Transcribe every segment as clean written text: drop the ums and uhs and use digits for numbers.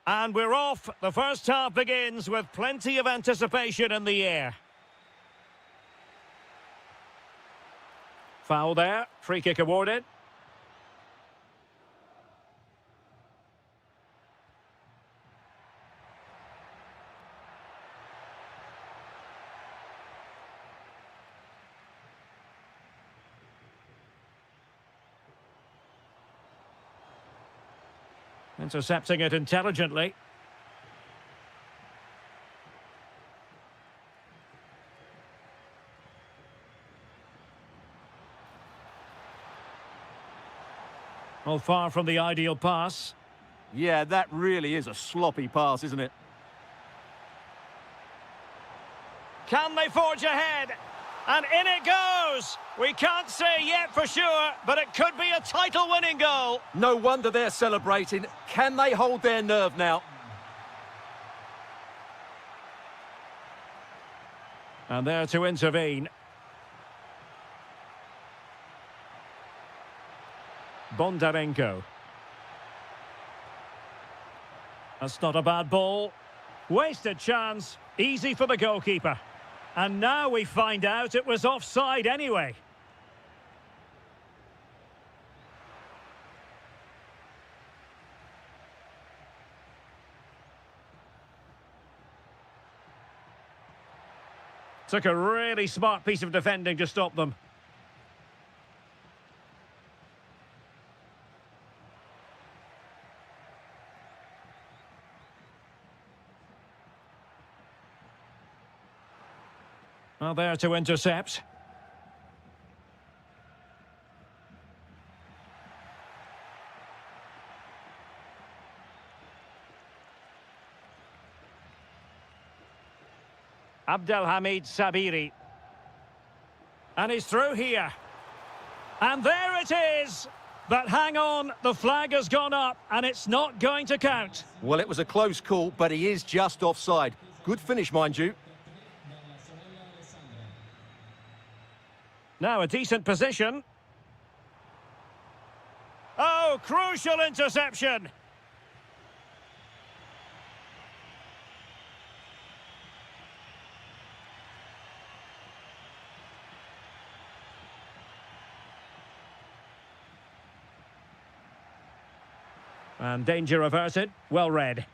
And we're off. The first half begins with plenty of anticipation in the air. Foul there. Free kick awarded. Intercepting it intelligently. Well, far from the ideal pass. Yeah, that really is a sloppy pass, isn't it? Can they forge ahead? And in it goes! We can't say yet for sure, but it could be a title-winning goal. No wonder they're celebrating. Can they hold their nerve now? And there to intervene. Bondarenko. That's not a bad ball. Wasted chance. Easy for the goalkeeper. And now we find out it was offside anyway. Took a really smart piece of defending to stop them. Well, there to intercept. Abdelhamid Sabiri. And he's through here. And there it is! But hang on, the flag has gone up and it's not going to count. Well, it was a close call, but he is just offside. Good finish, mind you. Now a decent position. Oh, crucial interception. And danger averted. Well read.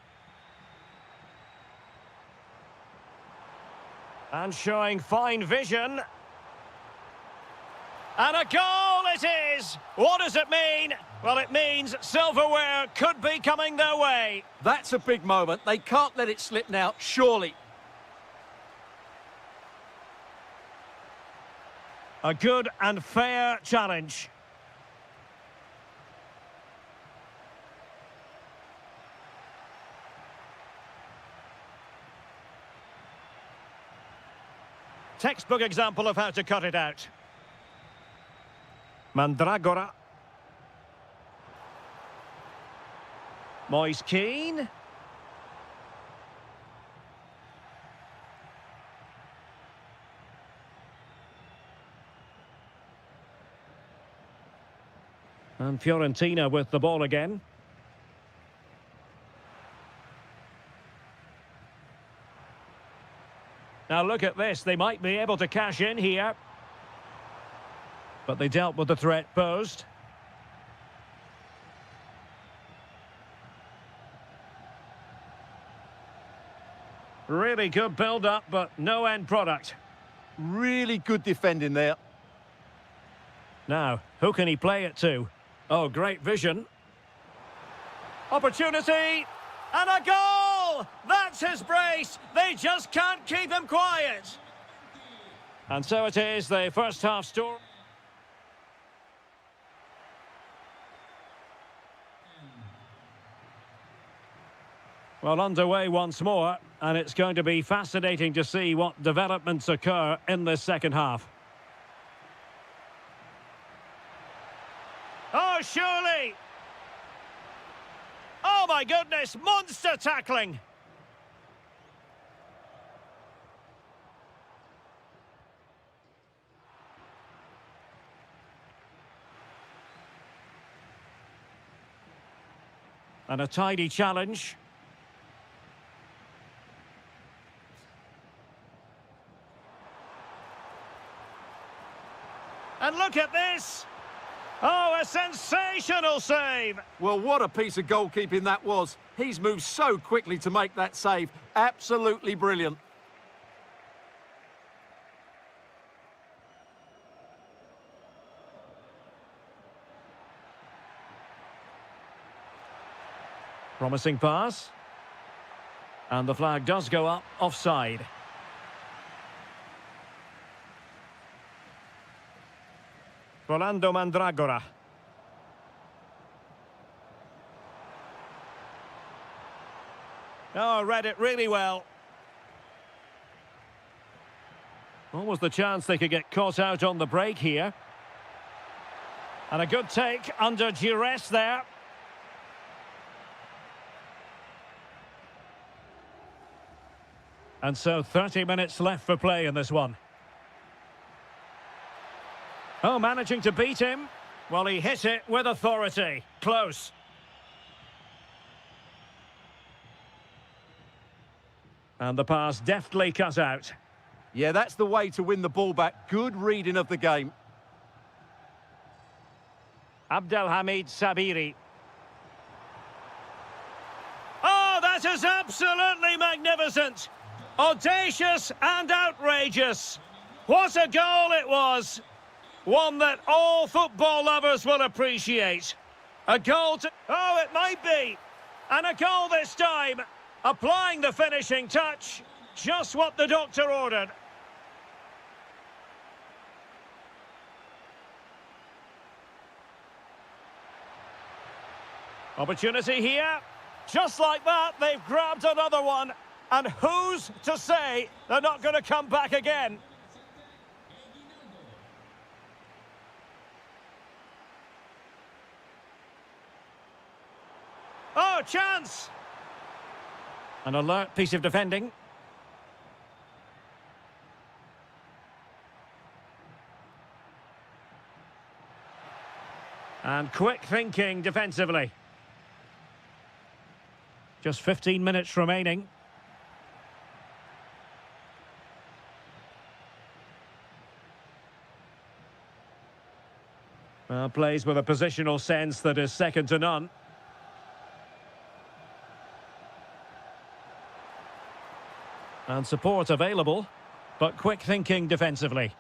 And showing fine vision. And a goal it is! What does it mean? Well, it means silverware could be coming their way. That's a big moment. They can't let it slip now, surely. A good and fair challenge. Textbook example of how to cut it out. Mandragora. Moise Keane. And Fiorentina with the ball again. Now look at this, they might be able to cash in here. But they dealt with the threat posed. Really good build-up, but no end product. Really good defending there. Now, who can he play it to? Oh, great vision. Opportunity! And a goal! That's his brace! They just can't keep him quiet! And so it is, the first half story. Well, underway once more, and it's going to be fascinating to see what developments occur in this second half. Oh, surely! Oh, my goodness! Monster tackling! And a tidy challenge. And look at this. Oh, a sensational save. Well, what a piece of goalkeeping that was. He's moved so quickly to make that save. Absolutely brilliant. Promising pass. And the flag does go up offside. Rolando Mandragora. Oh, read it really well. What was the chance they could get caught out on the break here? And a good take under duress there. And so 30 minutes left for play in this one. Oh, managing to beat him. Well, he hit it with authority. Close. And the pass deftly cut out. Yeah, that's the way to win the ball back. Good reading of the game. Abdelhamid Sabiri. Oh, that is absolutely magnificent. Audacious and outrageous. What a goal it was. One that all football lovers will appreciate. A goal to... Oh, it might be. And a goal this time. Applying the finishing touch. Just what the doctor ordered. Opportunity here. Just like that, they've grabbed another one. And who's to say they're not going to come back again? Oh, chance! An alert piece of defending. And quick thinking defensively. Just 15 minutes remaining. Well, plays with a positional sense that is second to none. And support available, but quick thinking defensively.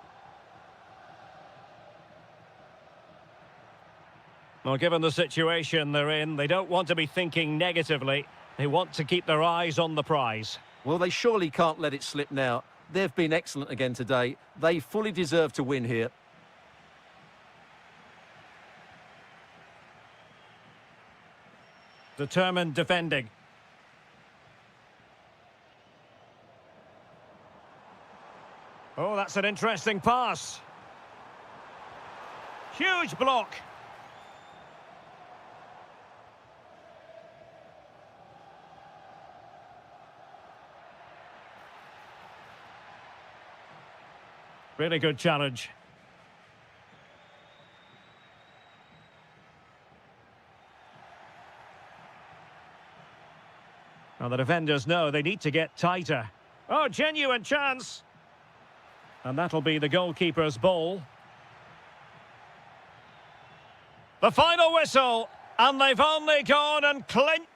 Well, given the situation they're in, they don't want to be thinking negatively. They want to keep their eyes on the prize. Well, they surely can't let it slip now. They've been excellent again today. They fully deserve to win here. Determined defending. Oh, that's an interesting pass. Huge block. Really good challenge. Now the defenders know they need to get tighter. Oh, genuine chance. And that'll be the goalkeeper's ball. The final whistle, and they've only gone and clinched.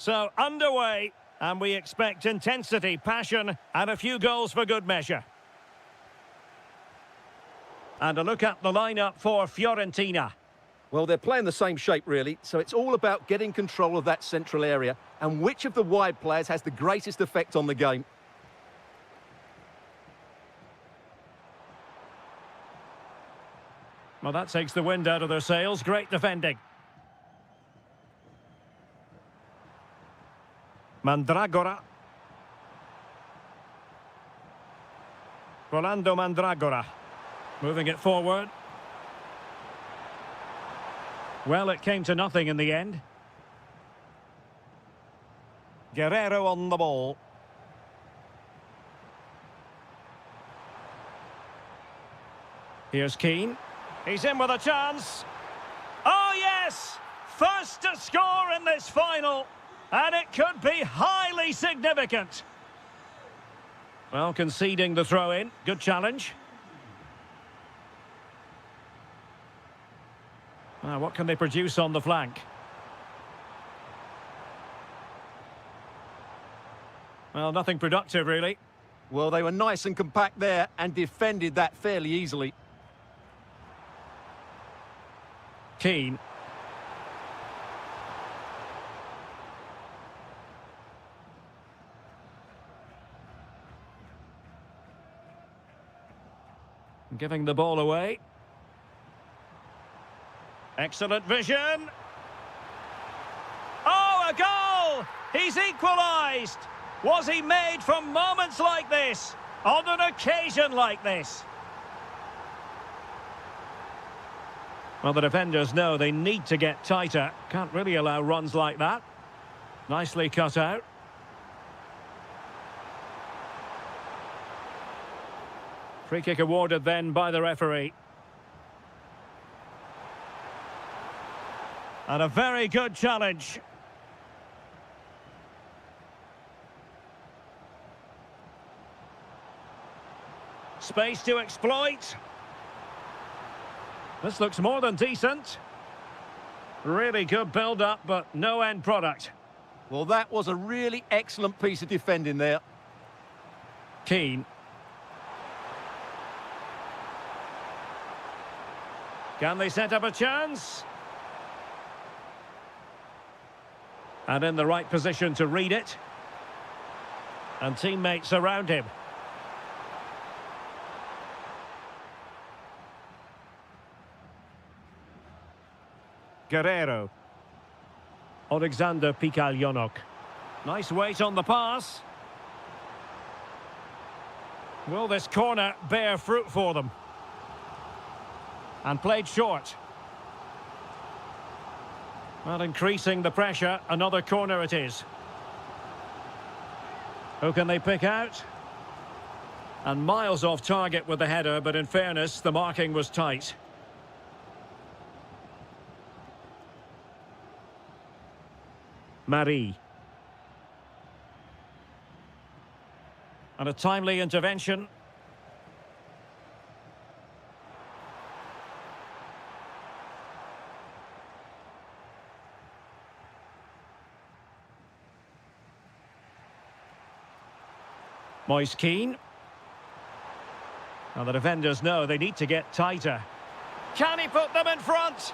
So, underway, and we expect intensity, passion, and a few goals for good measure. And a look at the lineup for Fiorentina. Well, they're playing the same shape, really, so it's all about getting control of that central area and which of the wide players has the greatest effect on the game. Well, that takes the wind out of their sails. Great defending. Mandragora. Rolando Mandragora. Moving it forward. Well, it came to nothing in the end. Guerrero on the ball. Here's Keane. He's in with a chance. Oh, yes! First to score in this final. And it could be highly significant. Well, conceding the throw-in. Good challenge. Now, what can they produce on the flank? Well, nothing productive, really. Well, they were nice and compact there and defended that fairly easily. Keane. Giving the ball away. Excellent vision. Oh, a goal! He's equalised. Was he made from moments like this? On an occasion like this? Well, the defenders know they need to get tighter. Can't really allow runs like that. Nicely cut out. Free kick awarded then by the referee. And a very good challenge. Space to exploit. This looks more than decent. Really good build-up, but no end product. Well, that was a really excellent piece of defending there. Keane. Can they set up a chance? And in the right position to read it. And teammates around him. Guerrero. Alexander Pikalyonok. Nice weight on the pass. Will this corner bear fruit for them? And played short. Well, increasing the pressure, another corner it is. Who can they pick out? And miles off target with the header, but in fairness, the marking was tight. Marie. And a timely intervention. Moise Keane. Now the defenders know they need to get tighter. Can he put them in front?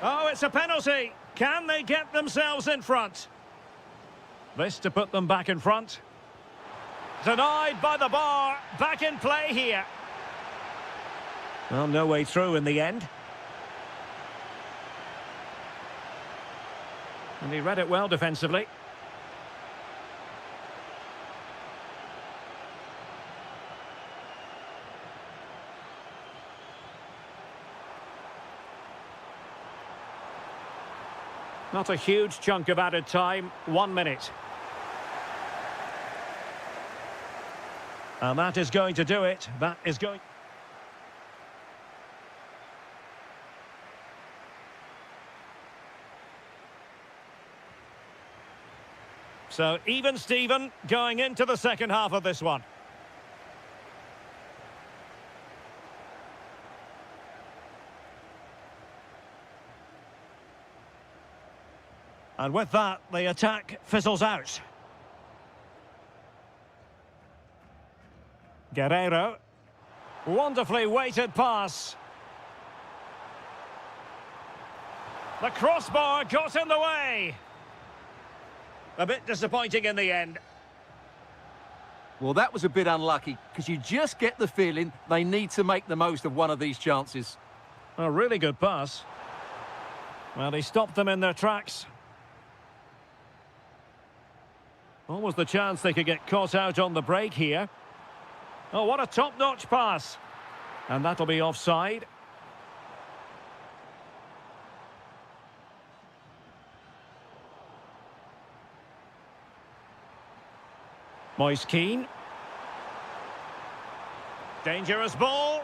Oh, it's a penalty. Can they get themselves in front? This to put them back in front. Denied by the bar. Back in play here. Well, no way through in the end. And he read it well defensively. Not a huge chunk of added time, 1 minute. And that is going to do it. That is going... So, even Steven going into the second half of this one. And with that, the attack fizzles out. Guerrero. Wonderfully weighted pass. The crossbar got in the way. A bit disappointing in the end. Well, that was a bit unlucky, because you just get the feeling they need to make the most of one of these chances. A really good pass. Well, he stopped them in their tracks. Almost the chance they could get caught out on the break here. Oh, what a top-notch pass. And that'll be offside. Moise Keane. Dangerous ball.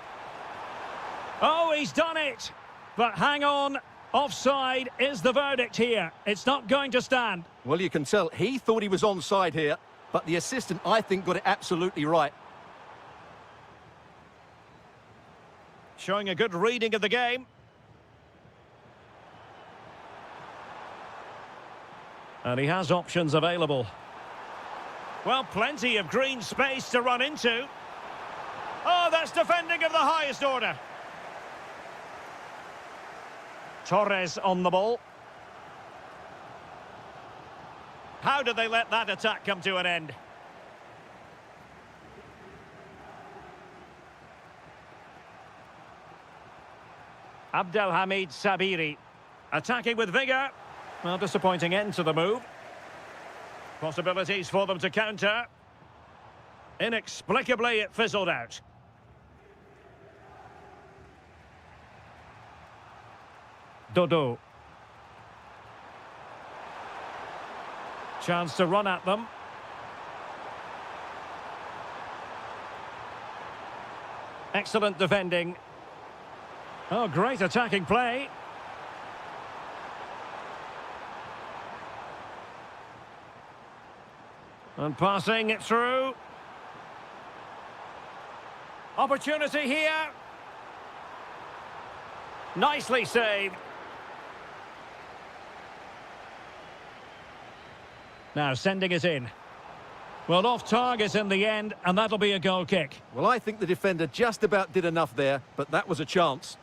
Oh, he's done it. But hang on. Offside is the verdict here. It's not going to stand. Well, you can tell he thought he was onside here, but the assistant, I think, got it absolutely right. Showing a good reading of the game. And he has options available. Well, plenty of green space to run into. Oh, that's defending of the highest order. Torres on the ball. How did they let that attack come to an end? Abdelhamid Sabiri. Attacking with vigour. Well, disappointing end to the move. Possibilities for them to counter. Inexplicably, it fizzled out. Dodo. Chance to run at them. Excellent defending. Oh, great attacking play. And passing it through. Opportunity here. Nicely saved. Now sending it in. Well, off target in the end, and that'll be a goal kick. Well, I think the defender just about did enough there, but that was a chance.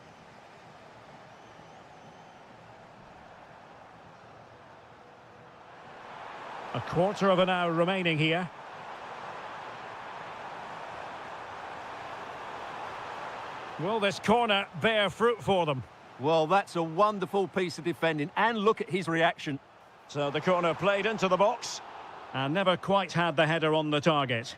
A quarter of an hour remaining here. Will this corner bear fruit for them? Well, that's a wonderful piece of defending, and look at his reaction. So the corner played into the box, and never quite had the header on the target.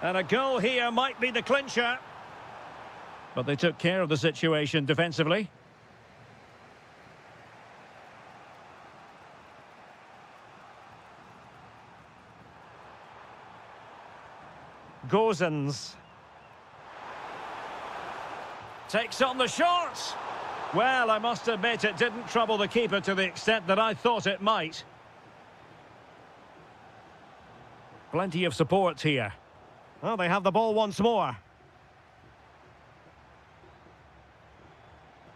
And a goal here might be the clincher. But they took care of the situation defensively. Gozens. Takes on the shot. Well, I must admit it didn't trouble the keeper to the extent that I thought it might. Plenty of support here. Well, they have the ball once more.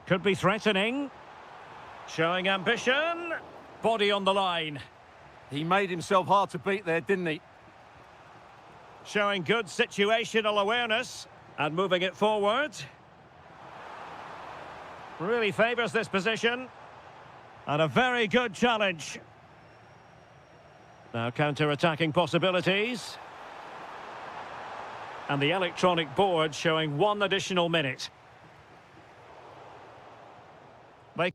Could be threatening. Showing ambition. Body on the line. He made himself hard to beat there, didn't he? Showing good situational awareness. And moving it forward. Really favours this position. And a very good challenge. Now counter-attacking possibilities. And the electronic board showing 1 additional minute. They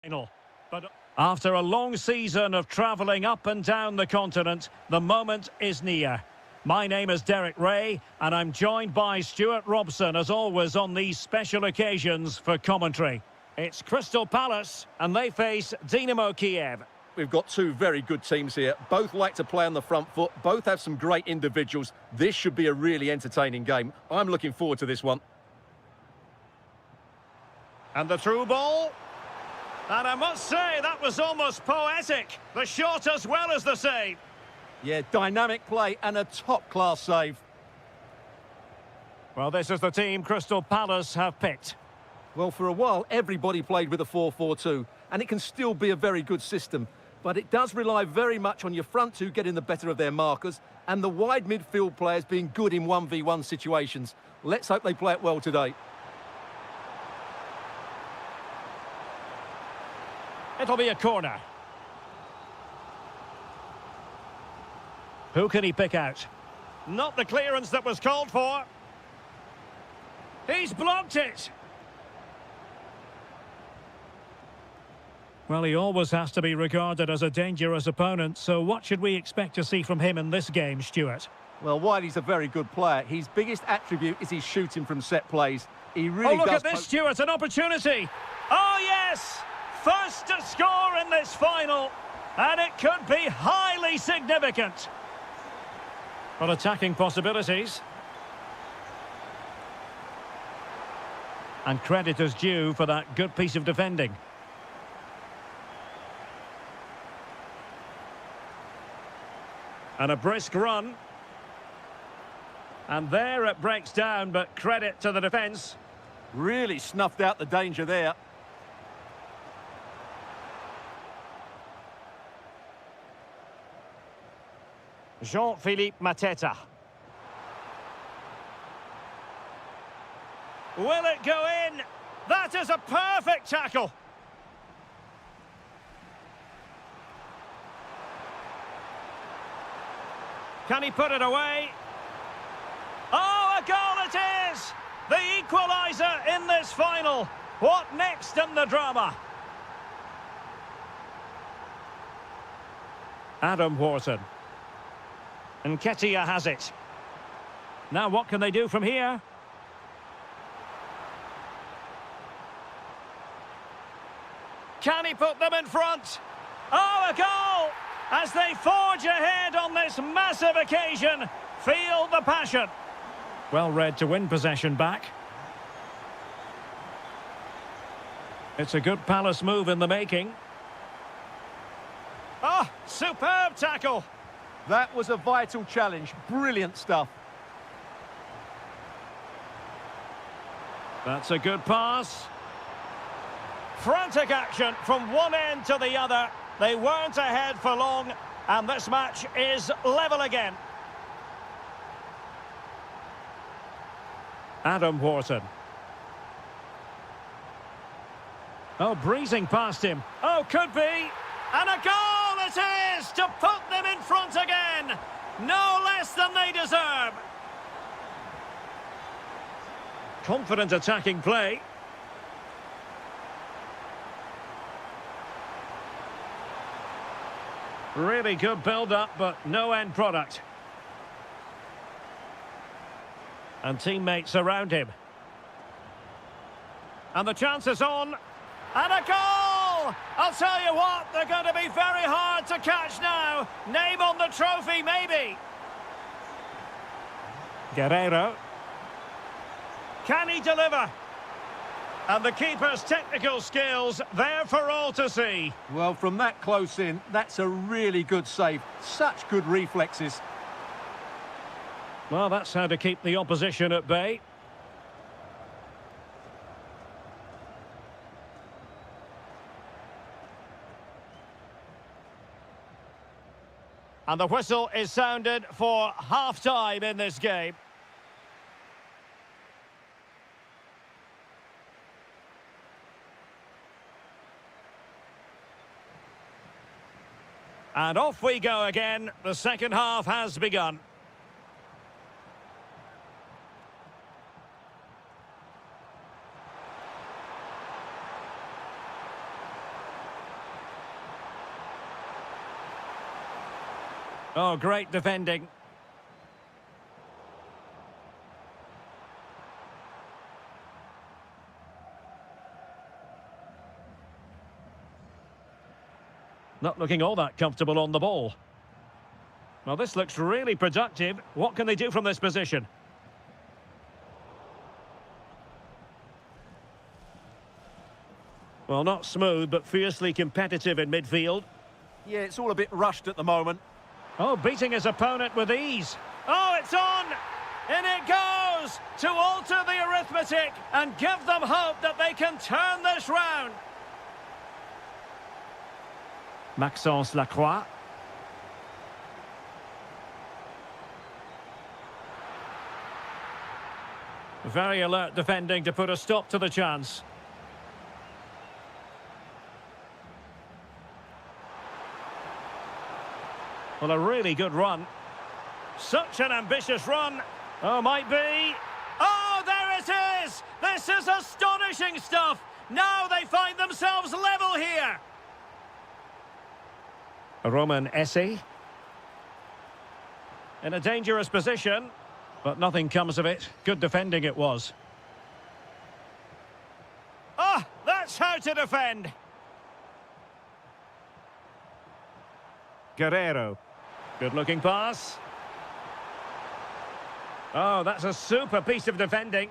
final. But after a long season of travelling up and down the continent, the moment is near. My name is Derek Ray, and I'm joined by Stuart Robson, as always, on these special occasions for commentary. It's Crystal Palace, and they face Dynamo Kiev. We've got two very good teams here. Both like to play on the front foot. Both have some great individuals. This should be a really entertaining game. I'm looking forward to this one. And the through ball. And I must say, that was almost poetic. The shot as well as the save. Yeah, dynamic play and a top-class save. Well, this is the team Crystal Palace have picked. Well, for a while, everybody played with a 4-4-2, and it can still be a very good system. But it does rely very much on your front two getting the better of their markers and the wide midfield players being good in 1v1 situations. Let's hope they play it well today. It'll be a corner. Who can he pick out? Not the clearance that was called for. He's blocked it. Well, he always has to be regarded as a dangerous opponent, so what should we expect to see from him in this game, Stuart? Well, while he's a very good player, his biggest attribute is his shooting from set plays. He really look does... at this, Stuart, an opportunity. Oh, yes! First to score in this final, and it could be highly significant. Well, attacking possibilities. And credit is due for that good piece of defending. And a brisk run. And there it breaks down, but credit to the defence. Really snuffed out the danger there. Jean-Philippe Mateta. Will it go in? That is a perfect tackle. Can he put it away? Oh, a goal it is! The equaliser in this final. What next in the drama? Adam Wharton. And Ketia has it. Now what can they do from here? Can he put them in front? Oh, a goal! As they forge ahead on this massive occasion. Feel the passion. Well read to win possession back. It's a good Palace move in the making. Oh, superb tackle. That was a vital challenge. Brilliant stuff. That's a good pass. Frantic action from one end to the other. They weren't ahead for long, and this match is level again. Adam Wharton. Oh, breezing past him. Oh, could be. And a goal it is to put them in front again. No less than they deserve. Confident attacking play. Really good build-up, but no end product. And teammates around him. And the chance is on. And a goal! I'll tell you what, they're going to be very hard to catch now. Name on the trophy, maybe. Guerrero. Can he deliver? And the keeper's technical skills there for all to see. Well, from that close in, that's a really good save. Such good reflexes. Well, that's how to keep the opposition at bay. And the whistle is sounded for half-time in this game. And off we go again. The second half has begun. Oh, great defending. Not looking all that comfortable on the ball. Well, this looks really productive. What can they do from this position? Well, not smooth, but fiercely competitive in midfield. Yeah, it's all a bit rushed at the moment. Oh, beating his opponent with ease. Oh, it's on! In it goes! To alter the arithmetic and give them hope that they can turn this round. Maxence Lacroix. Very alert defending to put a stop to the chance. Well, a really good run. Such an ambitious run. Oh, might be. Oh, there it is! This is astonishing stuff! Now they find themselves level here! Roman Essie. In a dangerous position, but nothing comes of it. Good defending it was. Ah, that's how to defend! Guerrero. Good-looking pass. Oh, that's a super piece of defending.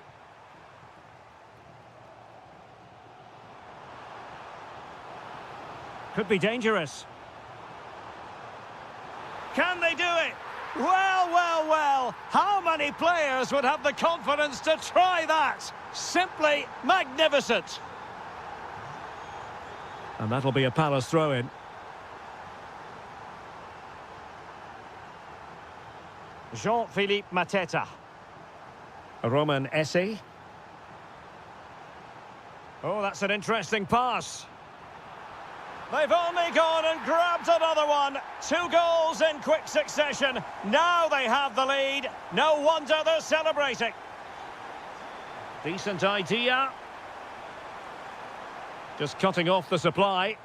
Could be dangerous. Can they do it? Well, well, well. How many players would have the confidence to try that? Simply magnificent. And that'll be a Palace throw-in. Jean-Philippe Mateta. Roman Essie. Oh, that's an interesting pass. They've only gone and grabbed another one. 2 goals in quick succession. Now they have the lead. No wonder they're celebrating. Decent idea. Just cutting off the supply.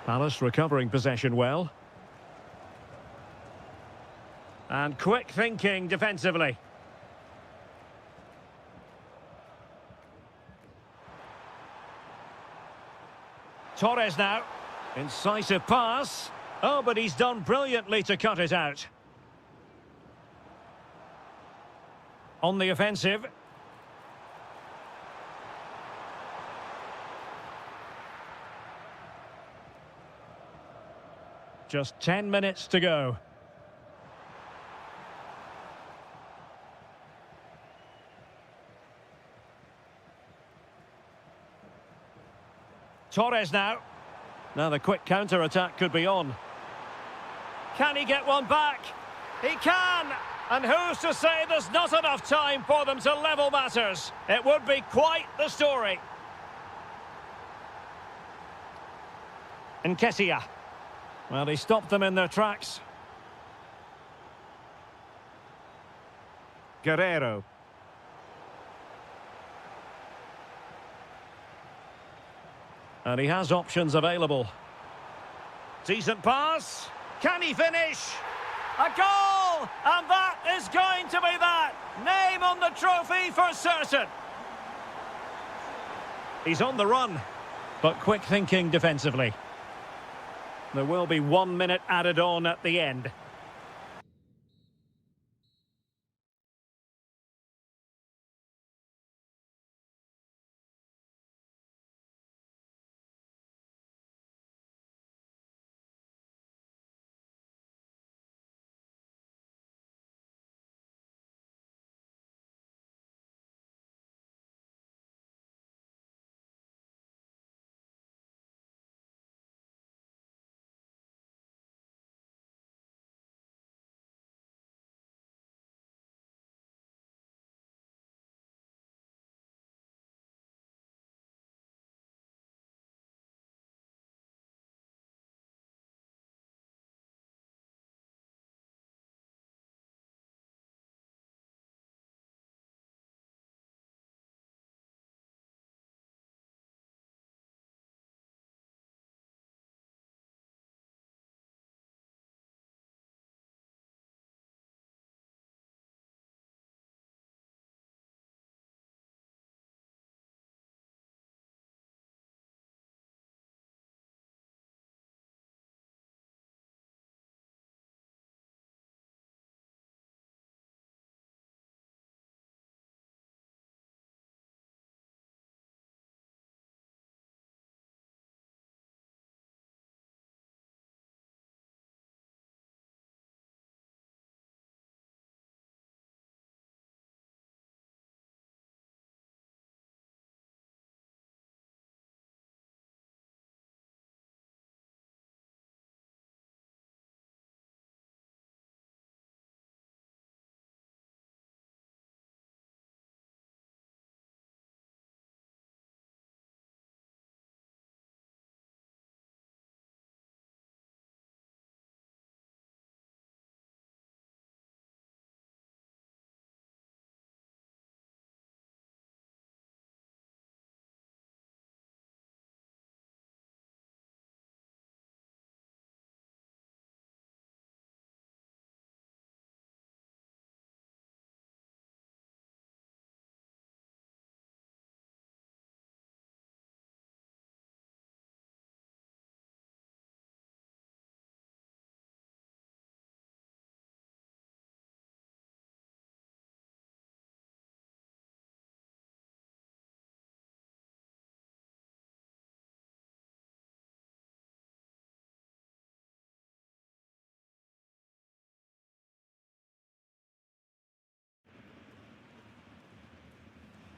Palace recovering possession well. And quick thinking defensively. Torres now. Incisive pass. Oh, but he's done brilliantly to cut it out. On the offensive. Just 10 minutes to go. Torres now. Now the quick counter-attack could be on. Can he get one back? He can! And who's to say there's not enough time for them to level matters? It would be quite the story. Nketiah. Well, he stopped them in their tracks. Guerrero. And he has options available. Decent pass. Can he finish? A goal! And that is going to be that. Name on the trophy for certain. He's on the run, but quick thinking defensively. There will be 1 minute added on at the end.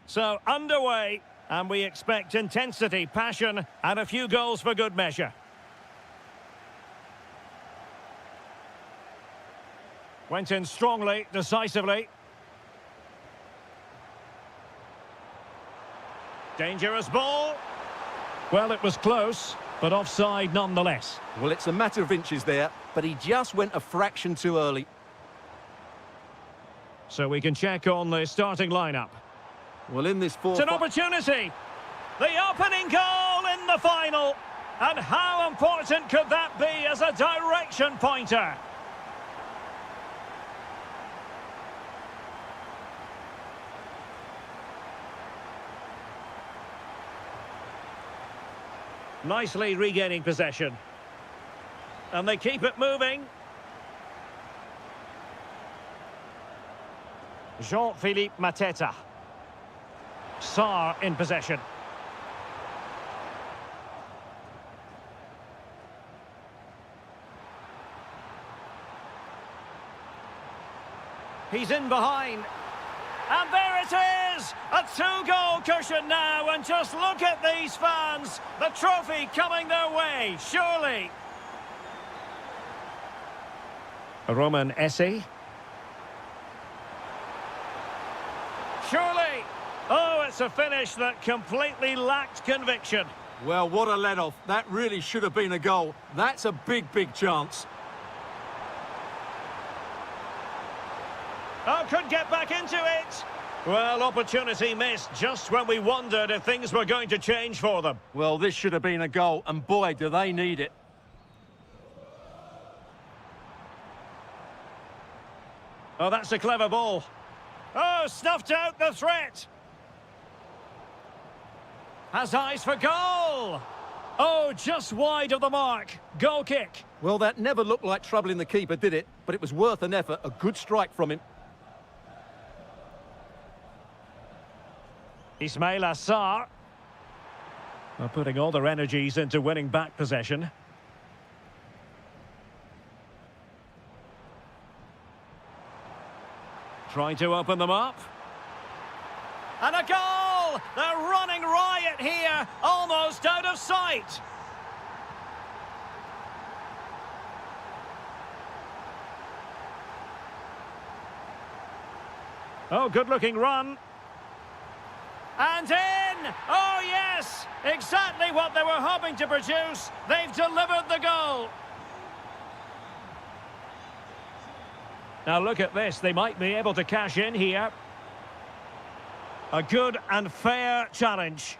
So, underway, and we expect intensity, passion, and a few goals for good measure. Went in strongly, decisively. Dangerous ball. Well, it was close, but offside nonetheless. Well, it's a matter of inches there, but he just went a fraction too early. So we can check on the starting lineup. Well, in this It's an opportunity. The opening goal in the final. And how important could that be as a direction pointer? Nicely regaining possession. And they keep it moving. Jean-Philippe Mateta. Sarr in possession. He's in behind. And there it is! A two-goal cushion now, and just look at these fans. The trophy coming their way, surely. Roman Essie. Surely. Oh, it's a finish that completely lacked conviction. Well, what a let-off. That really should have been a goal. That's a big, big chance. Oh, could get back into it. Well, opportunity missed just when we wondered if things were going to change for them. Well, this should have been a goal, and boy, do they need it. Oh, that's a clever ball. Oh, snuffed out the threat. Has eyes for goal. Oh, just wide of the mark. Goal kick. Well, that never looked like troubling the keeper, did it? But it was worth an effort. A good strike from him. Ismail Assar. Well, putting all their energies into winning back possession. Trying to open them up. And a goal! They're running riot here, almost out of sight. Oh, good-looking run. And in! Oh, yes! Exactly what they were hoping to produce. They've delivered the goal. Now look at this. They might be able to cash in here. A good and fair challenge.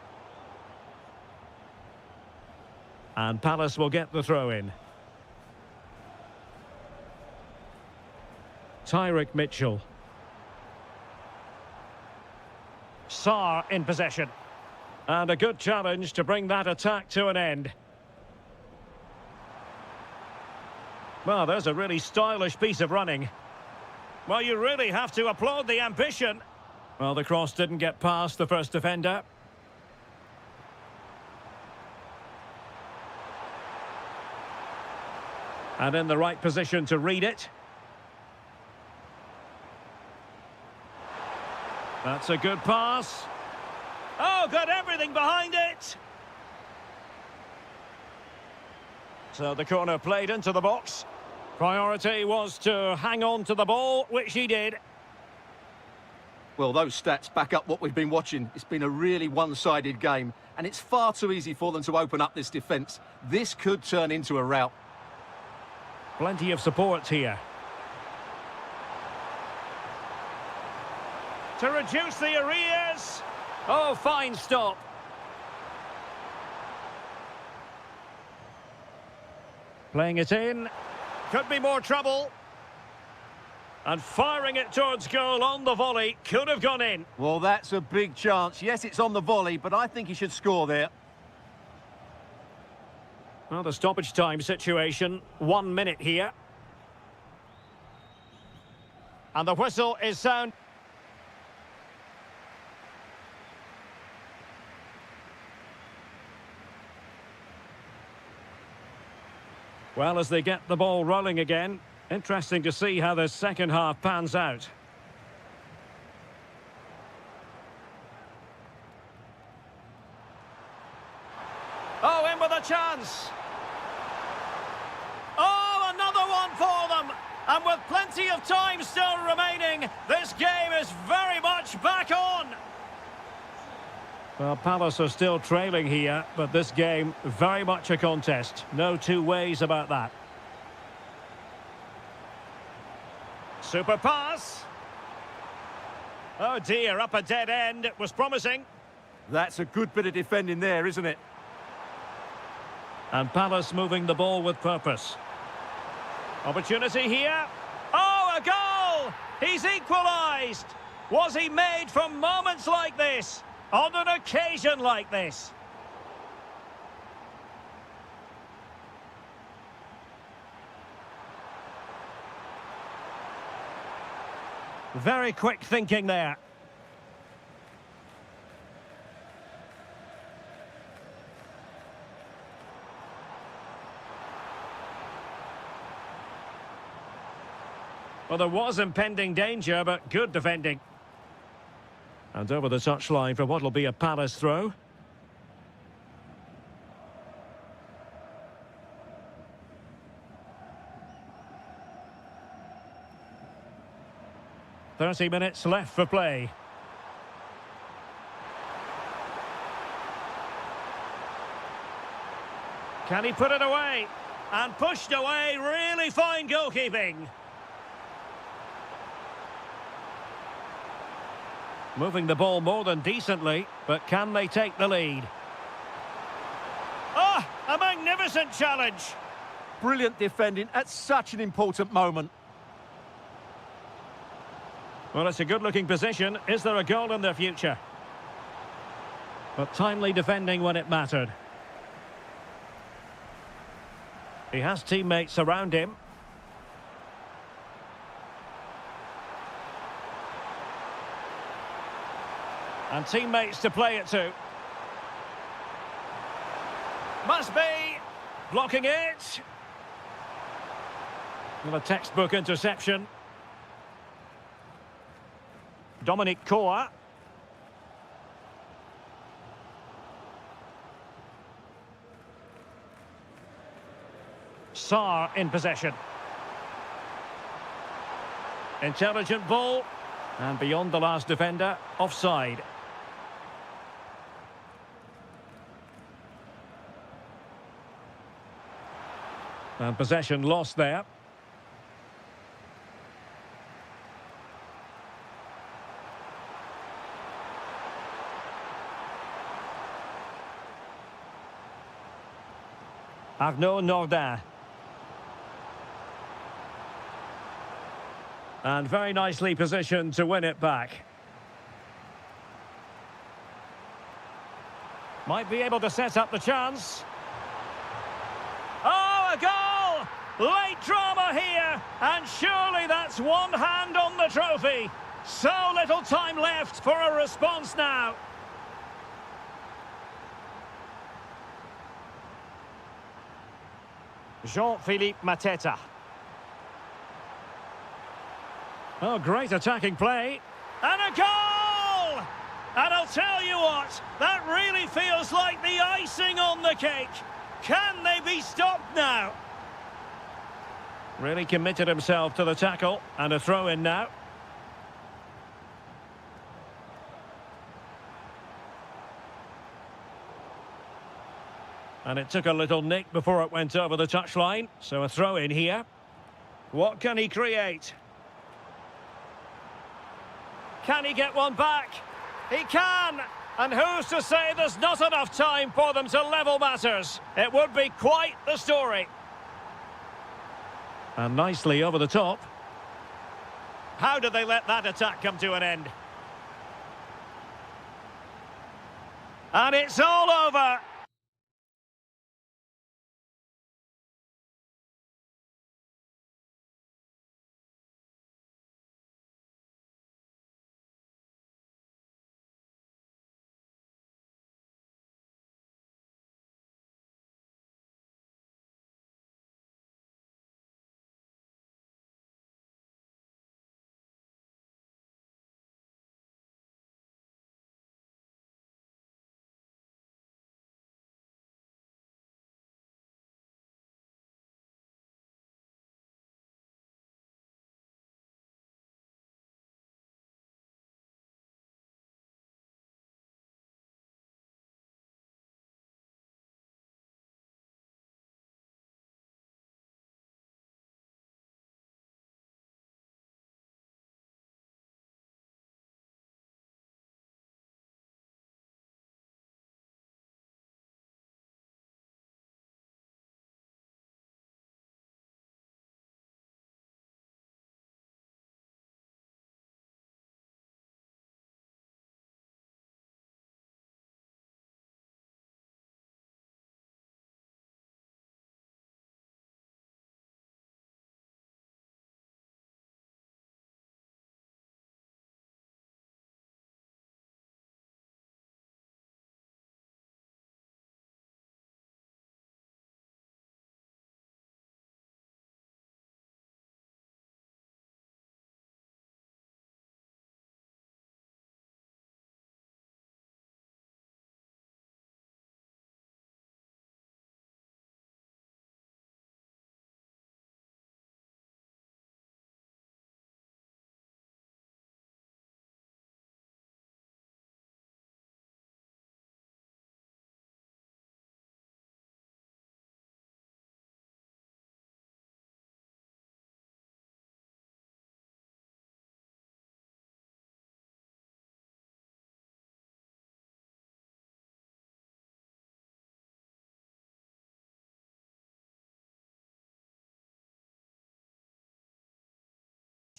And Palace will get the throw-in. Tyrick Mitchell. Sarr in possession. And a good challenge to bring that attack to an end. Well, there's a really stylish piece of running. Well, you really have to applaud the ambition. Well, the cross didn't get past the first defender. And in the right position to read it. That's a good pass. Oh, got everything behind it. So the corner played into the box. Priority was to hang on to the ball, which he did. Well, those stats back up what we've been watching. It's been a really one-sided game, and it's far too easy for them to open up this defence. This could turn into a rout. Plenty of support here. To reduce the arrears. Oh, fine stop. Playing it in. Could be more trouble. And firing it towards goal on the volley. Could have gone in. Well, that's a big chance. Yes, it's on the volley, but I think he should score there. Well, the stoppage time situation. 1 minute here. And the whistle is sound. Well, as they get the ball rolling again, interesting to see how the second half pans out. with a chance. Oh, another one for them. And with plenty of time still remaining, this game is very much back on. Well, Palace are still trailing here, but this game very much a contest. No two ways about that. Super pass. Oh dear, up a dead end. It was promising. That's a good bit of defending there, isn't it? And Palace moving the ball with purpose. Opportunity here. Oh, a goal! He's equalised. Was he made for moments like this? On an occasion like this? Very quick thinking there. Well, there was impending danger, but good defending. And over the touchline for what will be a Palace throw. "30 minutes left for play. Can he put it away? And pushed away, really fine goalkeeping. Moving the ball more than decently, but can they take the lead? Oh, a magnificent challenge. Brilliant defending at such an important moment. Well, it's a good-looking position. Is there a goal in their future? But timely defending when it mattered. He has teammates around him. And teammates to play it to. Must be. Blocking it. Well, a textbook interception. Dominic Koa. Sarr in possession. Intelligent ball. And beyond the last defender, offside. And possession lost there. Arnaud Nordin. And very nicely positioned to win it back. Might be able to set up the chance. Oh, a goal! Late drama here, and surely that's one hand on the trophy. So little time left for a response now. Jean-Philippe Mateta. Oh, great attacking play. And a goal! And I'll tell you what, that really feels like the icing on the cake. Can they be stopped now? Really committed himself to the tackle, and a throw-in now. And it took a little nick before it went over the touchline, so a throw-in here. What can he create? Can he get one back? He can! And who's to say there's not enough time for them to level matters? It would be quite the story. And nicely over the top. How did they let that attack come to an end? And it's all over.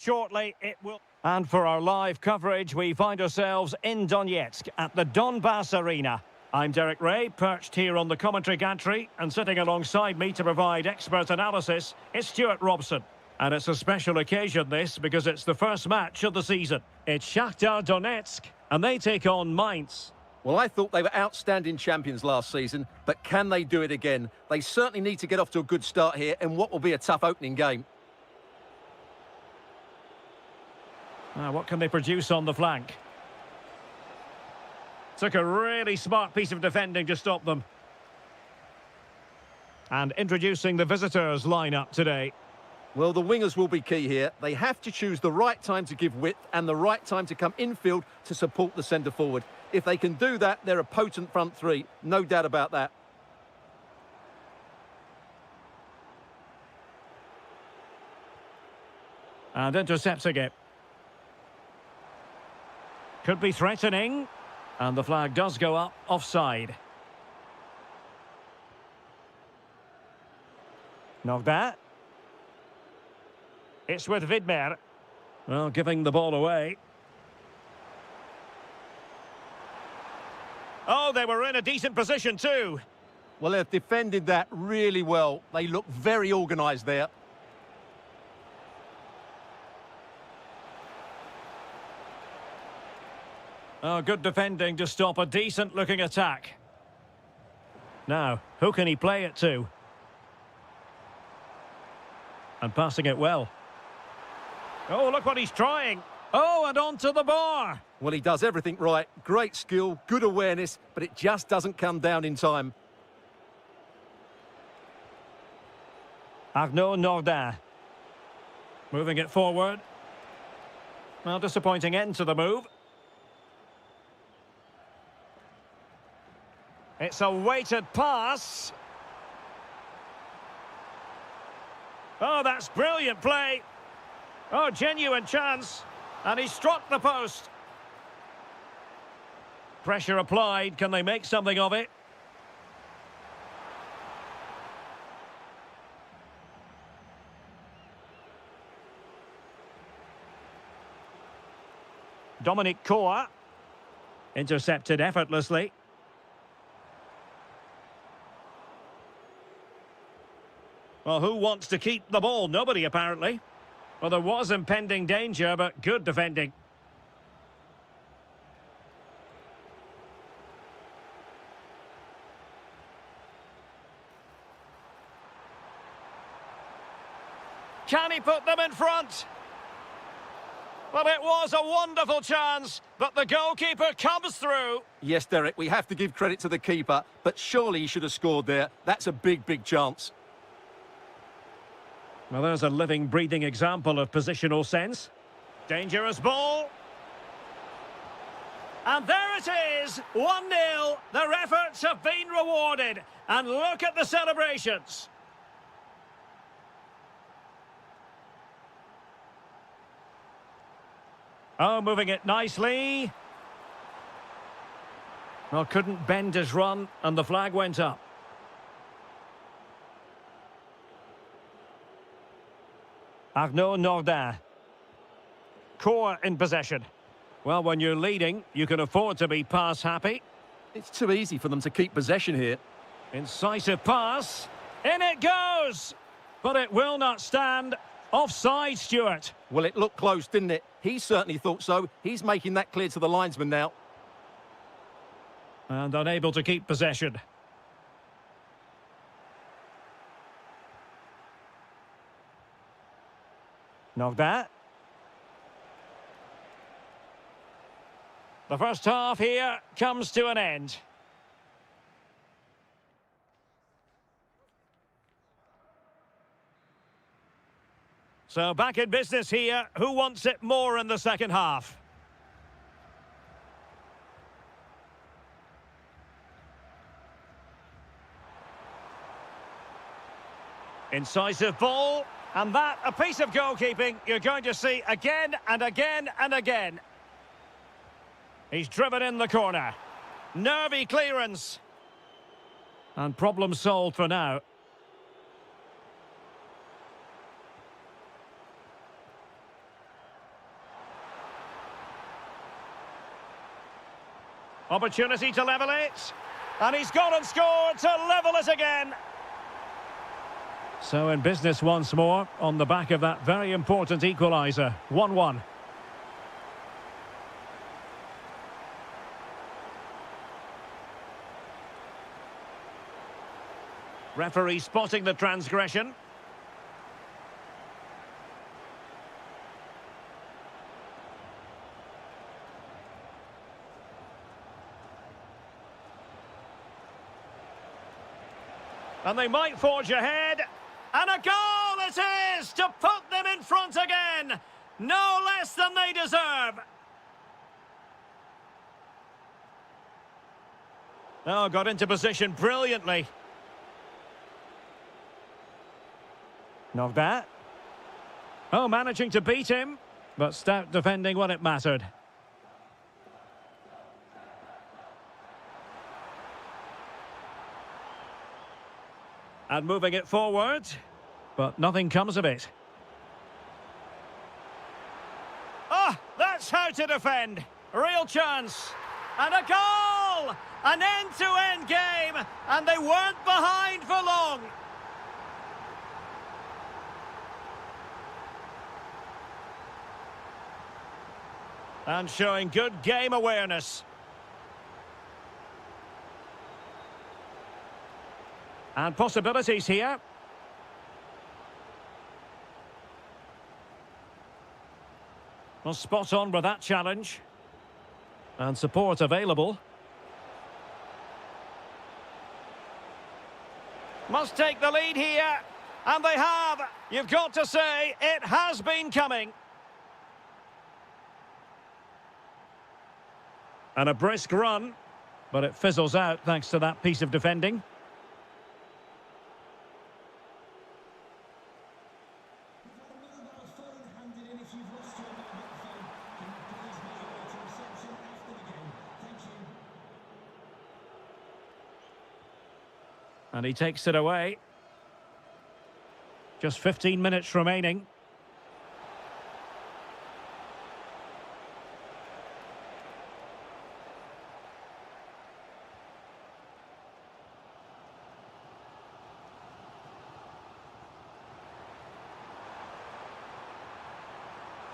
Shortly, it will... And for our live coverage, we find ourselves in Donetsk at the Donbass Arena. I'm Derek Ray, perched here on the commentary gantry, and sitting alongside me to provide expert analysis is Stuart Robson. And it's a special occasion, this, because it's the first match of the season. It's Shakhtar Donetsk, and they take on Mainz. Well, I thought they were outstanding champions last season, but can they do it again? They certainly need to get off to a good start here in what will be a tough opening game. Now, what can they produce on the flank? Took a really smart piece of defending to stop them. And introducing the visitors' lineup today. Well, the wingers will be key here. They have to choose the right time to give width and the right time to come infield to support the centre forward. If they can do that, they're a potent front three. No doubt about that. And intercepting it. Could be threatening. And the flag does go up offside. Knocked that. It's with Vidmer. Well, giving the ball away. Oh, they were in a decent position too. Well, they've defended that really well. They look very organised there. Oh, good defending to stop a decent-looking attack. Now, who can he play it to? And passing it well. Oh, look what he's trying. Oh, and onto the bar. Well, he does everything right. Great skill, good awareness, but it just doesn't come down in time. Arnaud Nordin. Moving it forward. Well, disappointing end to the move. It's a weighted pass. Oh, that's brilliant play. Oh, genuine chance. And he struck the post. Pressure applied. Can they make something of it? Dominic Koa. Intercepted effortlessly. Well, who wants to keep the ball? Nobody, apparently. Well, there was impending danger, but good defending. Can he put them in front? Well, it was a wonderful chance, but the goalkeeper comes through. Yes, Derek, we have to give credit to the keeper, but surely he should have scored there. That's a big, big chance. Well, there's a living, breathing example of positional sense. Dangerous ball. And there it is, 1-0. Their efforts have been rewarded. And look at the celebrations. Oh, moving it nicely. Well, couldn't bend his run, and the flag went up. Arnaud Nordin. Core in possession. Well, when you're leading, you can afford to be pass happy. It's too easy for them to keep possession here. Incisive pass. In it goes! But it will not stand. Offside, Stuart. Well, it looked close, didn't it? He certainly thought so. He's making that clear to the linesman now. And unable to keep possession. Knocked that. The first half here comes to an end. So back in business here. Who wants it more in the second half? Incisive ball. And that, a piece of goalkeeping you're going to see again and again and again. He's driven in the corner. Nervy clearance. And problem solved for now. Opportunity to level it. And he's gone and scored to level it again. So in business once more, on the back of that very important equaliser. 1-1. Referee spotting the transgression. And they might forge ahead. And a goal it is to put them in front again. No less than they deserve. Oh, got into position brilliantly. Not bad. Oh, managing to beat him, but stout defending when it mattered. And moving it forward, but nothing comes of it. Oh, that's how to defend. Real chance. And a goal! An end-to-end game, and they weren't behind for long. And showing good game awareness. And possibilities here. Well, spot on with that challenge. And support available. Must take the lead here. And they have. You've got to say, it has been coming. And a brisk run, but it fizzles out thanks to that piece of defending. And he takes it away. Just 15 minutes remaining.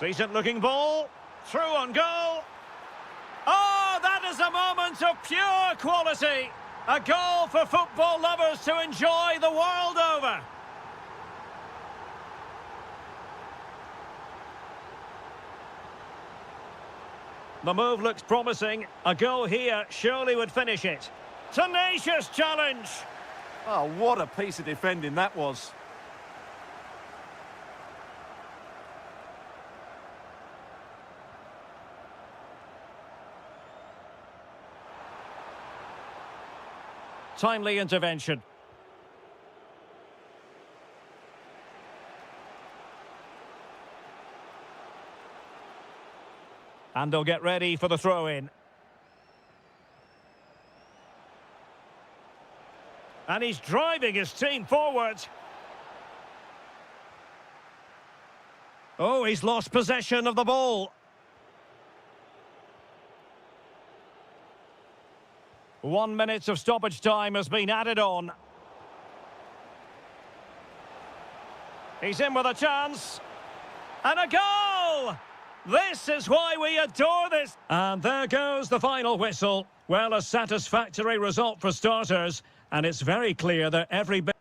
Decent looking ball. Through on goal. Oh, that is a moment of pure quality. A goal for football lovers to enjoy the world over. The move looks promising. A goal here surely would finish it. Tenacious challenge. Oh, what a piece of defending that was. Timely intervention. And they'll get ready for the throw-in. And he's driving his team forward. Oh, he's lost possession of the ball. 1 minute of stoppage time has been added on. He's in with a chance. And a goal! This is why we adore this. And there goes the final whistle. Well, a satisfactory result for starters. And it's very clear that every bit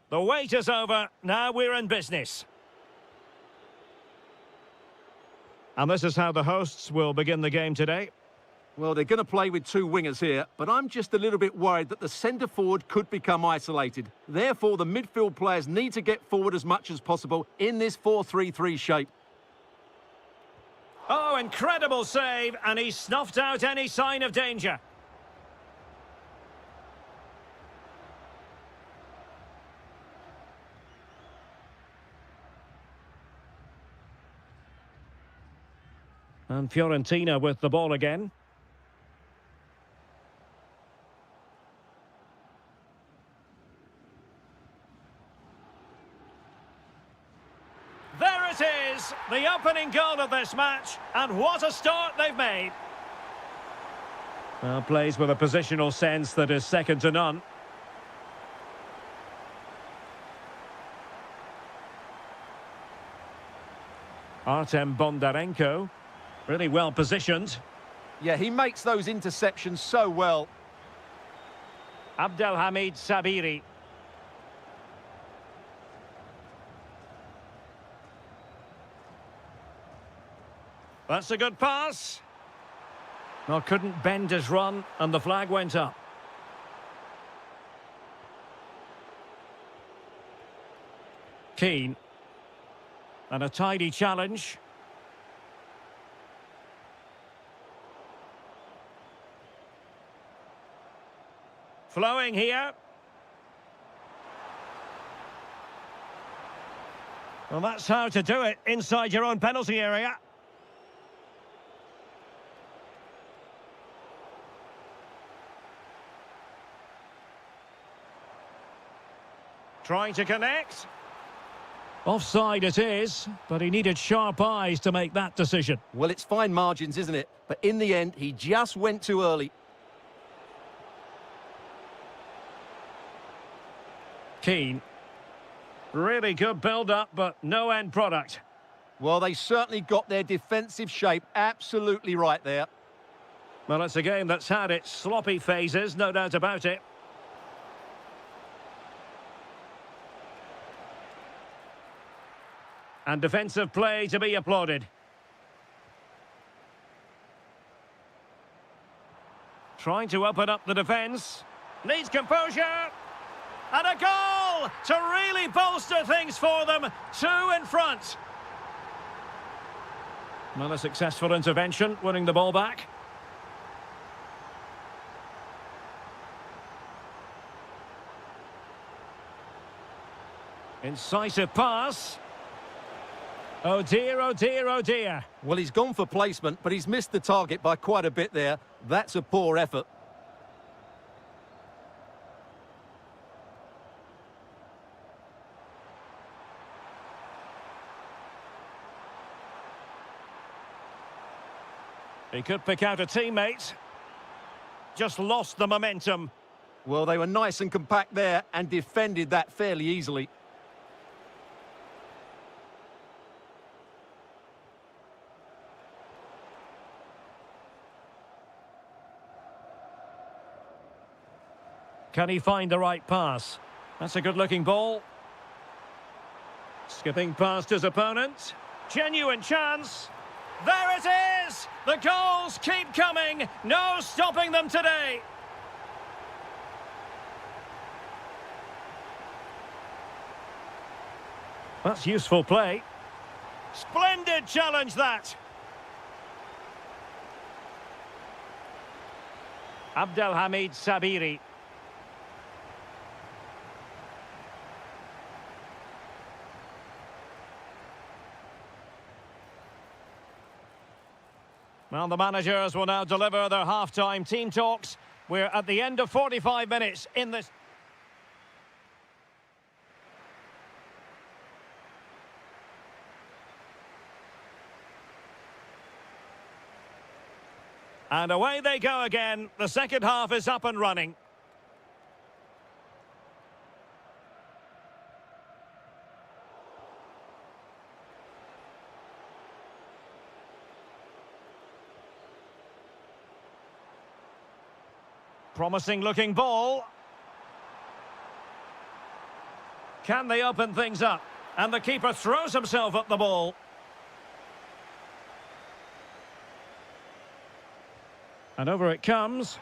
The wait is over. Now we're in business. And this is how the hosts will begin the game today. Well, they're going to play with two wingers here, but I'm just a little bit worried that the centre forward could become isolated. Therefore, the midfield players need to get forward as much as possible in this 4-3-3 shape. Oh, incredible save, and he snuffed out any sign of danger. And Fiorentina with the ball again. There it is, the opening goal of this match, and what a start they've made. Well, plays with a positional sense that is second to none. Artem Bondarenko, really well positioned. Yeah, he makes those interceptions so well. Abdelhamid Sabiri. That's a good pass. Well, couldn't bend his run, and the flag went up. Keane. And a tidy challenge. Flowing here. Well, that's how to do it inside your own penalty area. Trying to connect. Offside it is, but he needed sharp eyes to make that decision. Well, it's fine margins, isn't it? But in the end, he just went too early. Keane. Really good build-up, but no end product. Well, they certainly got their defensive shape absolutely right there. Well, it's a game that's had its sloppy phases, no doubt about it. And defensive play to be applauded. Trying to open up the defence. Needs composure. And a goal to really bolster things for them. Two in front. Well, a successful intervention, winning the ball back. Incisive pass. Oh dear, oh dear, oh dear. Well, he's gone for placement, but he's missed the target by quite a bit there. That's a poor effort. He could pick out a teammate. Just lost the momentum. Well, they were nice and compact there and defended that fairly easily. Can he find the right pass? That's a good-looking ball. Skipping past his opponent. Genuine chance. There it is! The goals keep coming. No stopping them today. That's useful play. Splendid challenge, that. Abdelhamid Sabiri. Well, the managers will now deliver their half-time team talks. We're at the end of 45 minutes in this. And away they go again. The second half is up and running. Promising looking ball. Can they open things up? And the keeper throws himself at the ball. And over it comes.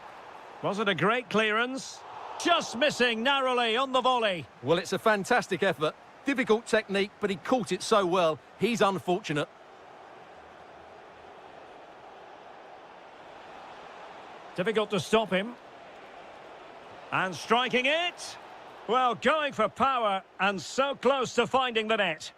Was it a great clearance? Just missing narrowly on the volley. Well, it's a fantastic effort. Difficult technique, but he caught it so well. He's unfortunate. Difficult to stop him. And striking it. Well, going for power and so close to finding the net.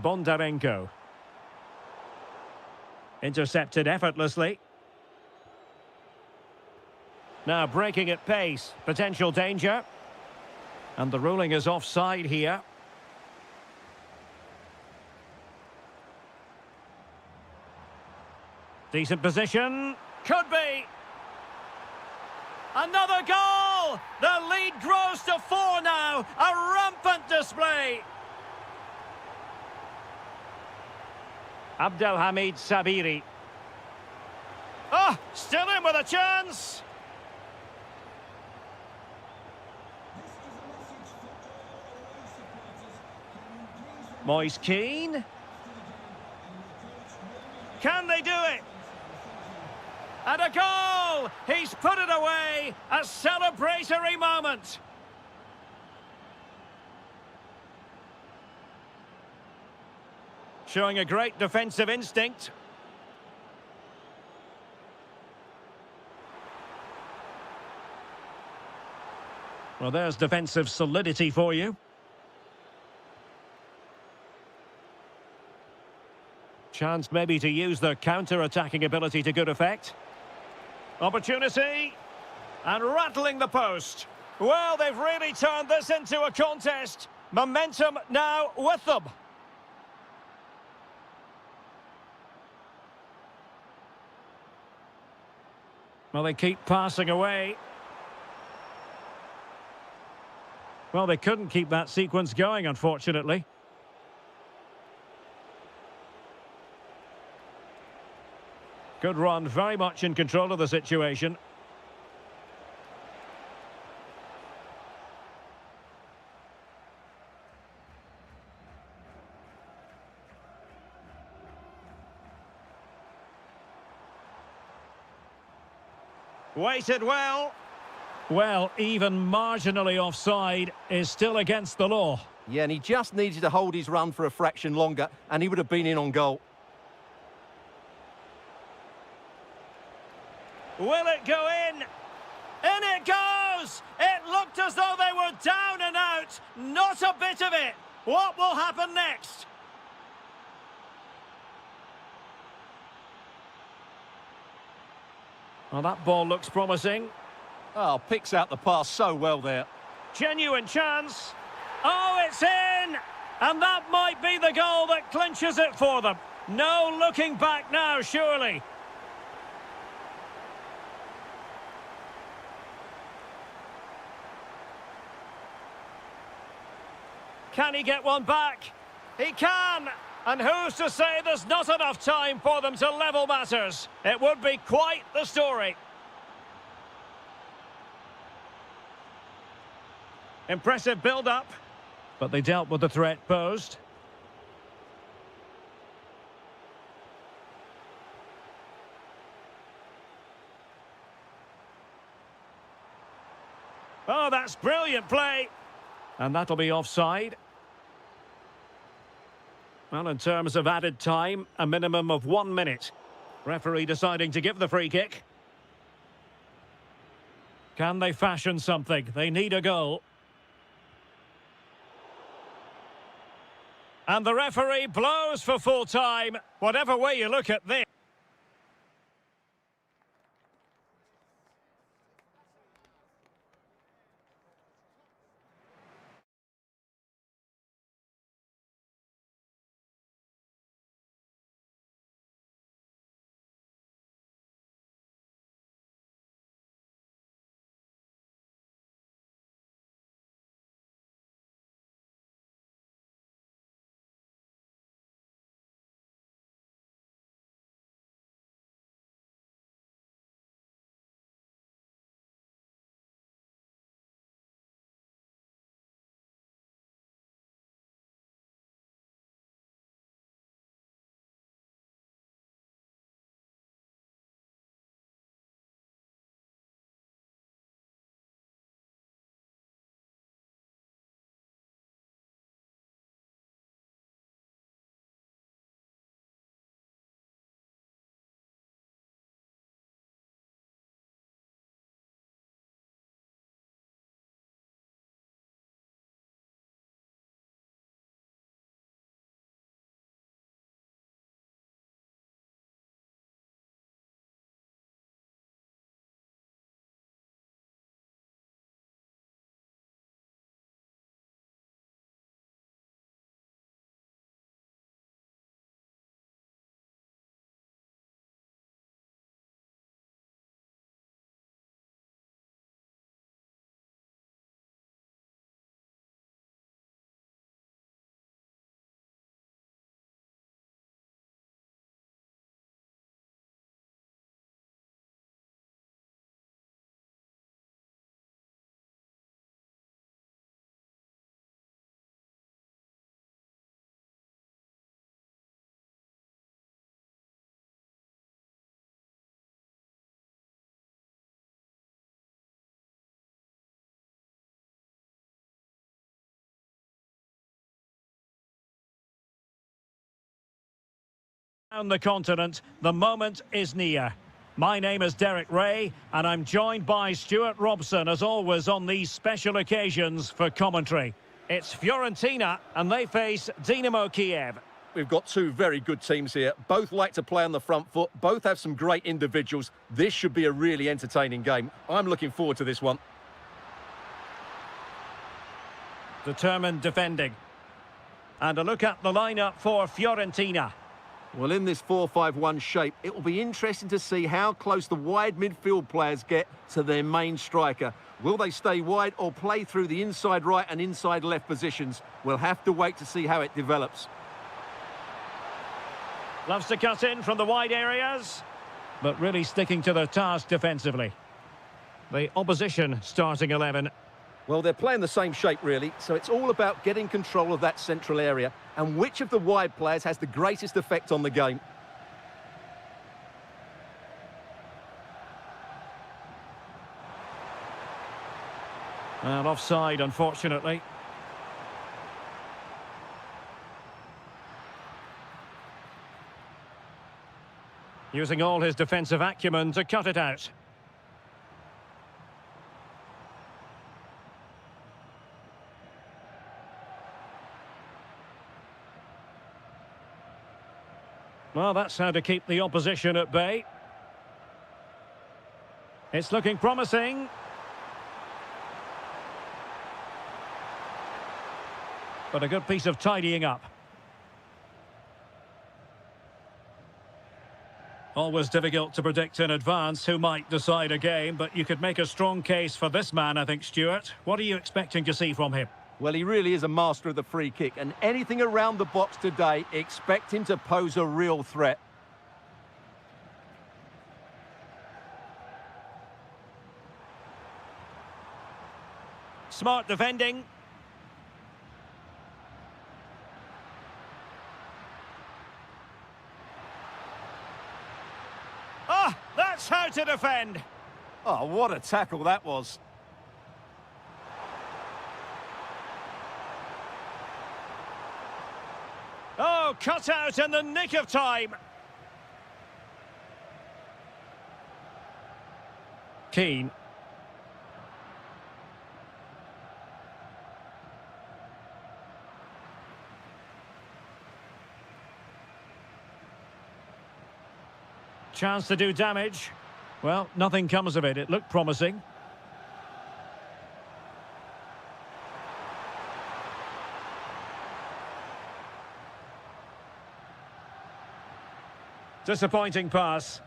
Bondarenko. Intercepted effortlessly. Now breaking at pace. Potential danger. And the ruling is offside here. Decent position. Could be. Another goal! The lead grows to 4 now. A rampant display. Abdelhamid Sabiri. Still in with a chance. Moise Keane. Can they do it? And a goal! He's put it away. A celebratory moment. Showing a great defensive instinct. Well, there's defensive solidity for you. Chance maybe to use their counter-attacking ability to good effect. Opportunity. And rattling the post. Well, they've really turned this into a contest. Momentum now with them. Well, they keep passing away. Well, they couldn't keep that sequence going, unfortunately. Good run, very much in control of the situation. Weighted well. Well, even marginally offside is still against the law. Yeah, and he just needed to hold his run for a fraction longer, and he would have been in on goal. Will it go in? In it goes! It looked as though they were down and out. Not a bit of it. What will happen next? Well, that ball looks promising. Oh, picks out the pass so well there. Genuine chance. Oh, it's in! And that might be the goal that clinches it for them. No looking back now, surely. Can he get one back? He can! And who's to say there's not enough time for them to level matters? It would be quite the story. Impressive build-up, but they dealt with the threat posed. Oh, that's brilliant play. And that'll be offside. Well, in terms of added time, a minimum of 1 minute. Referee deciding to give the free kick. Can they fashion something? They need a goal. And the referee blows for full time. Whatever way you look at this. Around the continent, the moment is near. My name is Derek Ray, and I'm joined by Stuart Robson, as always, on these special occasions for commentary. It's Fiorentina, and they face Dynamo Kiev. We've got two very good teams here. Both like to play on the front foot. Both have some great individuals. This should be a really entertaining game. I'm looking forward to this one. Determined defending. And a look at the lineup for Fiorentina. Well, in this 4-5-1 shape, it will be interesting to see how close the wide midfield players get to their main striker. Will they stay wide or play through the inside right and inside left positions? We'll have to wait to see how it develops. Loves to cut in from the wide areas, but really sticking to the task defensively. The opposition starting 11. Well, they're playing the same shape, really, so it's all about getting control of that central area and which of the wide players has the greatest effect on the game. And offside, unfortunately. Using all his defensive acumen to cut it out. Well, that's how to keep the opposition at bay. It's looking promising. But a good piece of tidying up. Always difficult to predict in advance who might decide a game, but you could make a strong case for this man, I think, Stuart. What are you expecting to see from him? Well, he really is a master of the free kick, and anything around the box today, expect him to pose a real threat. Smart defending. Ah, that's how to defend. Oh, what a tackle that was. Oh, cut out in the nick of time. Keane. Chance to do damage. Well, nothing comes of it. It looked promising. Disappointing pass.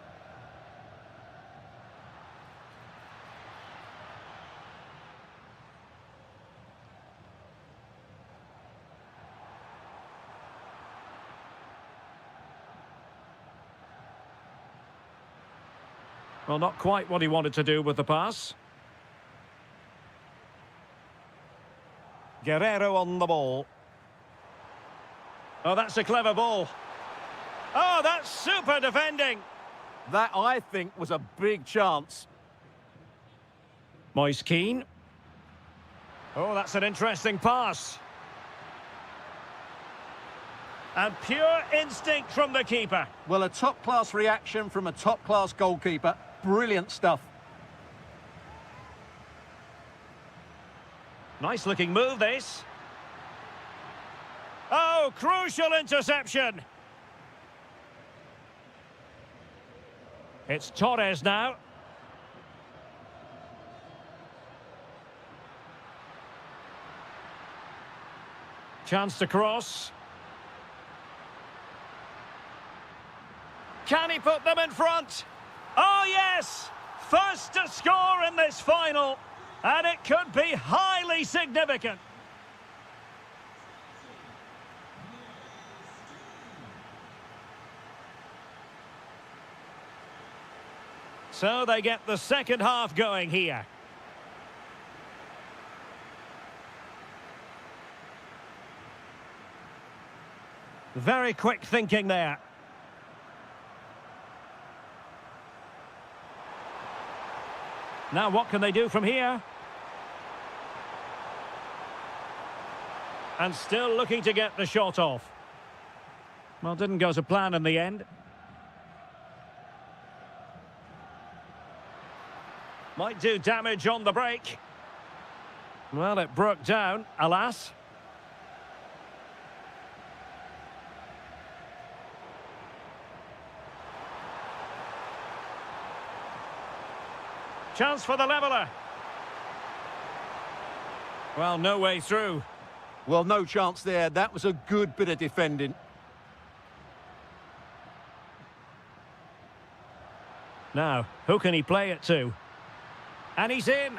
Well, not quite what he wanted to do with the pass. Guerrero on the ball. Oh, that's a clever ball. Oh, that's super defending. That, I think, was a big chance. Moise Keane. Oh, that's an interesting pass. And pure instinct from the keeper. Well, a top-class reaction from a top-class goalkeeper. Brilliant stuff. Nice-looking move, this. Oh, crucial interception. It's Torres now. Chance to cross. Can he put them in front? Oh, yes! First to score in this final. And it could be highly significant. So they get the second half going here. Very quick thinking there. Now what can they do from here? And still looking to get the shot off. Well, didn't go to plan in the end. Might do damage on the break. Well, it broke down, alas. Chance for the leveller. Well, no way through. Well, no chance there. That was a good bit of defending. Now, who can he play it to? And he's in.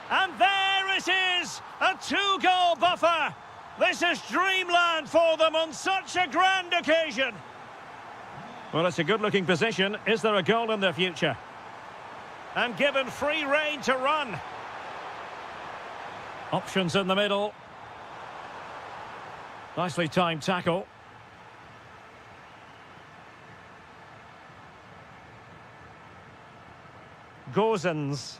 And there it is! A two-goal buffer! This is dreamland for them on such a grand occasion. Well, it's a good-looking position. Is there a goal in the future? And given free rein to run. Options in the middle. Nicely timed tackle. Gozens.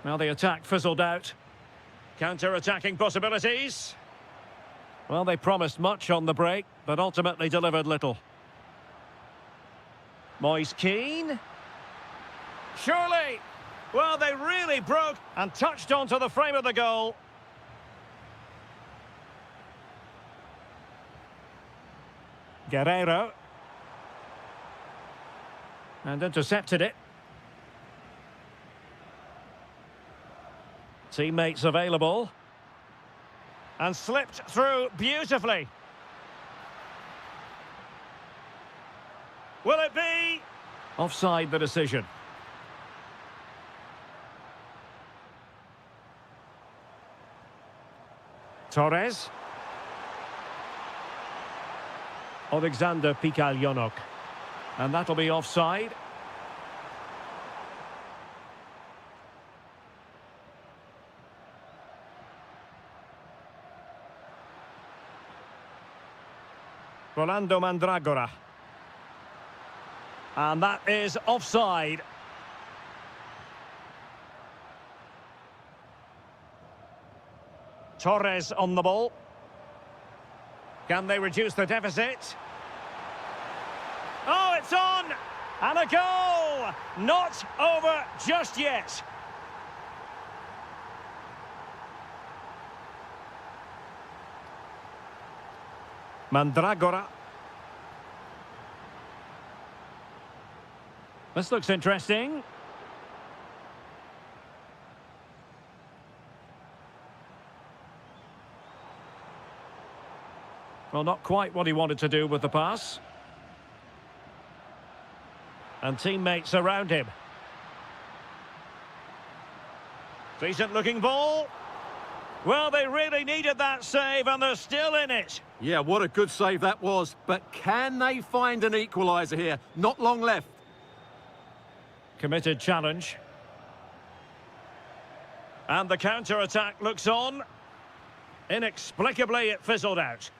Well, the attack fizzled out. Counter-attacking possibilities. Well, they promised much on the break, but ultimately delivered little. Moise Keane. Surely! Well, they really broke and touched onto the frame of the goal. Guerrero. And intercepted it. Teammates available. And slipped through beautifully. Will it be? Offside the decision. Torres. Alexander Pikalyonok. And that'll be offside. Rolando Mandragora. And that is offside. Torres on the ball. Can they reduce the deficit? Oh, it's on! And a goal! Not over just yet. Mandragora. This looks interesting. Well, not quite what he wanted to do with the pass. And teammates around him. Decent looking ball. Well, they really needed that save and they're still in it. Yeah, what a good save that was. But can they find an equaliser here? Not long left. Committed challenge. And the counter-attack looks on. Inexplicably, it fizzled out.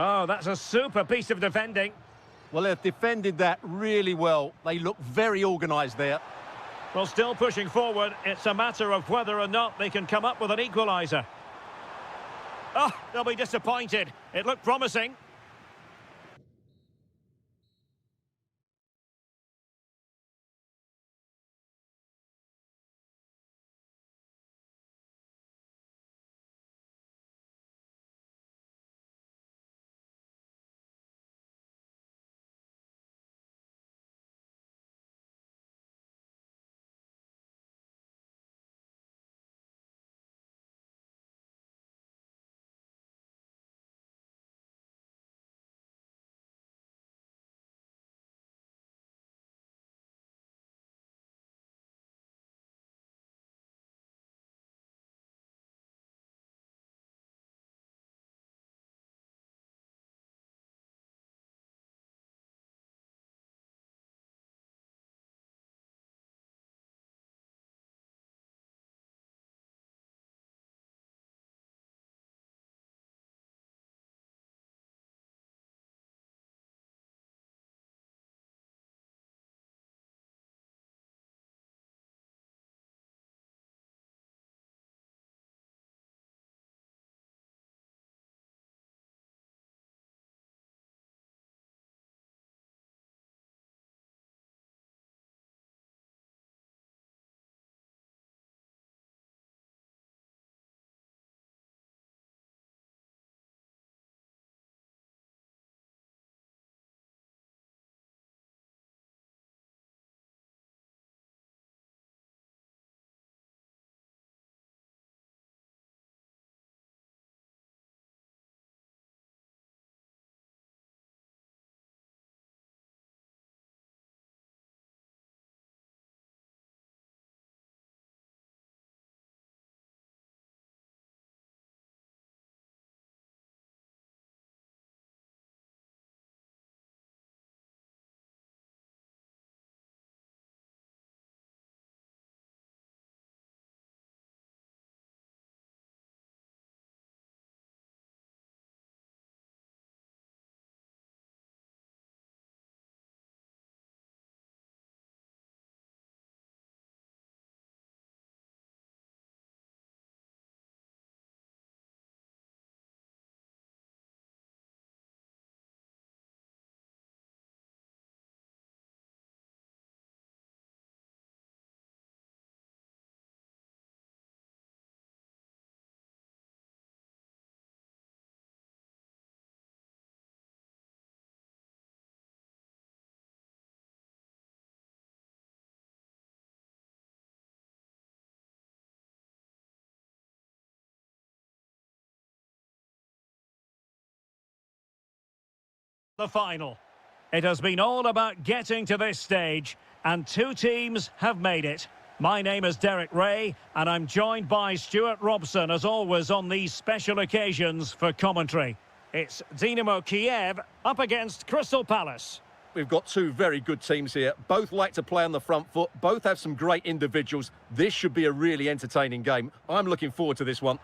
Oh, that's a super piece of defending. Well, they've defended that really well. They look very organised there. Well, still pushing forward. It's a matter of whether or not they can come up with an equaliser. Oh, they'll be disappointed. It looked promising. The final. It has been all about getting to this stage, and two teams have made it. My name is Derek Ray, and I'm joined by Stuart Robson, as always, on these special occasions for commentary. It's Dynamo Kiev up against Crystal Palace. We've got two very good teams here. Both like to play on the front foot. Both have some great individuals. This should be a really entertaining game. I'm looking forward to this one.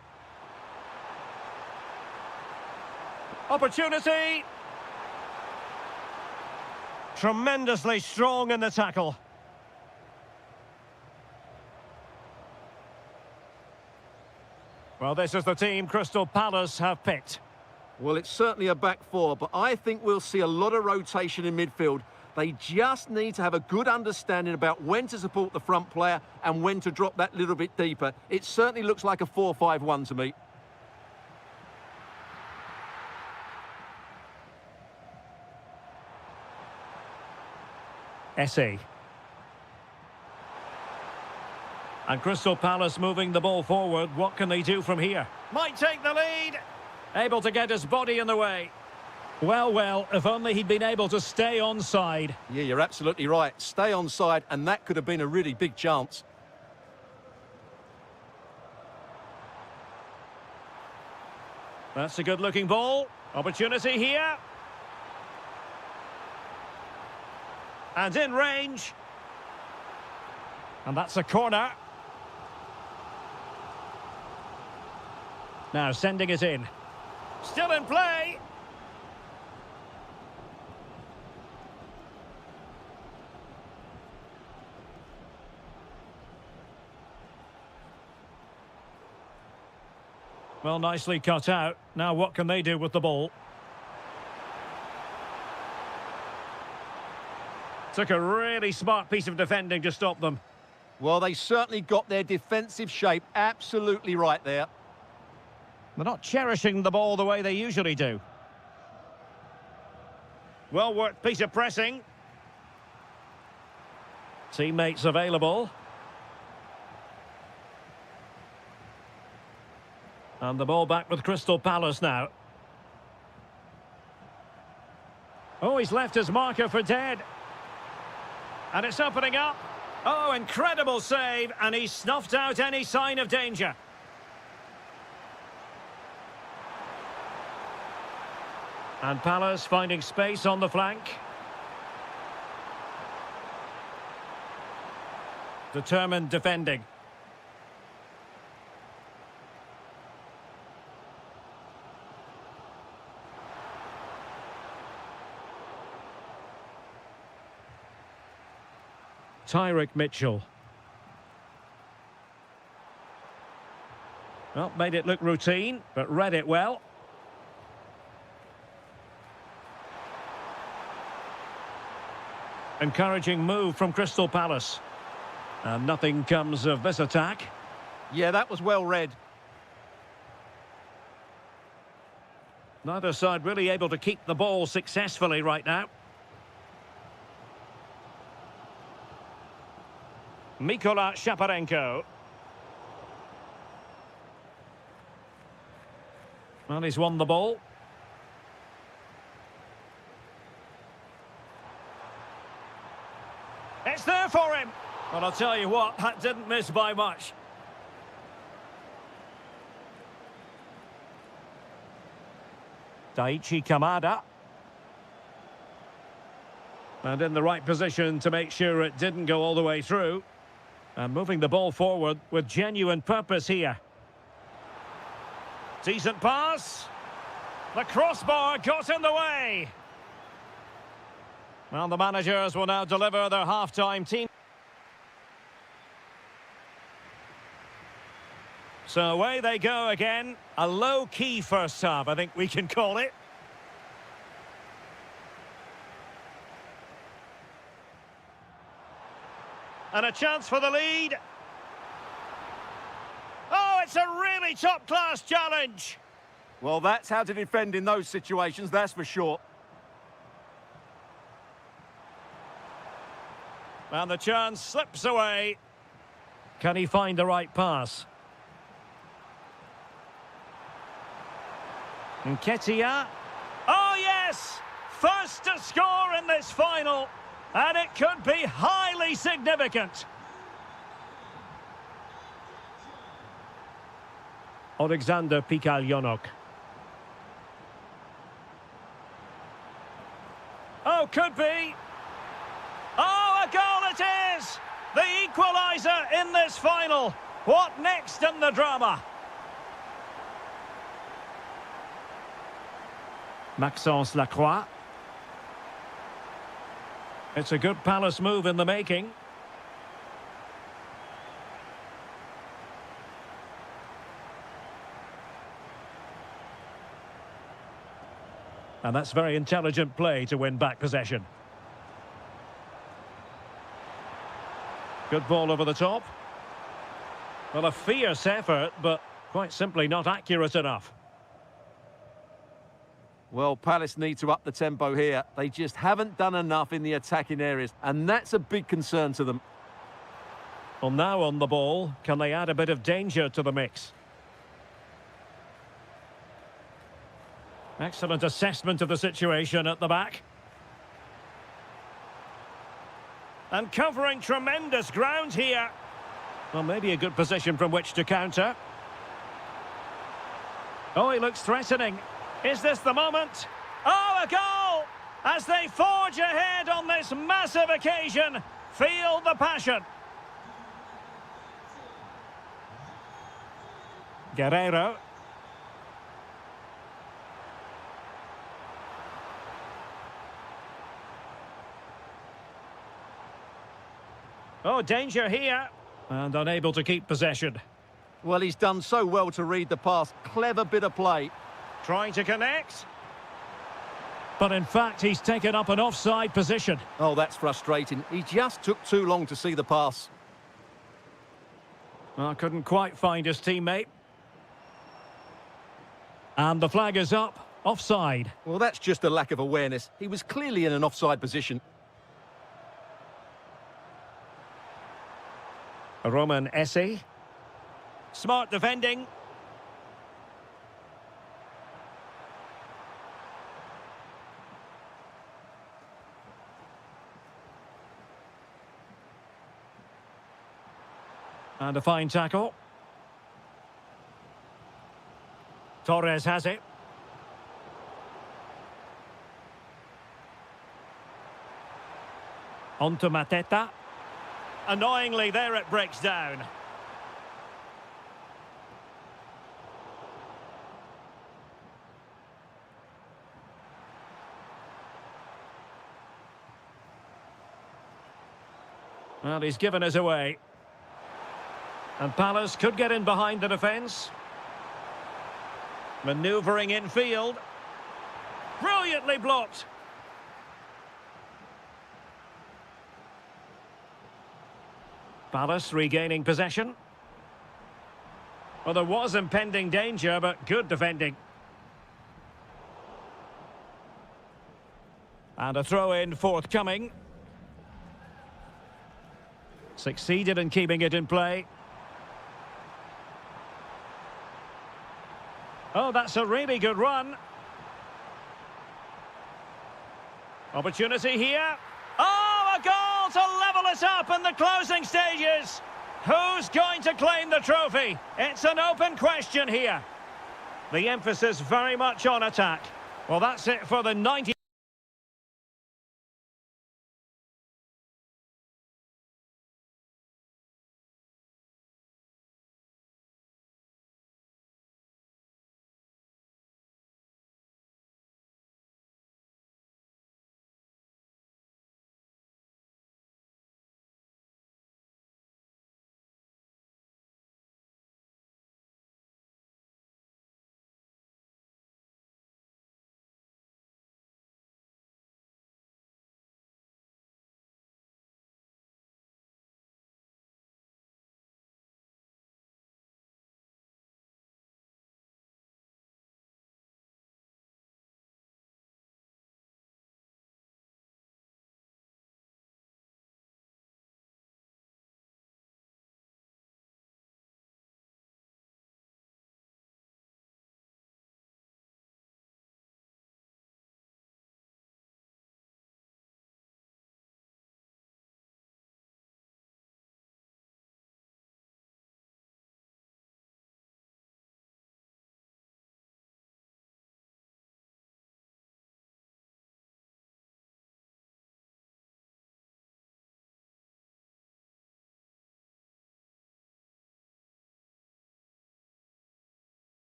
Opportunity. Tremendously strong in the tackle. Well, this is the team Crystal Palace have picked. Well, it's certainly a back four, but I think we'll see a lot of rotation in midfield. They just need to have a good understanding about when to support the front player and when to drop that little bit deeper. It certainly looks like a 4-5-1 to me. Essie. And Crystal Palace moving the ball forward. What can they do from here? Might take the lead. Able to get his body in the way. Well, if only he'd been able to stay onside. Yeah, you're absolutely right. Stay onside, and that could have been a really big chance. That's a good-looking ball. Opportunity here. And in range. And that's a corner. Now sending it in. Still in play. Well, nicely cut out. Now what can they do with the ball? Took a really smart piece of defending to stop them. Well, they certainly got their defensive shape absolutely right there. They're not cherishing the ball the way they usually do. Well-worked piece of pressing. Teammates available. And the ball back with Crystal Palace now. Oh, he's left his marker for dead. And it's opening up. Oh, incredible save, and he snuffed out any sign of danger. And Palace finding space on the flank. Determined defending. Tyrick Mitchell. Well, made it look routine, but read it well. Encouraging move from Crystal Palace. And nothing comes of this attack. Yeah, that was well read. Neither side really able to keep the ball successfully right now. Mikola Shaparenko. Well, he's won the ball. It's there for him. Well, I'll tell you what, that didn't miss by much. Daichi Kamada. And in the right position to make sure it didn't go all the way through. And moving the ball forward with genuine purpose here. Decent pass. The crossbar got in the way. Well, the managers will now deliver their half-time team. So away they go again. A low-key first half, I think we can call it. And a chance for the lead. Oh, it's a really top-class challenge. Well, that's how to defend in those situations, that's for sure. And the chance slips away. Can he find the right pass? Nketiah. Oh, yes! first to score in this final, and it could be highly significant. Alexander Pikalyonok. Oh, could be. Oh, a goal it is! The equaliser in this final. What next in the drama? Maxence Lacroix. It's a good Palace move in the making. And that's very intelligent play to win back possession. Good ball over the top. Well, a fierce effort, but quite simply not accurate enough. Well, Palace need to up the tempo here. They just haven't done enough in the attacking areas, and that's a big concern to them. Well, now on the ball, can they add a bit of danger to the mix? Excellent assessment of the situation at the back. And covering tremendous ground here. Well, maybe a good position from which to counter. Oh, he looks threatening. Is this the moment? Oh, a goal! As they forge ahead on this massive occasion. Feel the passion. Guerreiro. Oh, danger here. And unable to keep possession. Well, he's done so well to read the pass. Clever bit of play. Trying to connect. But in fact, he's taken up an offside position. Oh, that's frustrating. He just took too long to see the pass. Well, couldn't quite find his teammate. And the flag is up. Offside. Well, that's just a lack of awareness. He was clearly in an offside position. Roman Esse. Smart defending. And a fine tackle. Torres has it. On to Mateta. Annoyingly, there it breaks down. Well, he's given us away. And Palace could get in behind the defence. Manoeuvring infield. Brilliantly blocked. Palace regaining possession. Well, there was impending danger, but good defending. And a throw-in forthcoming. Succeeded in keeping it in play. Oh, that's a really good run. Opportunity here. Oh, a goal to level it up in the closing stages. Who's going to claim the trophy? It's an open question here. The emphasis very much on attack. Well, that's it for the 90.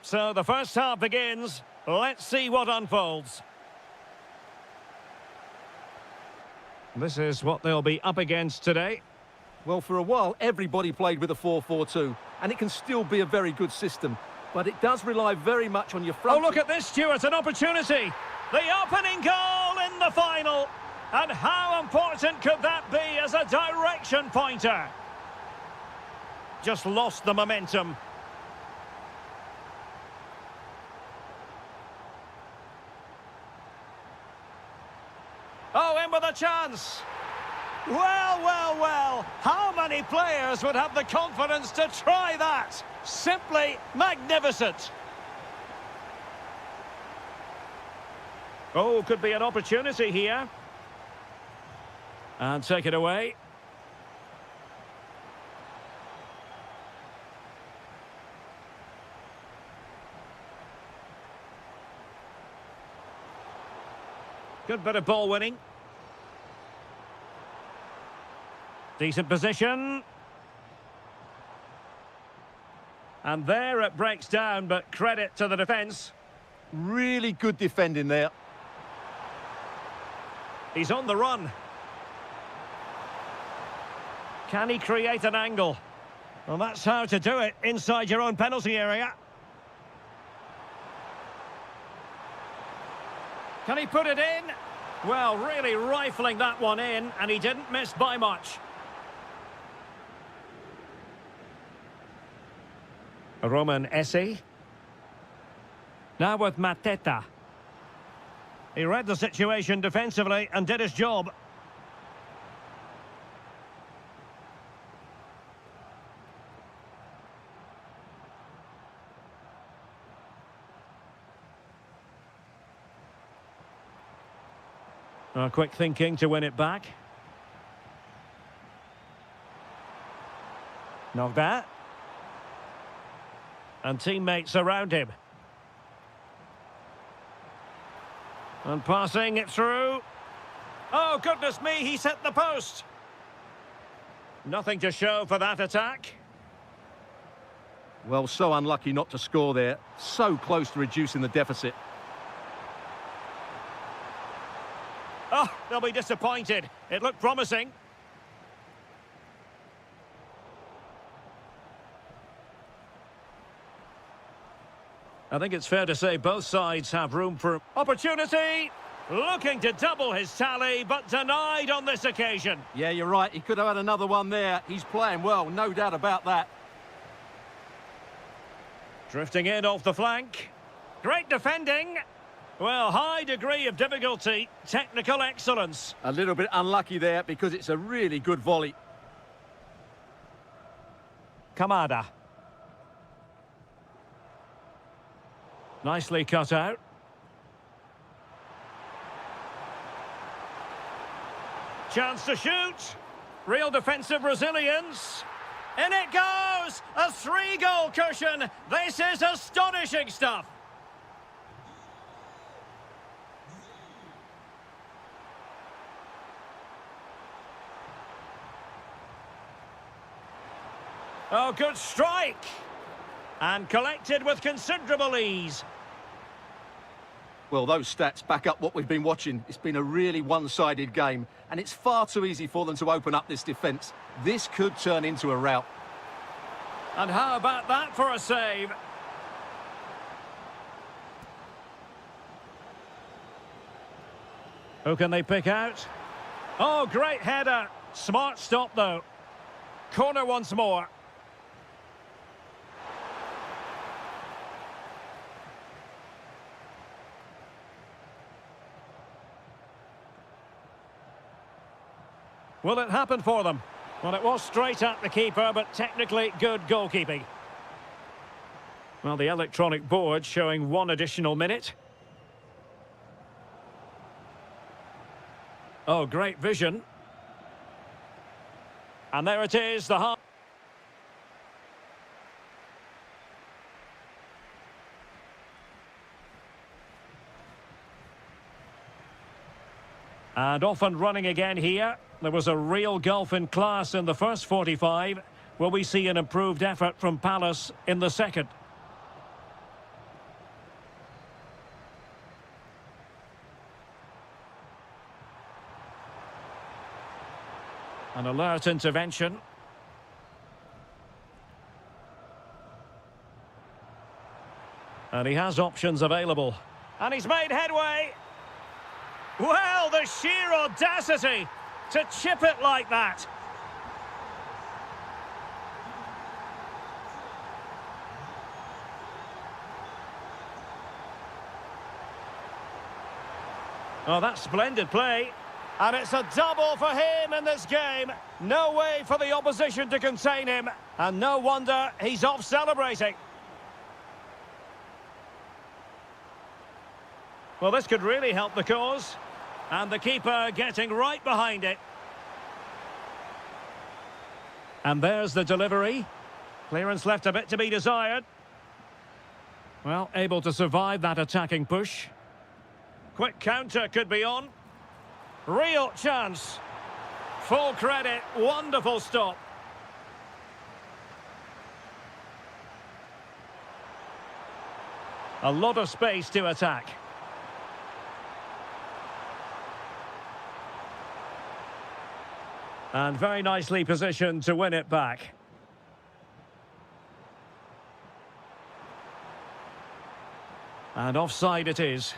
So the first half begins. Let's see what unfolds. This is what they'll be up against today. Well, for a while, everybody played with a 4-4-2, and it can still be a very good system. But it does rely very much on your front... Oh, look at this, Stuart, an opportunity. The opening goal in the final. And how important could that be as a direction pointer? Just lost the momentum. Oh, in with a chance. Well, well, well. How many players would have the confidence to try that? Simply magnificent. Oh, could be an opportunity here. And take it away. Good bit of ball winning. Decent position. And there it breaks down, but credit to the defence. Really good defending there. He's on the run. Can he create an angle? Well, that's how to do it inside your own penalty area. Can he put it in? Well, really rifling that one in, and he didn't miss by much. Roman Essie. Now with Mateta. He read the situation defensively and did his job. Quick thinking to win it back. Knocked that. And teammates around him. And passing it through. Oh, goodness me, he set the post. Nothing to show for that attack. Well, so unlucky not to score there. So close to reducing the deficit. Oh, they'll be disappointed. It looked promising. I think it's fair to say both sides have room for opportunity. Looking to double his tally, but denied on this occasion. Yeah, you're right. He could have had another one there. He's playing well, no doubt about that. Drifting in off the flank. Great defending. Well, high degree of difficulty. Technical excellence. A little bit unlucky there because it's a really good volley. Kamada. Nicely cut out. Chance to shoot. Real defensive resilience. In it goes! A 3-goal cushion. This is astonishing stuff. Oh, good strike. And collected with considerable ease. Well, those stats back up what we've been watching. It's been a really one-sided game, and it's far too easy for them to open up this defence. This could turn into a rout. And how about that for a save? Who can they pick out? Oh, great header. Smart stop, though. Corner once more. Will it happen for them? Well, it was straight at the keeper, but technically good goalkeeping. Well, the electronic board showing one additional minute. Oh, great vision. And there it is, the half. And off and running again here. There was a real gulf in class in the first 45. Will we see an improved effort from Palace in the second? An alert intervention. And he has options available. And he's made headway. Well, the sheer audacity to chip it like that. Oh, that's splendid play. And it's a double for him in this game. No way for the opposition to contain him. And no wonder he's off celebrating. Well, this could really help the cause. And the keeper getting right behind it. And there's the delivery. Clearance left a bit to be desired. Well, able to survive that attacking push. Quick counter could be on. Real chance. Full credit. Wonderful stop. A lot of space to attack. And very nicely positioned to win it back. And offside it is.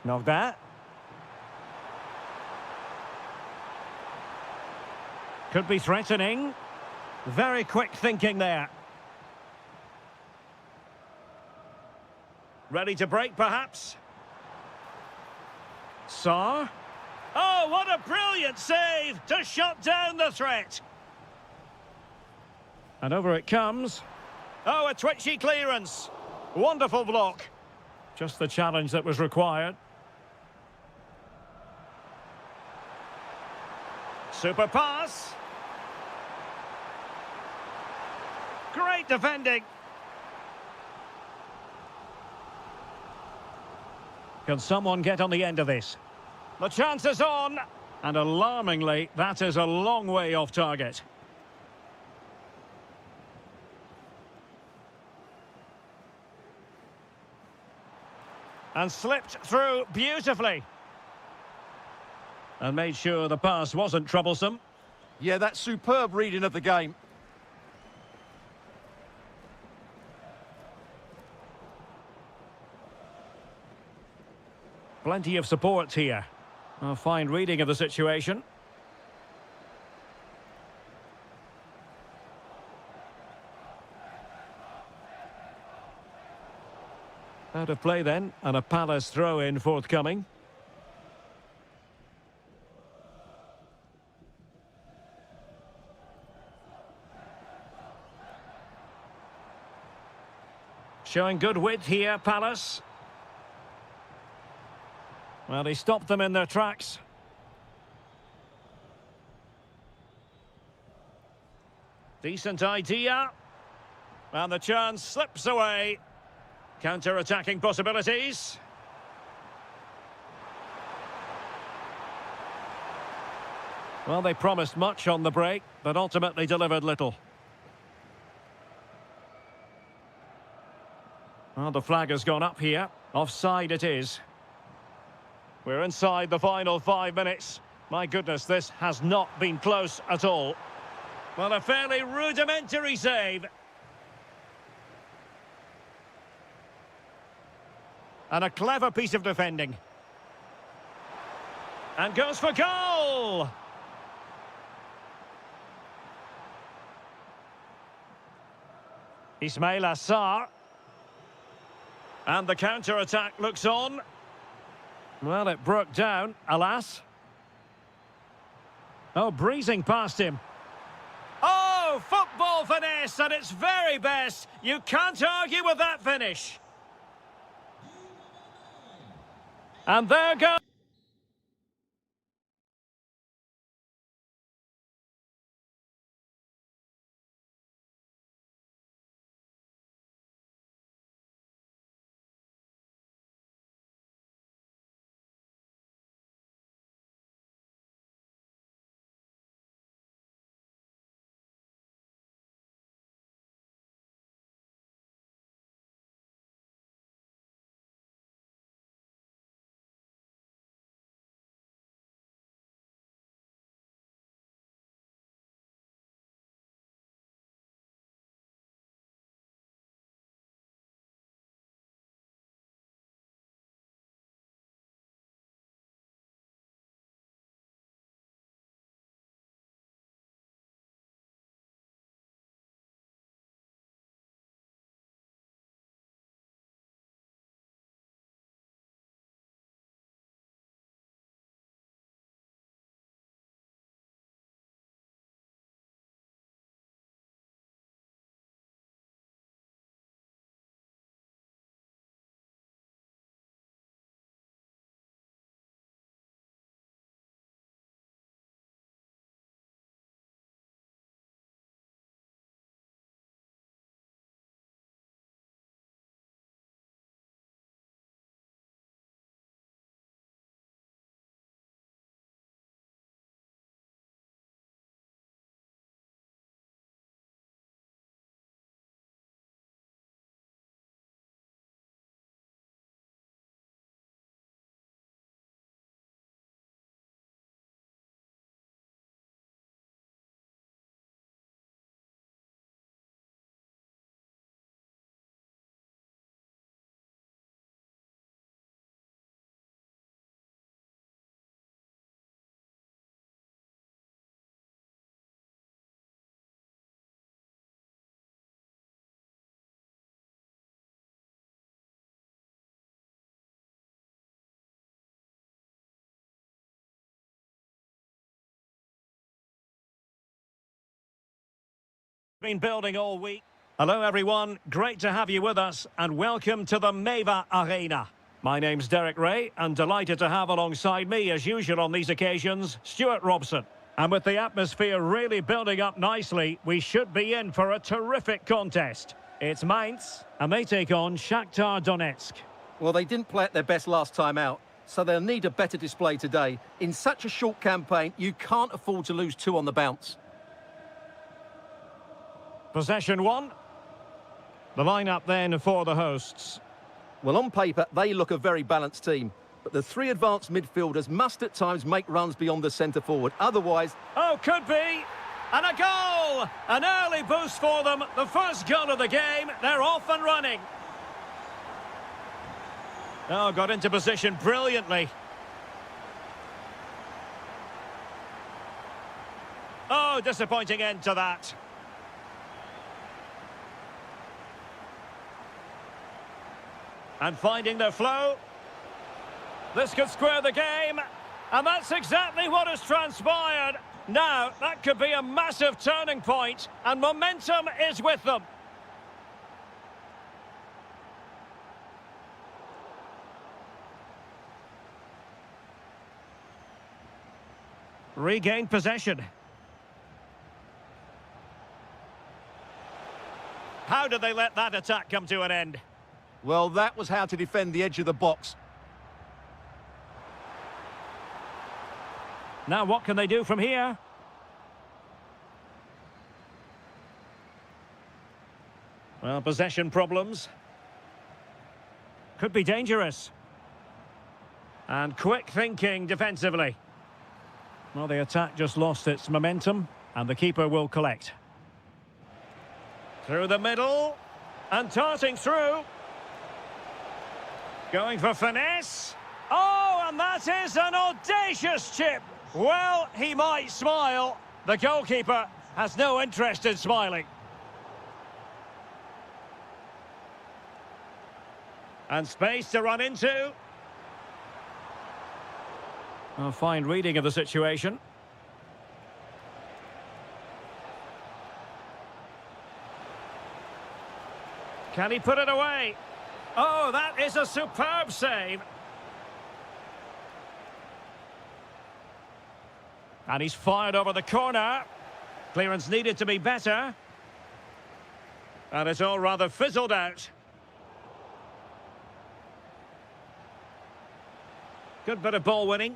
Knock that. Could be threatening. Very quick thinking there. Ready to break, perhaps? Saar. Oh, what a brilliant save to shut down the threat. And over it comes. Oh, a twitchy clearance. Wonderful block. Just the challenge that was required. Super pass. Great defending. Can someone get on the end of this? The chance is on. And alarmingly, that is a long way off target. And slipped through beautifully. And made sure the pass wasn't troublesome. Yeah, that's superb reading of the game. Plenty of support here. A fine reading of the situation. Out of play then, and a Palace throw-in forthcoming. Showing good width here, Palace. Well, he stopped them in their tracks. Decent idea. And the chance slips away. Counter-attacking possibilities. Well, they promised much on the break, but ultimately delivered little. Well, the flag has gone up here. Offside it is. We're inside the final 5 minutes. My goodness, this has not been close at all. Well, a fairly rudimentary save. And a clever piece of defending. And goes for goal! Ismail Assar. And the counter-attack looks on. Well, it broke down, alas. Oh, breezing past him. Oh, football finesse at its very best. You can't argue with that finish. And there goes. Been building all week. Hello everyone, great to have you with us and welcome to the Meva Arena. My name's Derek Ray and delighted to have alongside me as usual on these occasions, Stuart Robson. And with the atmosphere really building up nicely, we should be in for a terrific contest. It's Mainz and they take on Shakhtar Donetsk. Well, they didn't play at their best last time out, so they'll need a better display today. In such a short campaign, you can't afford to lose two on the bounce. Possession one. The lineup then for the hosts. Well, on paper, they look a very balanced team. But the three advanced midfielders must at times make runs beyond the centre forward. Otherwise... Oh, could be. And a goal! An early boost for them. The first goal of the game. They're off and running. Oh, got into position brilliantly. Oh, disappointing end to that. And finding their flow. This could square the game. And that's exactly what has transpired. Now, that could be a massive turning point. And momentum is with them. Regain possession. How did they let that attack come to an end? Well, that was how to defend the edge of the box. Now what can they do from here? Well, possession problems. Could be dangerous. And quick thinking defensively. Well, the attack just lost its momentum, and the keeper will collect. Through the middle, and darting through. Going for finesse. Oh, and that is an audacious chip. Well, he might smile. The goalkeeper has no interest in smiling. And space to run into. A fine reading of the situation. Can he put it away? Oh, that is a superb save. And he's fired over the corner. Clearance needed to be better. And it's all rather fizzled out. Good bit of ball winning.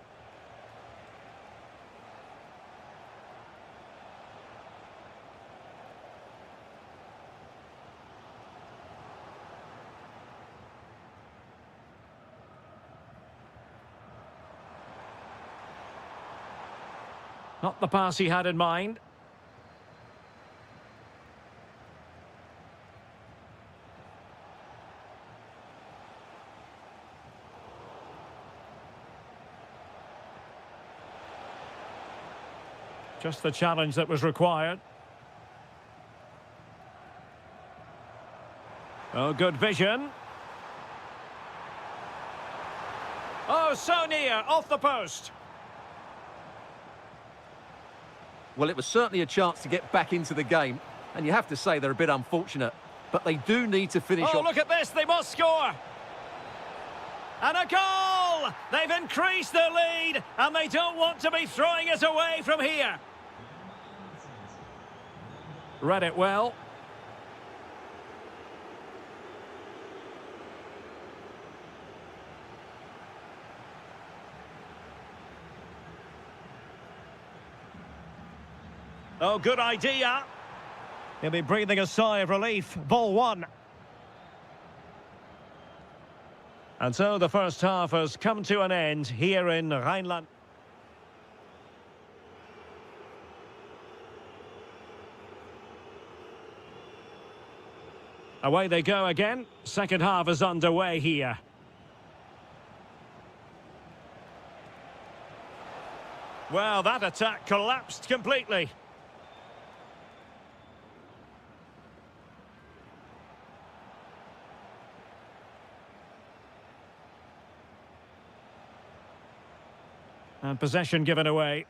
Not the pass he had in mind. Just the challenge that was required. Oh, good vision. Oh, so near, off the post. Well, it was certainly a chance to get back into the game, and you have to say they're a bit unfortunate, but they do need to finish Oh, off. look at this, they must score! And a goal! They've increased their lead, and they don't want to be throwing it away from here. Read it well. Oh, good idea. He'll be breathing a sigh of relief. Ball one. And so the first half has come to an end here in Rhineland. Away they go again. Second half is underway here. Well, that attack collapsed completely. And possession given away.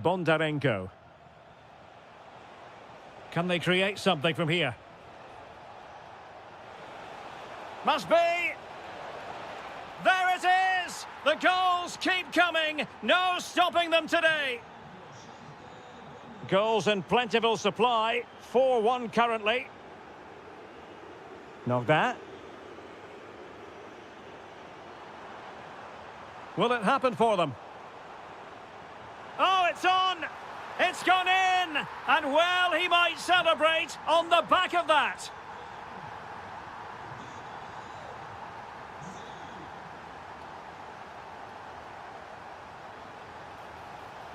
Bondarenko. Can they create something from here? Must be! There it is! The goals keep coming. No stopping them today. Goals in plentiful supply. 4-1 currently. Not that. Will it happen for them? Oh, it's on! It's gone in! And well, he might celebrate on the back of that.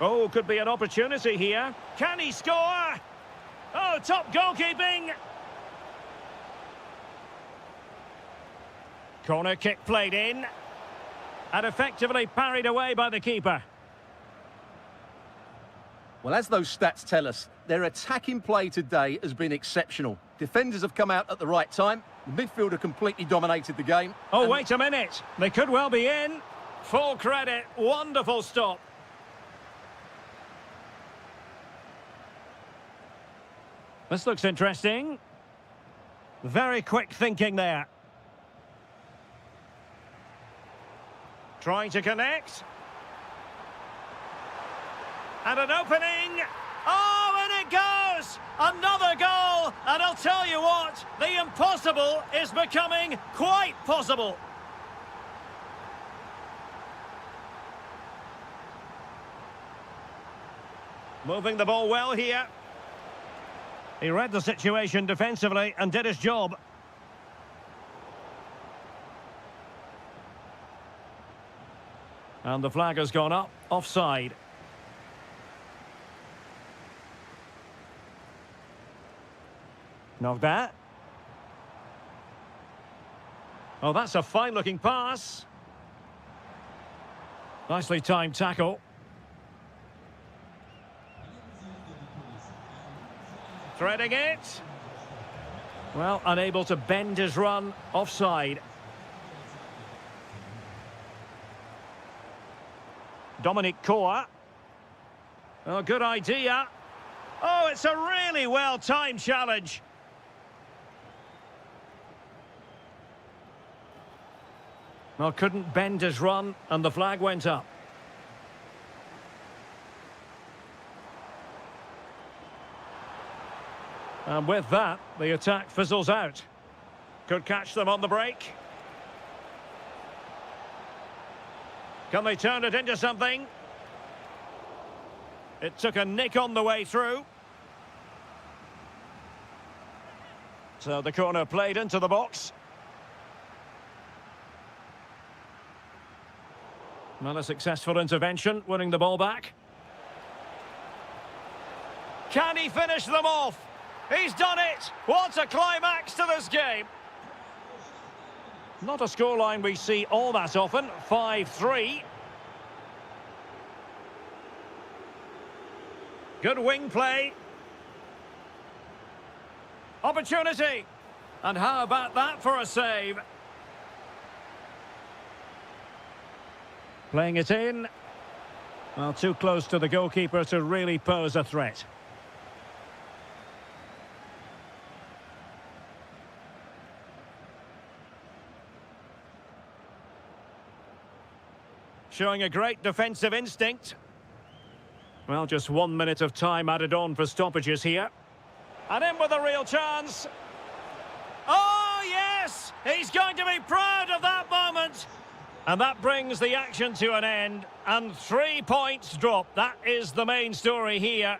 Oh, could be an opportunity here. Can he score? Oh, top goalkeeping! Corner kick played in. And effectively parried away by the keeper. Well, as those stats tell us, their attacking play today has been exceptional. Defenders have come out at the right time. The midfielder completely dominated the game. Oh, wait a minute. They could well be in. Full credit. Wonderful stop. This looks interesting. Very quick thinking there. Trying to connect. And an opening. Oh, and it goes! Another goal! And I'll tell you what, the impossible is becoming quite possible. Moving the ball well here. He read the situation defensively and did his job. And the flag has gone up, offside. Not that. Oh, that's a fine-looking pass. Nicely timed tackle. Threading it. Well, unable to bend his run, offside. Dominic Koa. Oh, good idea. Oh, it's a really well-timed challenge. Well, couldn't bend his run, and the flag went up. And with that, the attack fizzles out. Could catch them on the break. Can they turn it into something? It took a nick on the way through. So the corner played into the box. Well, a successful intervention, winning the ball back. Can he finish them off? He's done it! What a climax to this game! Not a scoreline we see all that often, 5-3. Good wing play. Opportunity. And how about that for a save? Playing it in. Well, too close to the goalkeeper to really pose a threat. Showing a great defensive instinct. Well, just 1 minute of time added on for stoppages here. And in with a real chance. Oh, yes! He's going to be proud of that moment. And that brings the action to an end. And 3 points drop. That is the main story here.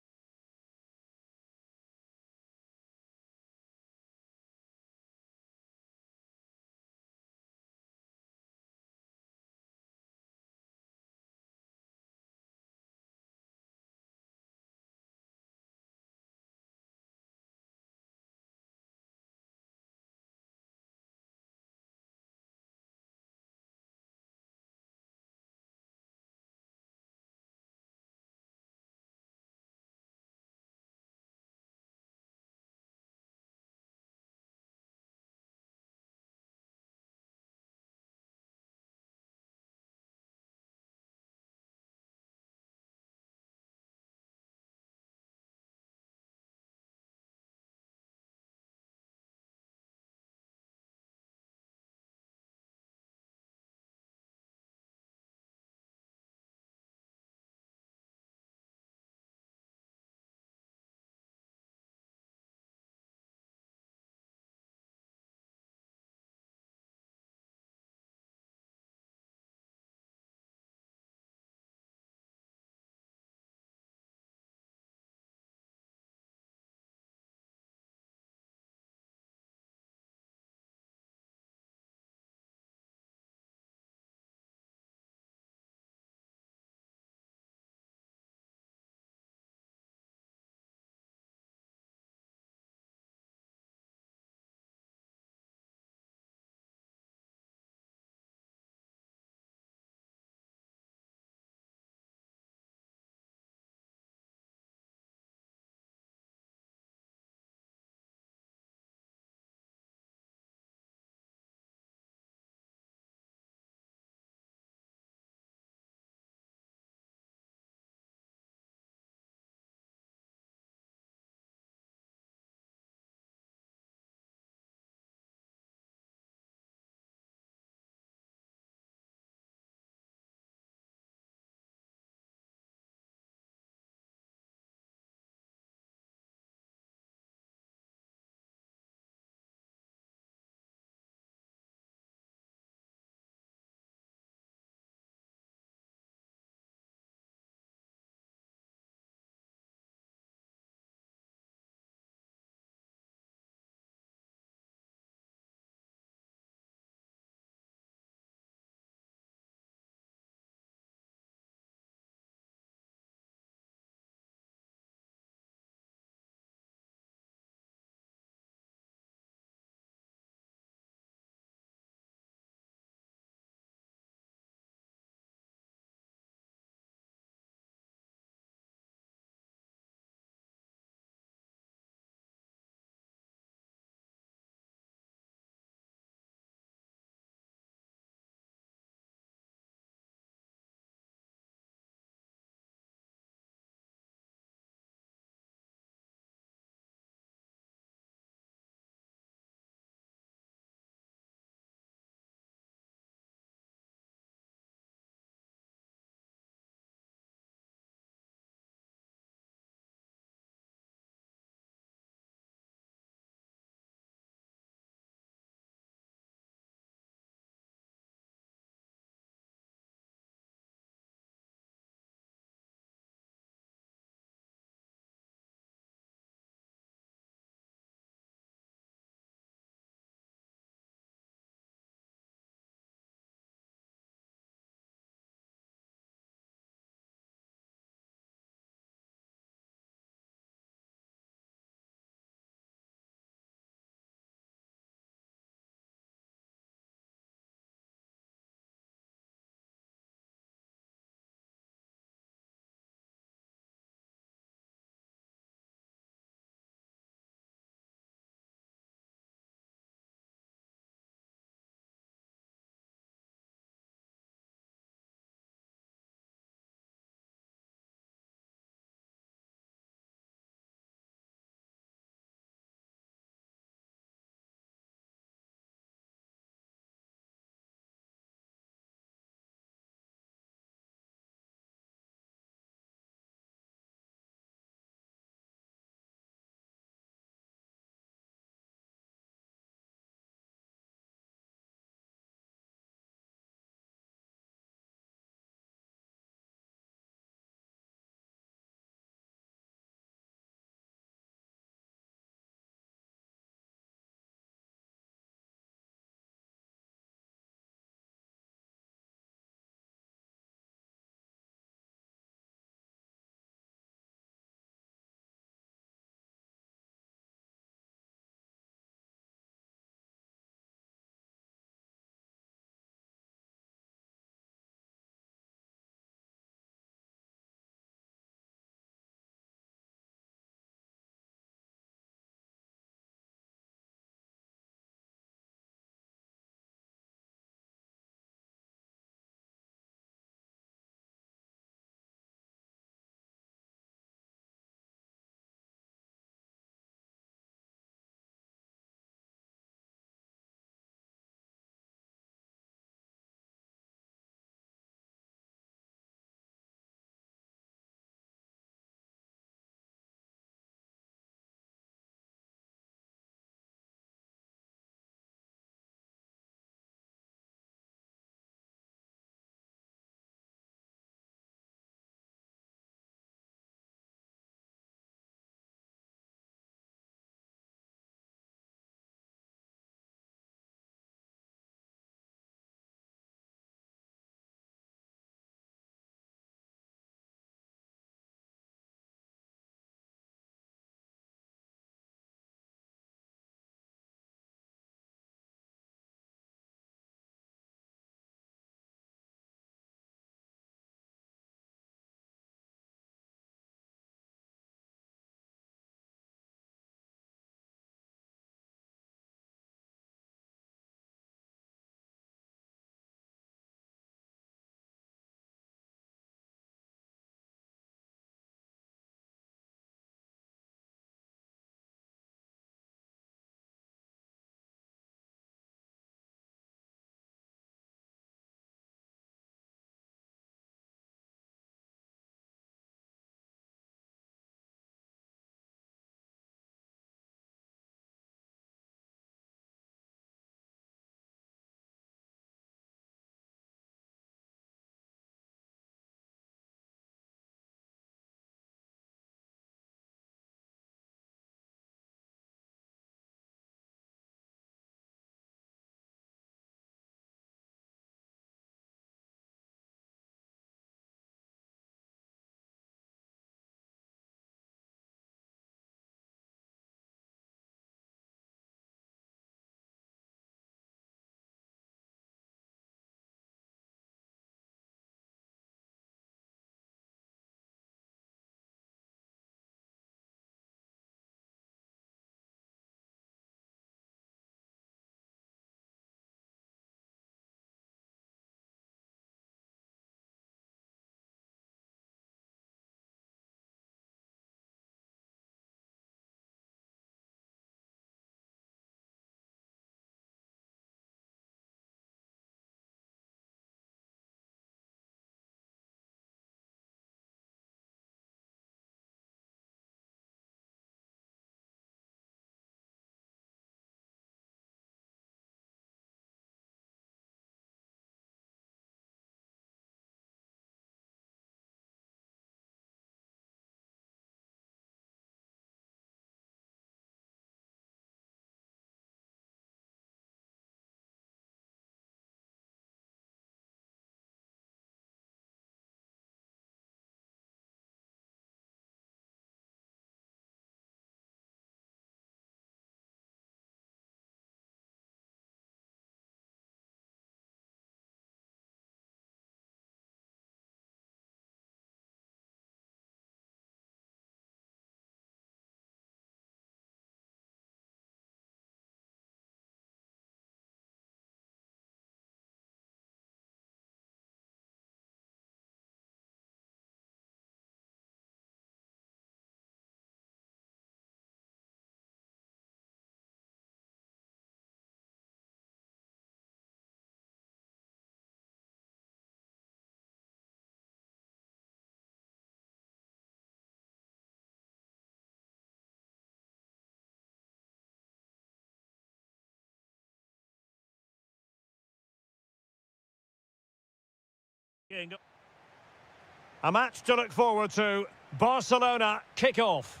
A match to look forward to. Barcelona kick-off.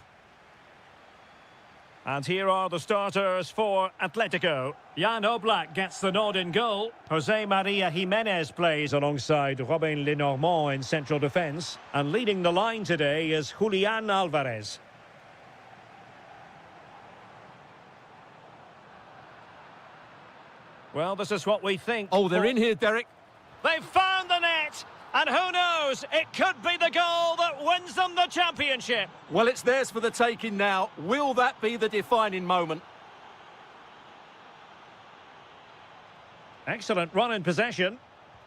And here are the starters for Atletico. Jan Oblak gets the nod in goal. Jose Maria Jimenez plays alongside Robin Lenormand in central defence. And leading the line today is Julian Alvarez. Well, this is what we think. Oh, they're in here, Derek. They've found the net. And who knows, it could be the goal that wins them the championship. Well, it's theirs for the taking now. Will that be the defining moment? Excellent run in possession.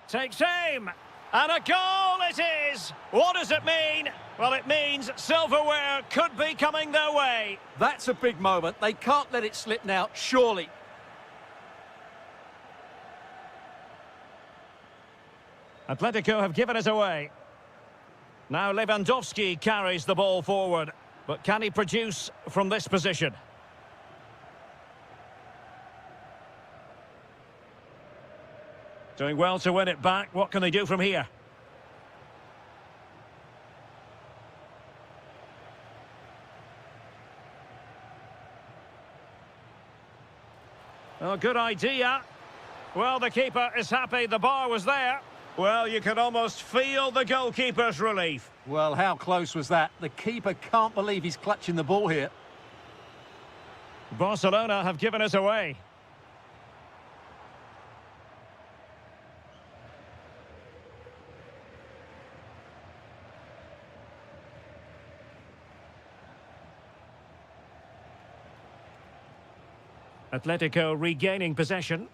Takes aim. And a goal it is. What does it mean? Well, it means silverware could be coming their way. That's a big moment. They can't let it slip now, surely. Atletico have given us away. Now Lewandowski carries the ball forward. But can he produce from this position? Doing well to win it back. What can they do from here? Oh, good idea. Well, the keeper is happy the bar was there. Well, you can almost feel the goalkeeper's relief. Well, how close was that? The keeper can't believe he's clutching the ball here. Barcelona have given us away. Atletico regaining possession.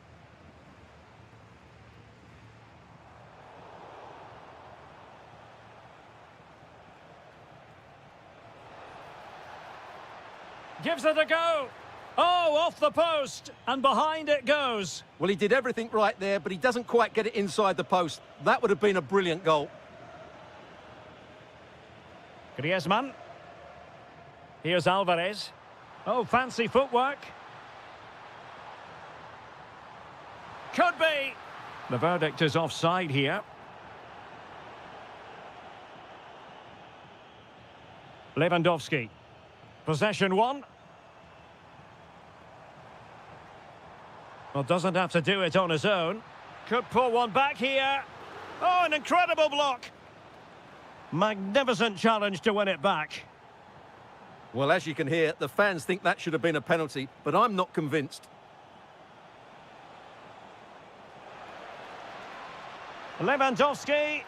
Gives it a go. Oh, off the post. And behind it goes. Well, he did everything right there, but he doesn't quite get it inside the post. That would have been a brilliant goal. Griezmann. Here's Alvarez. Oh, fancy footwork. Could be. The verdict is offside here. Lewandowski. Possession one. Well, doesn't have to do it on his own. Could pull one back here. Oh, an incredible block. Magnificent challenge to win it back. Well, as you can hear, the fans think that should have been a penalty, but I'm not convinced. Lewandowski.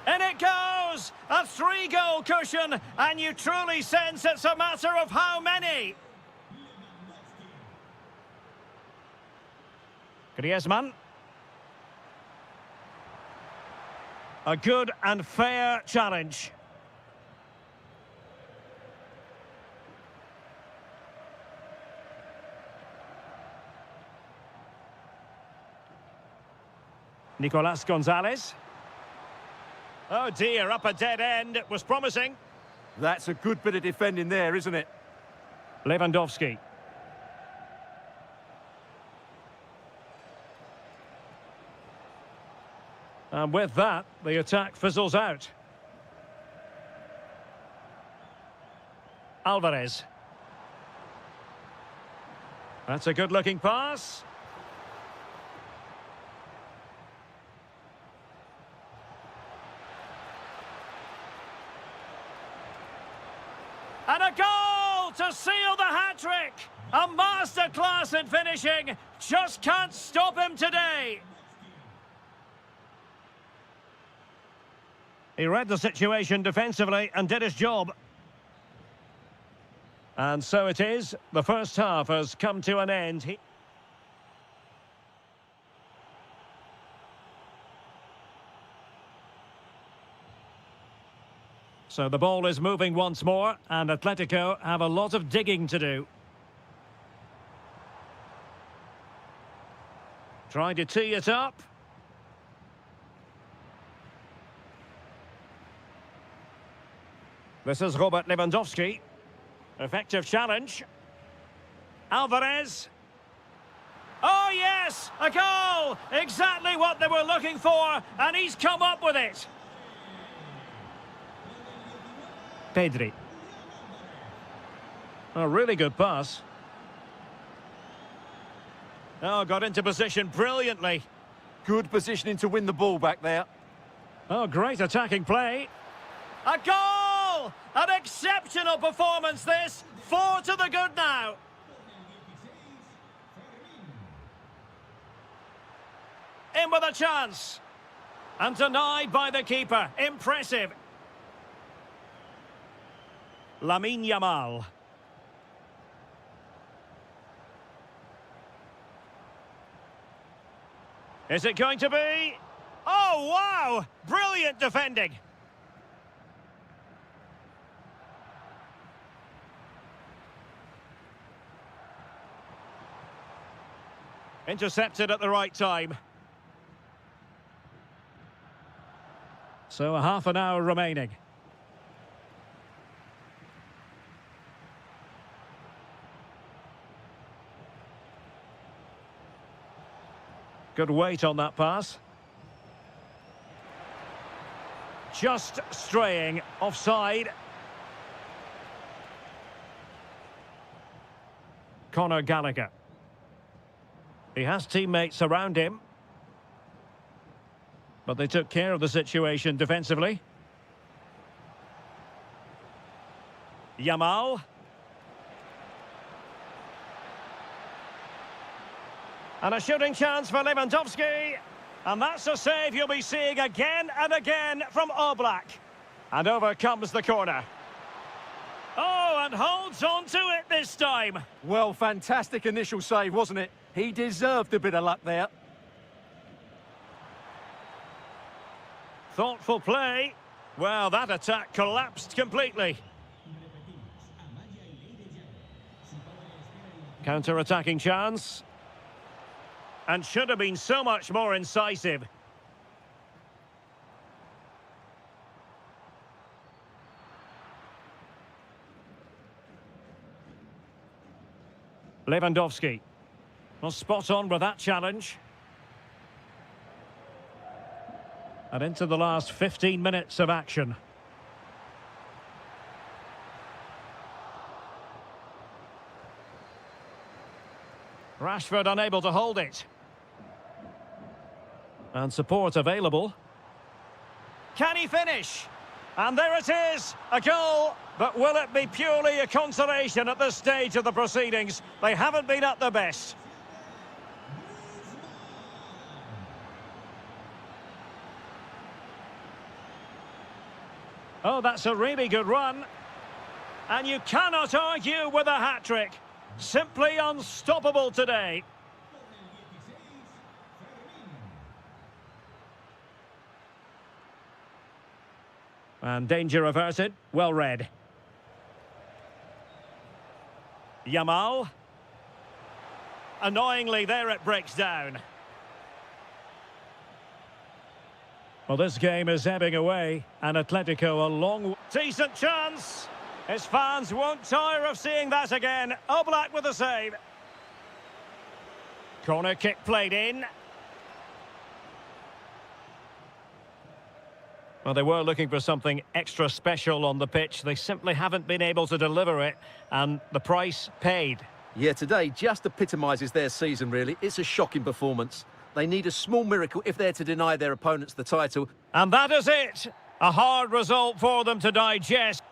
In it goes! A 3-goal cushion, and you truly sense it's a matter of how many. Griezmann. A good and fair challenge. Nicolas Gonzalez. Oh dear, up a dead end. It was promising. That's a good bit of defending there, isn't it? Lewandowski. And with that, the attack fizzles out. Alvarez. That's a good-looking pass. And a goal to seal the hat-trick! A masterclass in finishing. Just can't stop him today. He read the situation defensively and did his job. And so it is. The first half has come to an end. So the ball is moving once more, and Atletico have a lot of digging to do. Trying to tee it up. This is Robert Lewandowski. Effective challenge. Alvarez. Oh, yes, a goal! Exactly what they were looking for, and he's come up with it. Pedri. A really good pass. Oh, got into position brilliantly. Good positioning to win the ball back there. Oh, great attacking play. A goal! An exceptional performance, this. 4 to the good now. In with a chance. And denied by the keeper. Impressive. Lamine Yamal. Is it going to be? Oh, wow! Brilliant defending. Intercepted at the right time. So a half an hour remaining. Good weight on that pass. Just straying offside. Conor Gallagher. He has teammates around him. But they took care of the situation defensively. Yamal. And a shooting chance for Lewandowski. And that's a save you'll be seeing again and again from Oblak. And over comes the corner. Oh, and holds on to it this time. Well, fantastic initial save, wasn't it? He deserved a bit of luck there. Thoughtful play. Well, that attack collapsed completely. Counter-attacking chance. And should have been so much more incisive. Lewandowski. Well, spot on with that challenge. And into the last 15 minutes of action. Rashford unable to hold it. And support available. Can he finish? And there it is, a goal. But will it be purely a consolation at this stage of the proceedings? They haven't been at their best. Oh, that's a really good run. And you cannot argue with a hat-trick. Simply unstoppable today. And danger averted, well read. Yamal. Annoyingly, there it breaks down. Well, this game is ebbing away, and Atletico a long... Decent chance! His fans won't tire of seeing that again. Oblak with a save. Corner kick played in. Well, they were looking for something extra special on the pitch. They simply haven't been able to deliver it, and the price paid. Yeah, today just epitomises their season, really. It's a shocking performance. They need a small miracle if they're to deny their opponents the title. And that is it. A hard result for them to digest.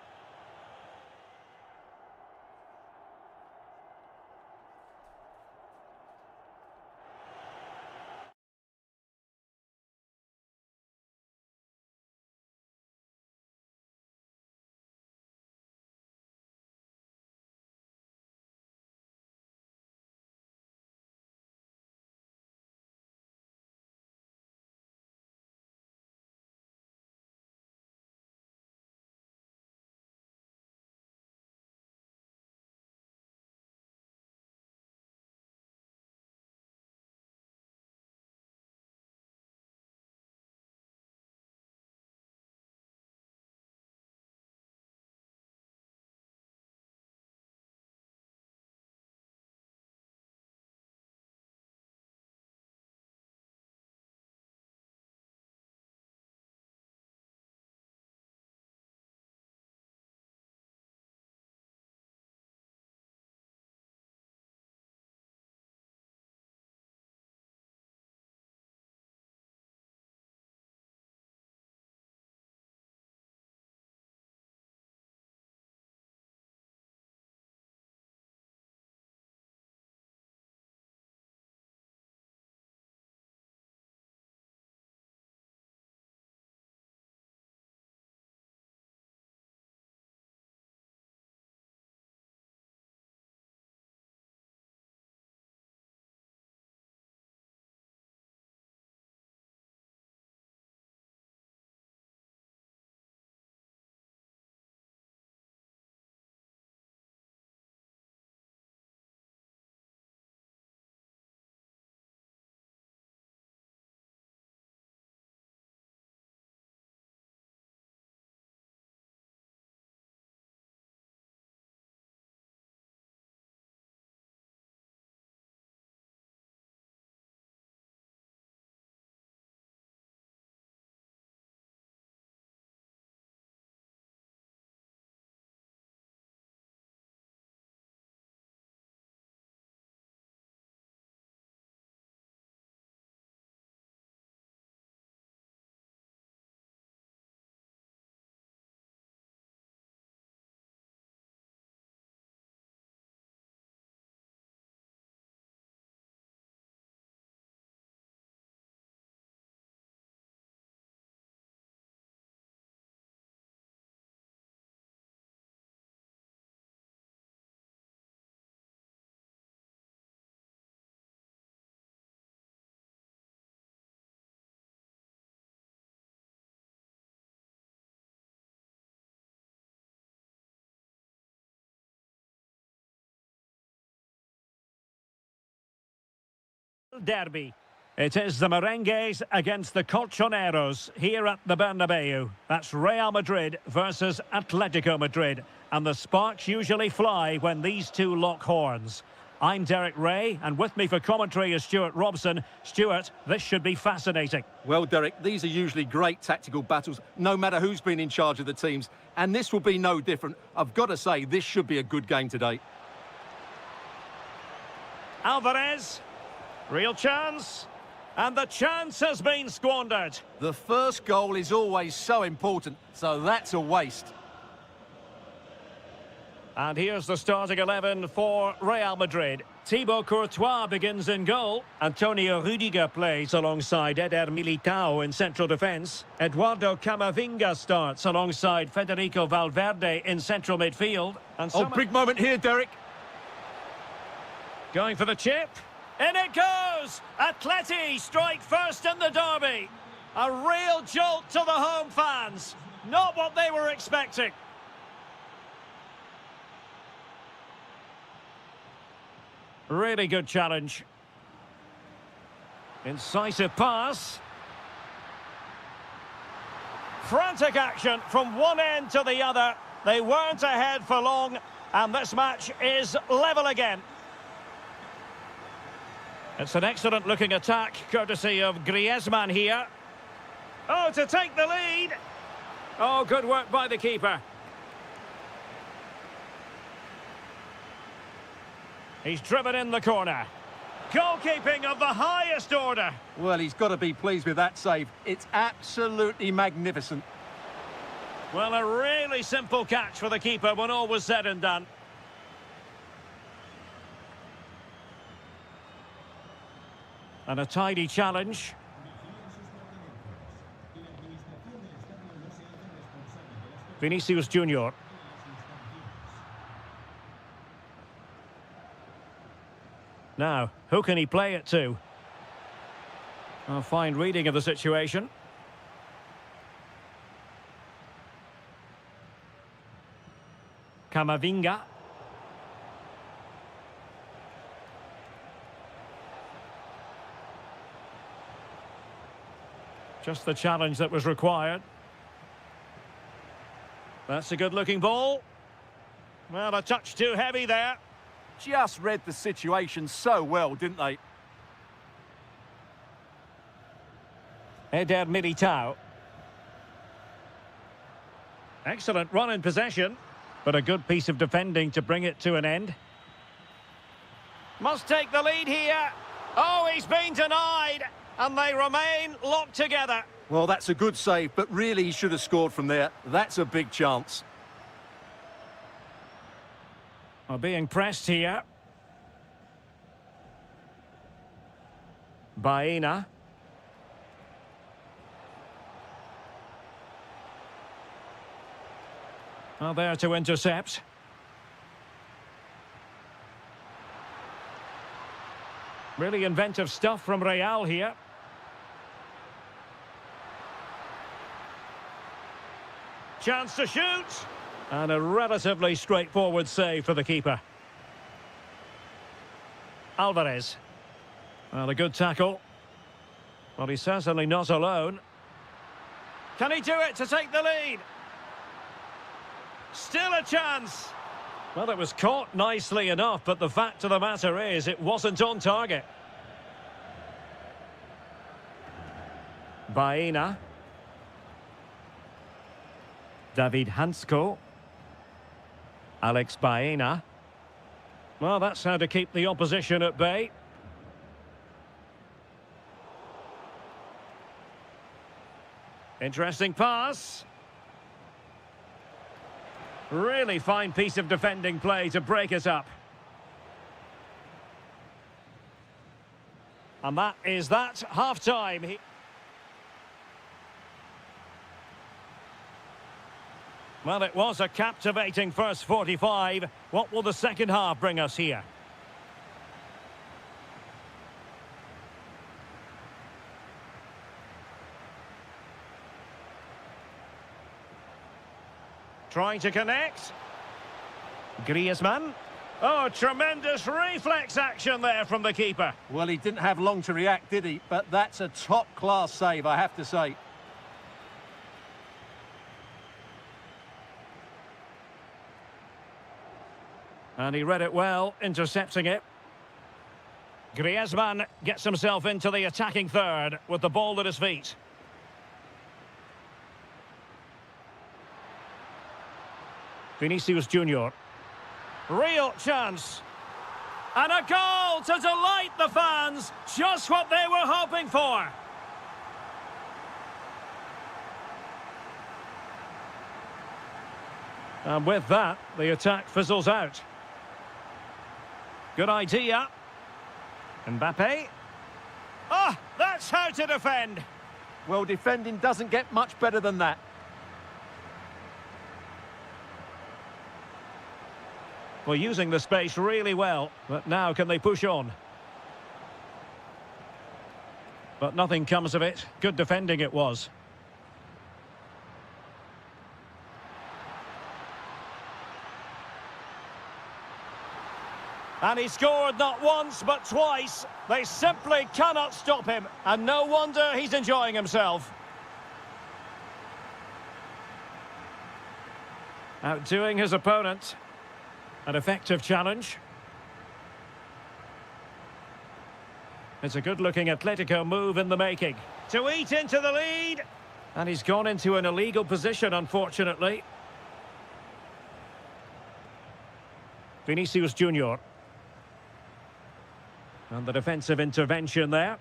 Derby. It is the Merengues against the Colchoneros here at the Bernabeu. That's Real Madrid versus Atletico Madrid. And the sparks usually fly when these two lock horns. I'm Derek Ray, and with me for commentary is Stuart Robson. Stuart, this should be fascinating. Well, Derek, these are usually great tactical battles, no matter who's been in charge of the teams. And this will be no different. I've got to say, this should be a good game today. Alvarez. Real chance. And the chance has been squandered. The first goal is always so important, so that's a waste. And here's the starting 11 for Real Madrid. Thibaut Courtois begins in goal. Antonio Rüdiger plays alongside Eder Militao in central defence. Eduardo Camavinga starts alongside Federico Valverde in central midfield. And big moment here, Derek. Going for the chip. In it goes! Atleti strike first in the derby. A real jolt to the home fans. Not what they were expecting. Really good challenge. Incisive pass. Frantic action from one end to the other. They weren't ahead for long, and this match is level again. It's an excellent-looking attack, courtesy of Griezmann here. Oh, to take the lead. Oh, good work by the keeper. He's driven in the corner. Goalkeeping of the highest order. Well, he's got to be pleased with that save. It's absolutely magnificent. Well, a really simple catch for the keeper when all was said and done. And a tidy challenge. Vinicius Junior. Now, who can he play it to? A fine reading of the situation. Camavinga. Just the challenge that was required. That's a good-looking ball. Well, a touch too heavy there. Just read the situation so well, didn't they? Eder Militao. Excellent run in possession, but a good piece of defending to bring it to an end. Must take the lead here. Oh, he's been denied, and they remain locked together. Well, that's a good save, but really he should have scored from there. That's a big chance. Are being pressed here. Baena. Well, there to intercept. Really inventive stuff from Real here. Chance to shoot. And a relatively straightforward save for the keeper. Alvarez. Well, a good tackle. Well, he's certainly not alone. Can he do it to take the lead? Still a chance. Well, it was caught nicely enough, but the fact of the matter is it wasn't on target. Baena. David Hansko. Alex Baena. Well, that's how to keep the opposition at bay. Interesting pass. Really fine piece of defending play to break it up. And that is that. Half-time. Well, it was a captivating first 45. What will the second half bring us here? Trying to connect. Griezmann. Oh, tremendous reflex action there from the keeper. Well, he didn't have long to react, did he? But that's a top-class save, I have to say. And he read it well, intercepting it. Griezmann gets himself into the attacking third with the ball at his feet. Vinicius Junior. Real chance. And a goal to delight the fans. Just what they were hoping for. And with that, the attack fizzles out. Good idea. Mbappe. Oh, that's how to defend. Well, defending doesn't get much better than that. Well, using the space really well, but now can they push on? But nothing comes of it. Good defending it was. And he scored not once, but twice. They simply cannot stop him. And no wonder he's enjoying himself. Outdoing his opponent. An effective challenge. It's a good-looking Atletico move in the making. To eat into the lead. And he's gone into an illegal position, unfortunately. Vinicius Junior. And the defensive intervention there.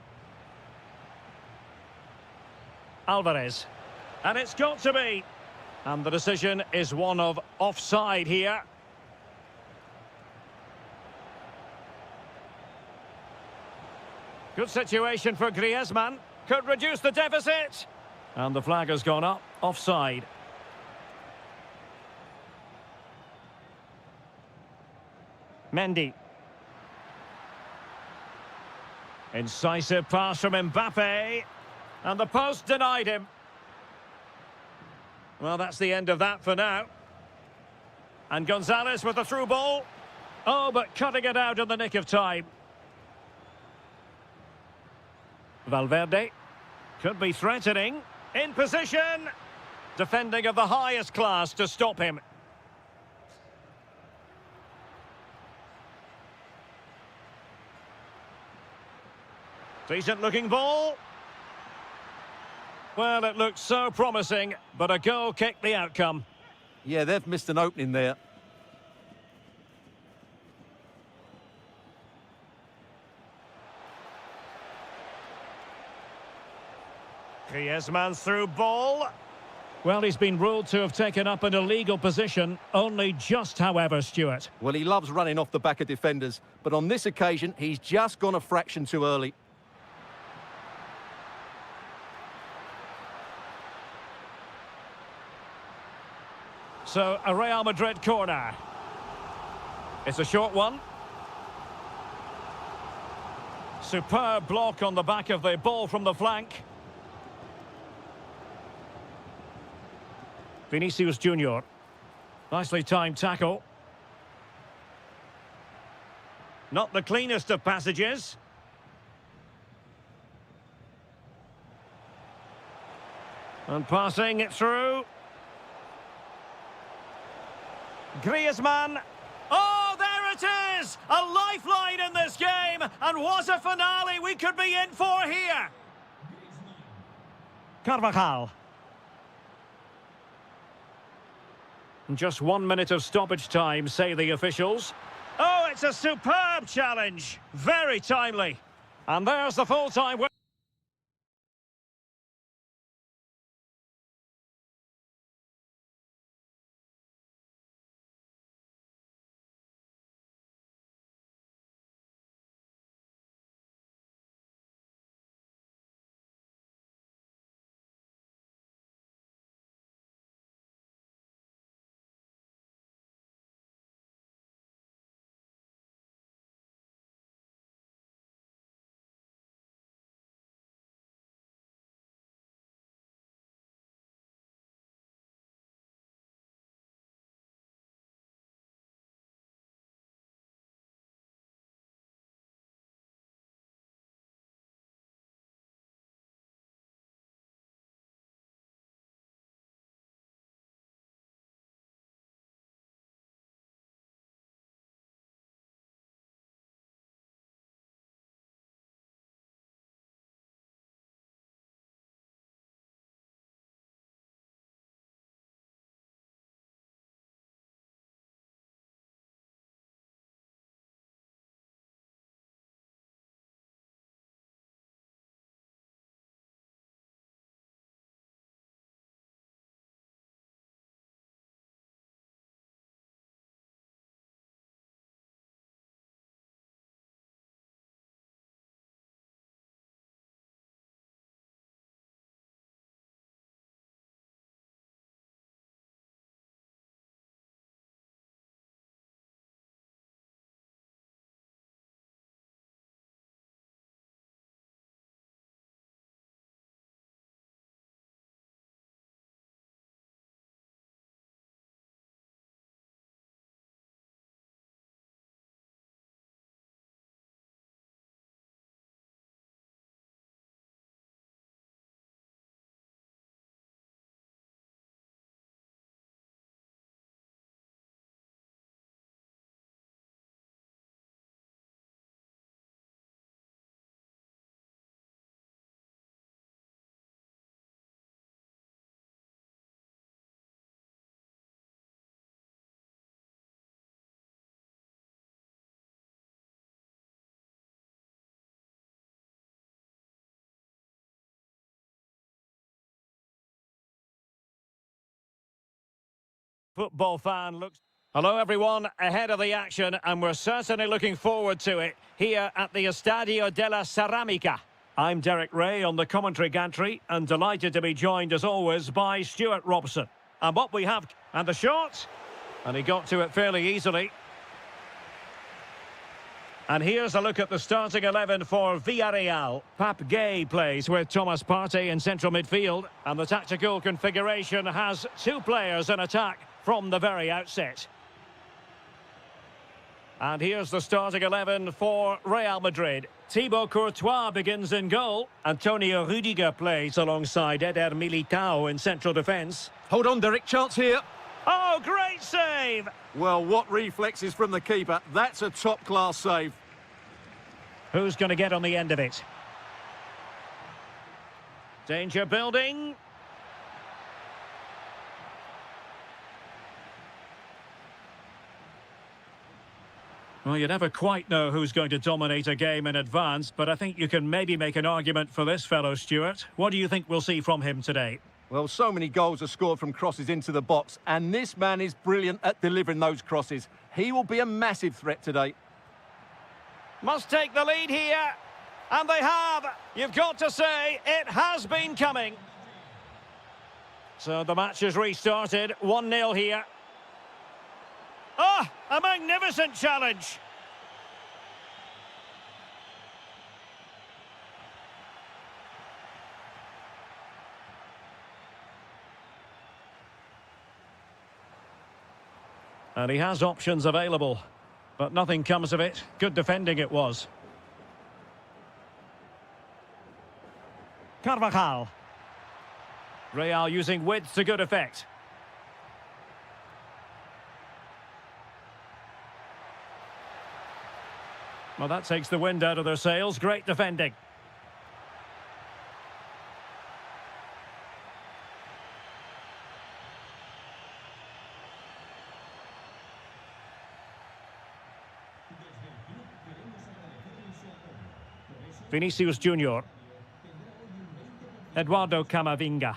Alvarez. And it's got to be. And the decision is one of offside here. Good situation for Griezmann. Could reduce the deficit. And the flag has gone up. Offside. Mendy. Incisive pass from Mbappe. And the post denied him. Well, that's the end of that for now. And Gonzalez with the through ball. Oh, but cutting it out in the nick of time. Valverde. Could be threatening. In position. Defending of the highest class to stop him. Decent looking ball. Well, it looked so promising, but a goal kicked the outcome. Yeah, they've missed an opening there. Griezmann's through ball. Well, he's been ruled to have taken up an illegal position, only just, however, Stuart. Well, he loves running off the back of defenders, but on this occasion, he's just gone a fraction too early. So, a Real Madrid corner. It's a short one. Superb block on the back of the ball from the flank. Vinicius Junior. Nicely timed tackle. Not the cleanest of passages. And passing it through. Griezmann. Oh, there it is! A lifeline in this game! And what a finale we could be in for here! Carvajal. Just 1 minute of stoppage time, say the officials. Oh, it's a superb challenge. Very timely. And there's the full-time... football fan looks... Hello everyone, ahead of the action, and we're certainly looking forward to it here at the Estadio della Ceramica. I'm Derek Ray on the commentary gantry, and delighted to be joined as always by Stuart Robson. And what we have... And the shot! And he got to it fairly easily. And here's a look at the starting 11 for Villarreal. Pap Gay plays with Thomas Partey in central midfield. And the tactical configuration has two players in attack from the very outset. And here's the starting 11 for Real Madrid. Thibaut Courtois begins in goal. Antonio Rudiger plays alongside Eder Militao in central defence. Hold on, Derek, chance here. Oh, great save! Well, what reflexes from the keeper. That's a top-class save. Who's going to get on the end of it? Danger building. Well, you never quite know who's going to dominate a game in advance, but I think you can maybe make an argument for this fellow, Stuart. What do you think we'll see from him today? Well, so many goals are scored from crosses into the box, and this man is brilliant at delivering those crosses. He will be a massive threat today. Must take the lead here, and they have. You've got to say, it has been coming. So the match is restarted, 1-0 here. Ah, a magnificent challenge. And he has options available, but nothing comes of it. Good defending it was. Carvajal. Real using width to good effect. Well, that takes the wind out of their sails. Great defending. Vinicius Junior. Eduardo Camavinga.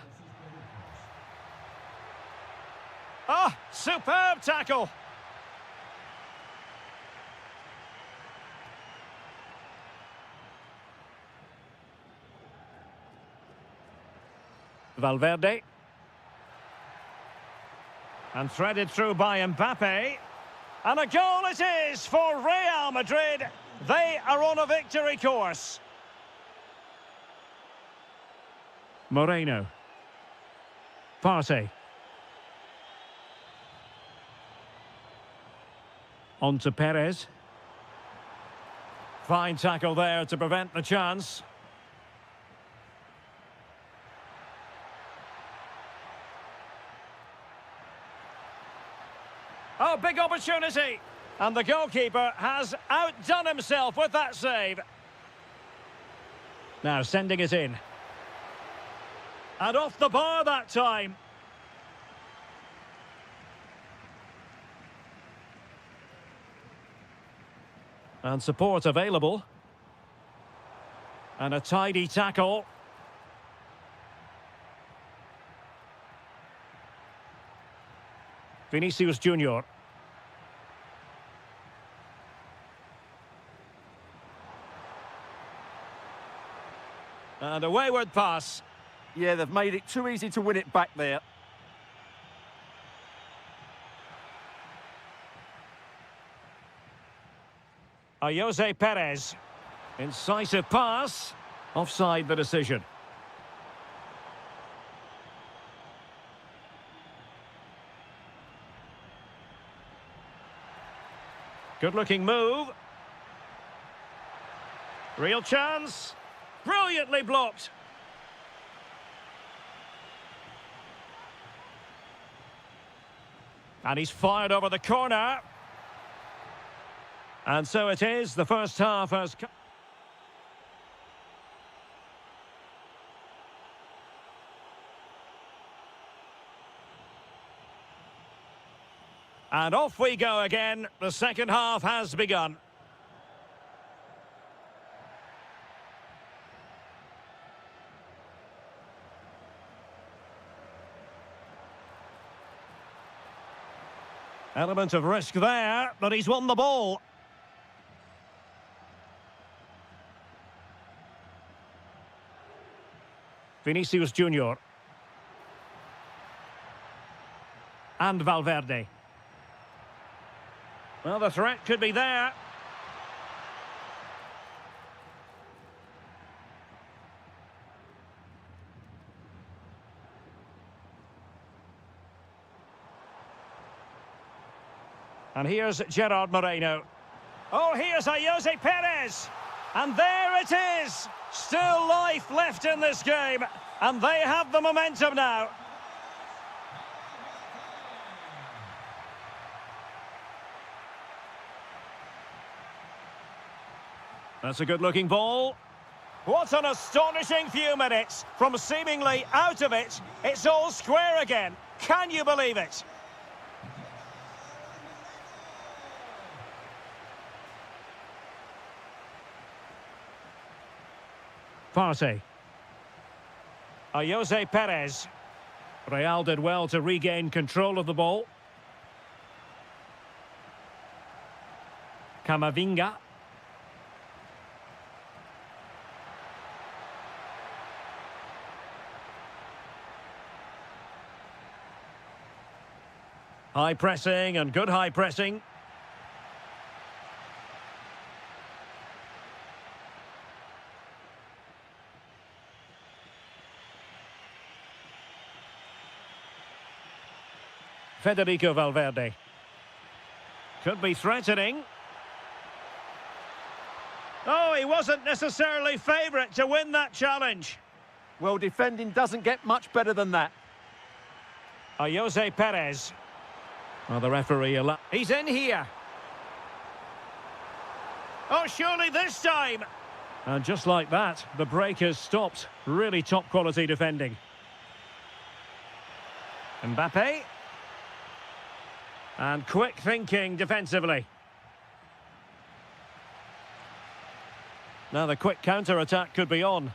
Ah, superb tackle. Valverde. And threaded through by Mbappe. And a goal it is for Real Madrid. They are on a victory course. Moreno. Partey. On to Perez. Fine tackle there to prevent the chance. Oh, big opportunity. And the goalkeeper has outdone himself with that save. Now sending it in. And off the bar that time. And support available. And a tidy tackle. Vinicius Junior. And a wayward pass. Yeah, they've made it too easy to win it back there. Jose Perez. Incisive pass. Offside the decision. Good-looking move. Real chance. Brilliantly blocked. And he's fired over the corner. And so it is. The first half has... And off we go again. The second half has begun. Element of risk there, but he's won the ball. Vinicius Junior. And Valverde. Well, the threat could be there. And here's Gerard Moreno. Oh, here's Jose Perez. And there it is. Still life left in this game. And they have the momentum now. That's a good-looking ball. What an astonishing few minutes. From seemingly out of it, it's all square again. Can you believe it? Partey. Jose Perez. Real did well to regain control of the ball. Camavinga. High pressing and good high pressing. Federico Valverde. Could be threatening. Oh, he wasn't necessarily favourite to win that challenge. Well, defending doesn't get much better than that. Jose Perez. Well, the referee... He's in here. Oh, surely this time. And just like that, the break has stopped. Really top quality defending. Mbappe. And quick thinking defensively. Now the quick counter-attack could be on.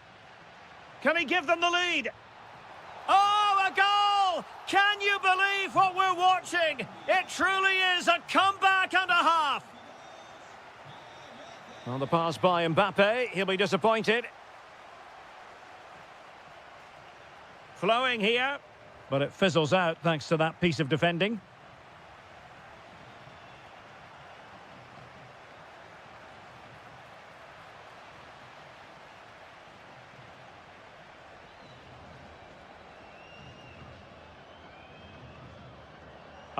Can he give them the lead? Oh, a goal! Can you believe what we're watching? It truly is a comeback and a half. Well, the pass by Mbappe, he'll be disappointed. Flowing here, but it fizzles out thanks to that piece of defending.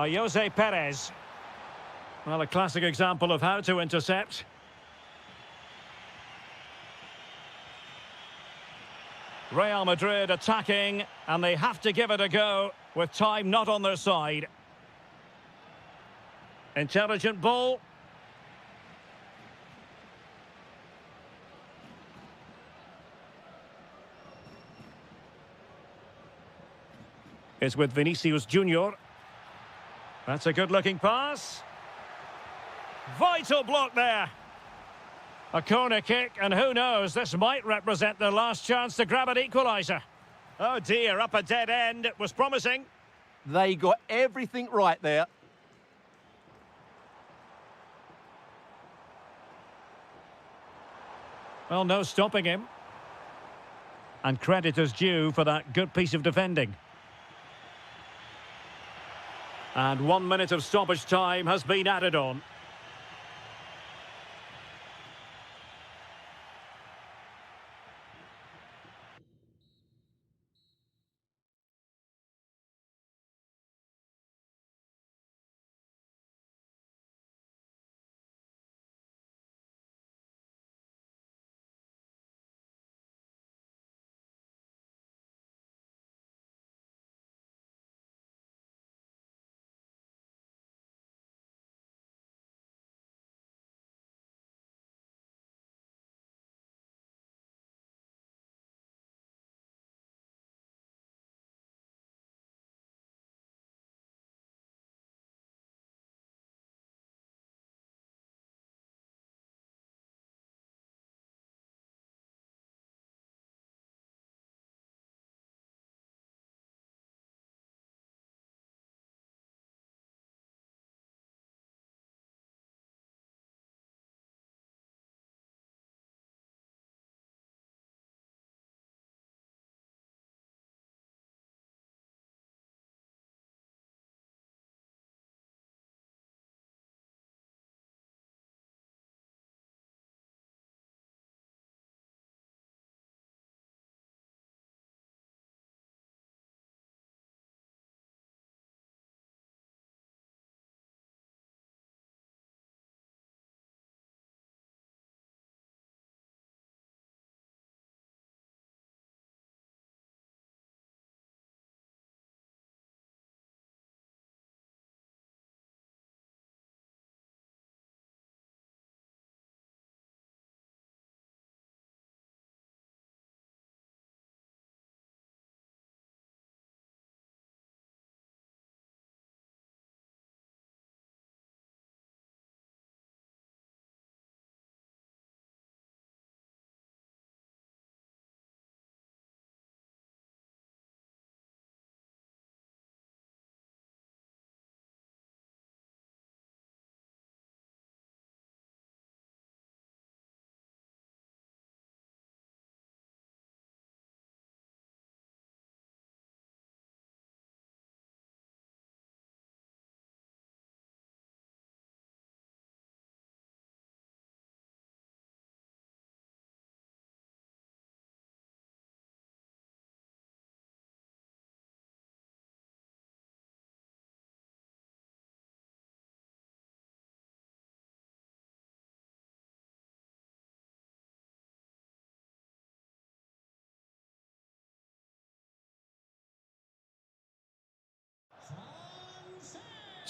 Jose Perez. Well, a classic example of how to intercept. Real Madrid attacking, and they have to give it a go with time not on their side. Intelligent ball. It's with Vinicius Junior. That's a good-looking pass. Vital block there. A corner kick, and who knows, this might represent their last chance to grab an equaliser. Oh dear, up a dead end. It was promising. They got everything right there. Well, no stopping him. And credit is due for that good piece of defending. And 1 minute of stoppage time has been added on.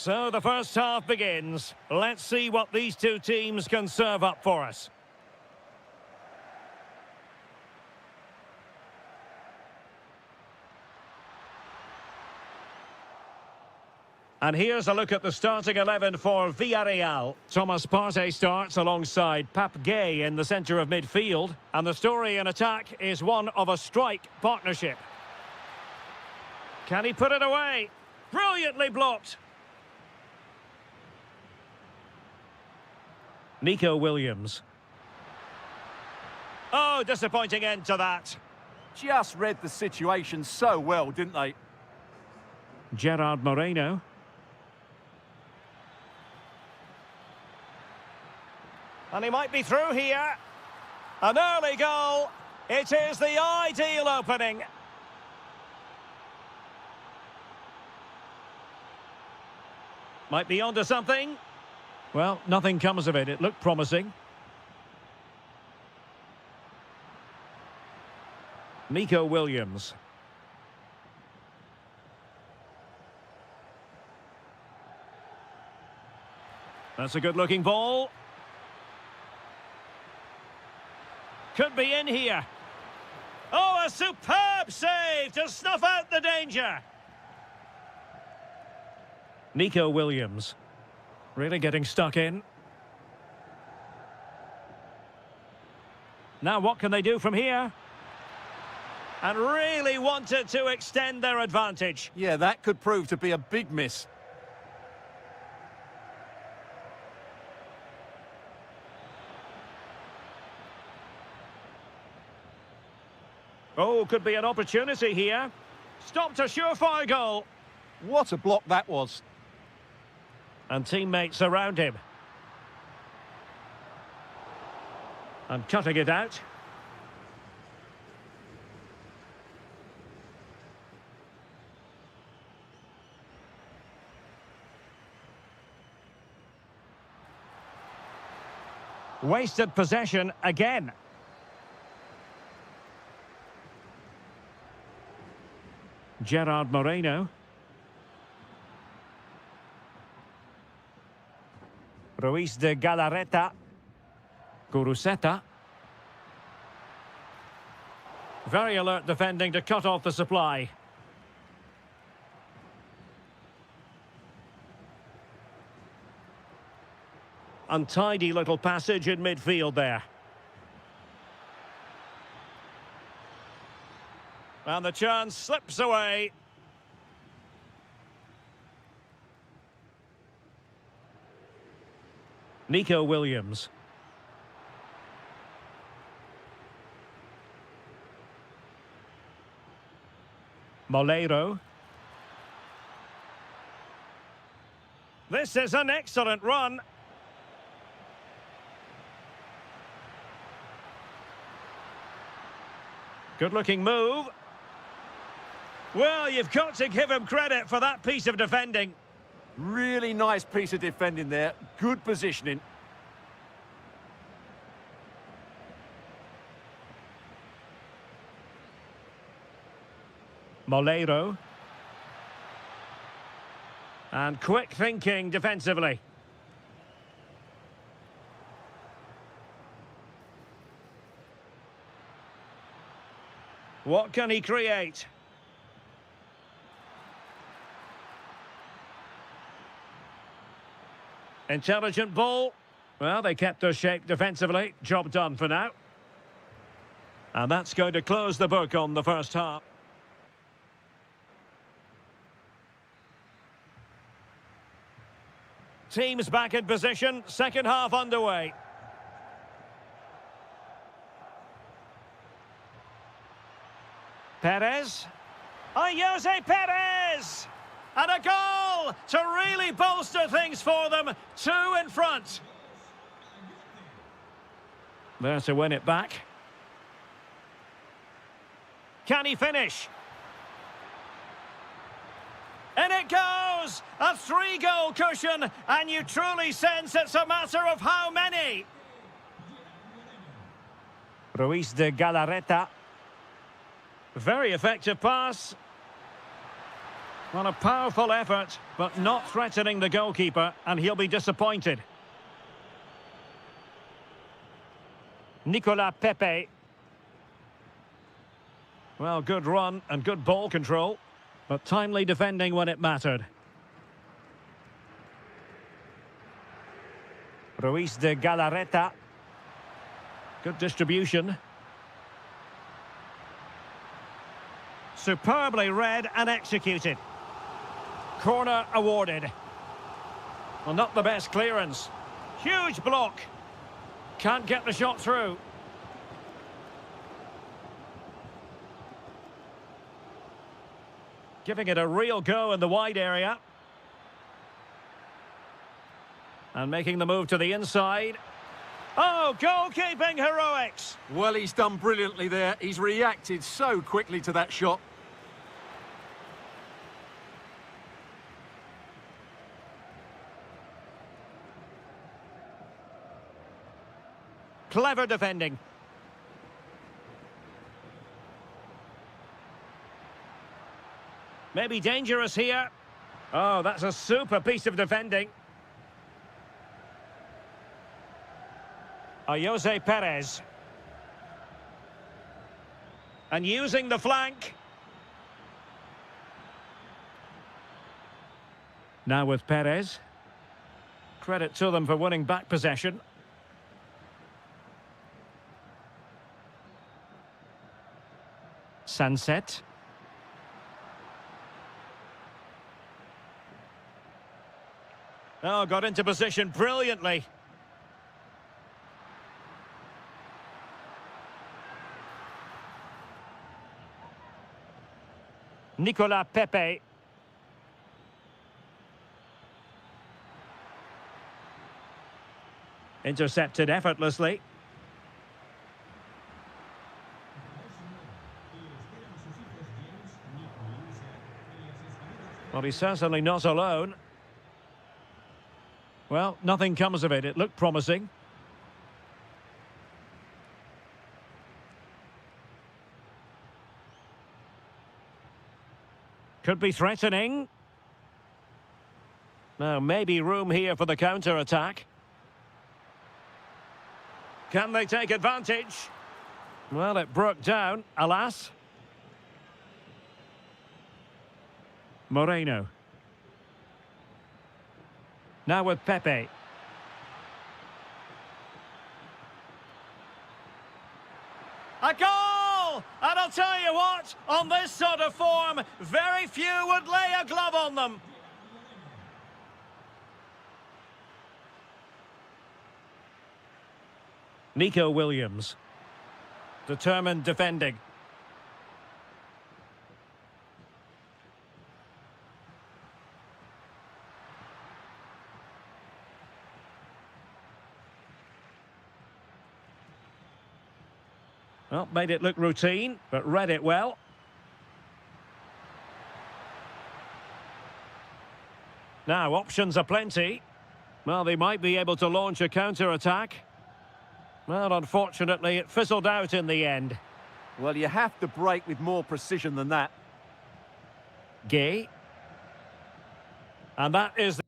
So the first half begins. Let's see what these two teams can serve up for us. And here's a look at the starting 11 for Villarreal. Thomas Partey starts alongside Pape Gueye in the centre of midfield. And the story in attack is one of a strike partnership. Can he put it away? Brilliantly blocked. Nico Williams. Oh, disappointing end to that. Just read the situation so well, didn't they? Gerard Moreno. And he might be through here. An early goal. It is the ideal opening. Might be onto something. Well, nothing comes of it. It looked promising. Nico Williams. That's a good-looking ball. Could be in here. Oh, a superb save to snuff out the danger. Nico Williams. Really getting stuck in. Now what can they do from here? And really wanted to extend their advantage. Yeah, that could prove to be a big miss. Oh, could be an opportunity here. Stopped a surefire goal. What a block that was. And teammates around him. And cutting it out. Wasted possession again. Gerard Moreno. Ruiz de Galarreta. Guruseta. Very alert defending to cut off the supply. Untidy little passage in midfield there. And the chance slips away. Nico Williams. Molero. This is an excellent run. Good-looking move. Well, you've got to give him credit for that piece of defending. Really nice piece of defending there. Good positioning. Molero. And quick thinking defensively. What can he create? Intelligent ball. Well, they kept their shape defensively. Job done for now. And that's going to close the book on the first half. Teams back in position. Second half underway. Perez. Jose Perez! And a goal to really bolster things for them. 2 in front. There to win it back. Can he finish? And it goes! A 3-goal cushion, and you truly sense it's a matter of how many. Ruiz de Galarreta. Very effective pass. Well, a powerful effort, but not threatening the goalkeeper, and he'll be disappointed. Nicolas Pepe. Well, good run and good ball control, but timely defending when it mattered. Ruiz de Galarreta. Good distribution. Superbly read and executed. Corner awarded. Well, not the best clearance. Huge block. Can't get the shot through. Giving it a real go in the wide area. And making the move to the inside. Oh, goalkeeping heroics! Well, he's done brilliantly there. He's reacted so quickly to that shot. Clever defending. Maybe dangerous here. Oh, that's a super piece of defending. Jose Perez. And using the flank. Now with Perez. Credit to them for winning back possession. Sunset. Oh, got into position brilliantly. Nicolas Pepe. Intercepted effortlessly. Well, he's certainly not alone. Well, nothing comes of it. It looked promising. Could be threatening. Now, maybe room here for the counter-attack. Can they take advantage? Well, it broke down, alas. Moreno. Now with Pepe. A goal! And I'll tell you what, on this sort of form, very few would lay a glove on them. Nico Williams. Determined defending. Well, made it look routine, but read it well. Now, options are plenty. Well, they might be able to launch a counter-attack. Well, unfortunately, it fizzled out in the end. Well, you have to break with more precision than that. Gay. And that is...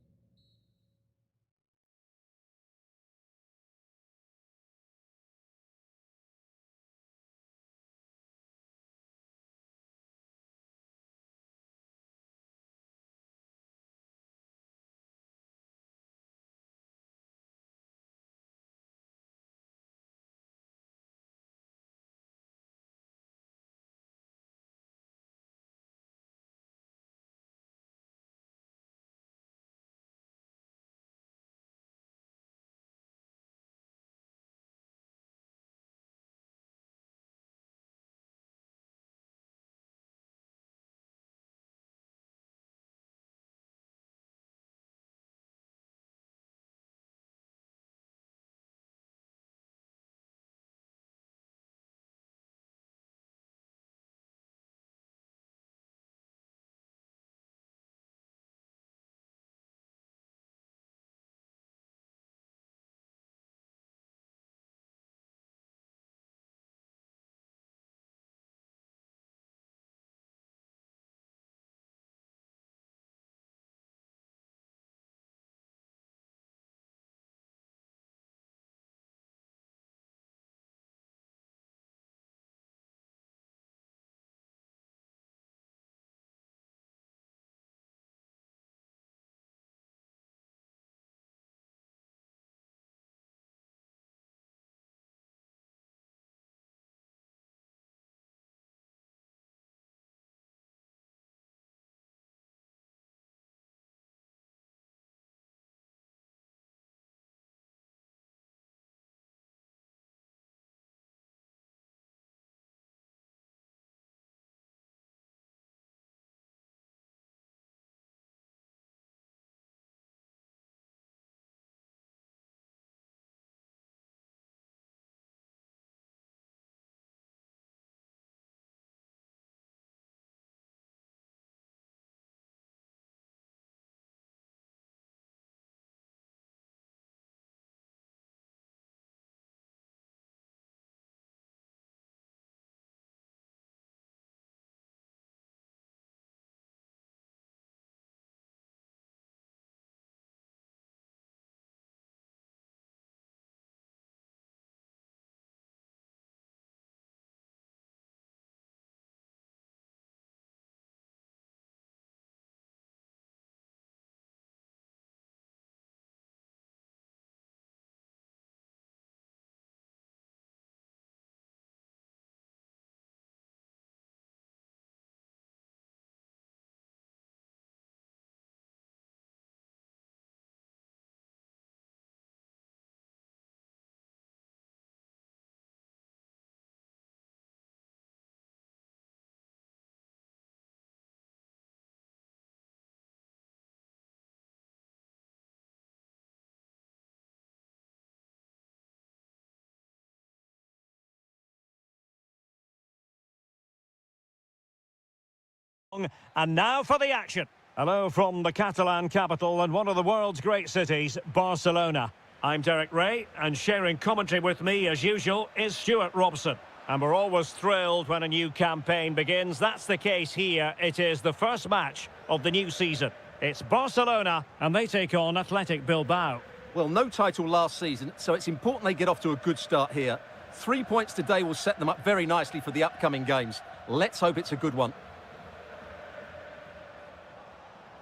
And now for the action. Hello from the Catalan capital and one of the world's great cities, Barcelona. I'm Derek Ray, and sharing commentary with me, as usual, is Stuart Robson. And we're always thrilled when a new campaign begins. That's the case here. It is the first match of the new season. It's Barcelona, and they take on Athletic Bilbao. Well, no title last season, so it's important they get off to a good start here. 3 points today will set them up very nicely for the upcoming games. Let's hope it's a good one.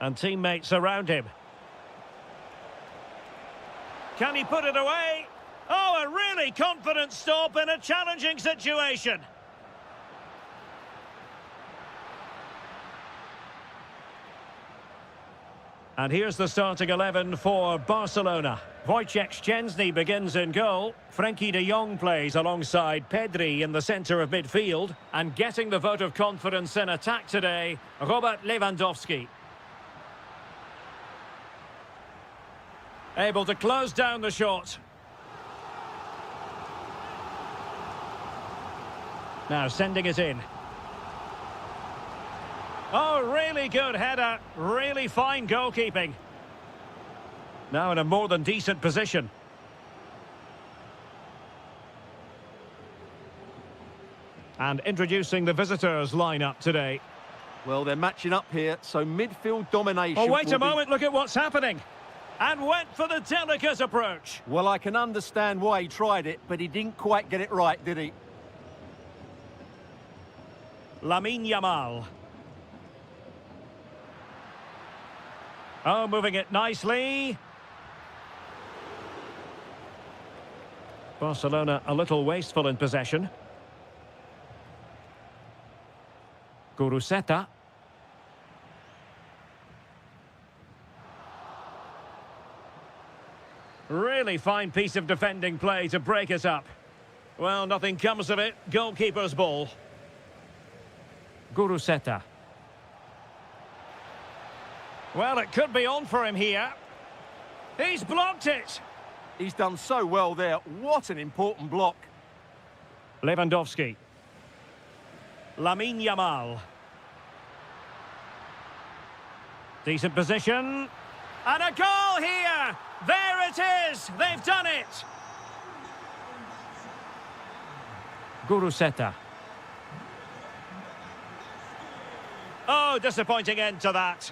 And teammates around him. Can he put it away? Oh, a really confident stop in a challenging situation. And here's the starting 11 for Barcelona. Wojciech Szczęsny begins in goal. Frenkie de Jong plays alongside Pedri in the centre of midfield. And getting the vote of confidence in attack today, Robert Lewandowski. Able to close down the shot. Now sending it in. Oh, really good header. Really fine goalkeeping. Now in a more than decent position. And introducing the visitors lineup today. Well, they're matching up here, so midfield domination. Oh, wait a moment. Look at what's happening. And went for the delicate approach. Well, I can understand why he tried it, but he didn't quite get it right, did he? Lamine Yamal. Oh, moving it nicely. Barcelona a little wasteful in possession. Guruseta. Really fine piece of defending play to break it up. Well, nothing comes of it. Goalkeeper's ball. Guruseta. Well, it could be on for him here. He's blocked it. He's done so well there. What an important block. Lewandowski. Lamine Yamal. Decent position. And a goal here! There it is! They've done it! Guruseta. Oh, disappointing end to that.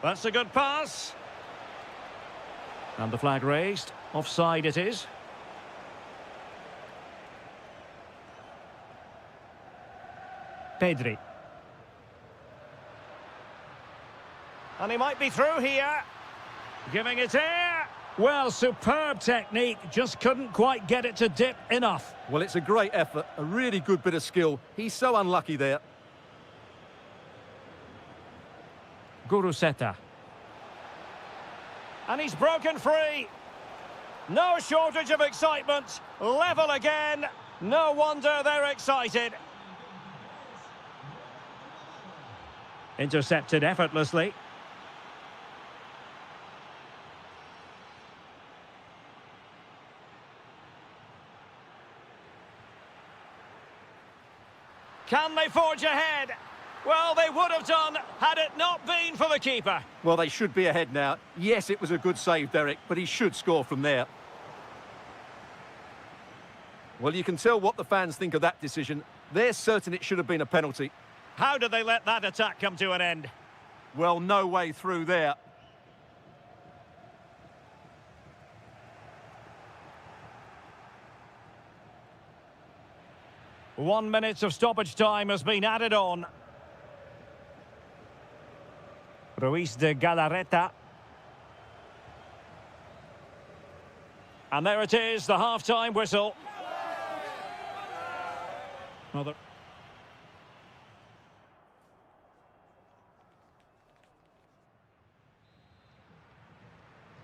That's a good pass. And the flag raised. Offside it is. Pedri. And he might be through here. Giving it air. Well, superb technique. Just couldn't quite get it to dip enough. Well, it's a great effort. A really good bit of skill. He's so unlucky there. Guruseta. And he's broken free. No shortage of excitement. Level again. No wonder they're excited. Intercepted effortlessly. Can they forge ahead? Well, they would have done had it not been for the keeper. Well, they should be ahead now. Yes, it was a good save, Derek, but he should score from there. Well, you can tell what the fans think of that decision. They're certain it should have been a penalty. How did they let that attack come to an end? Well, no way through there. One minute of stoppage time has been added on. Ruiz de Galarreta. And there it is, the half-time whistle.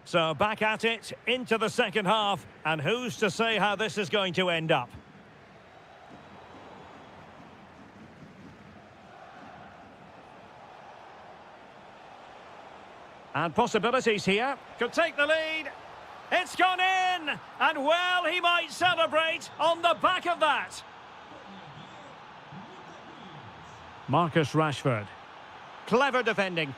So back at it, into the second half. And who's to say how this is going to end up? And possibilities here. Could take the lead. It's gone in! And well, he might celebrate on the back of that. Marcus Rashford. Clever defending.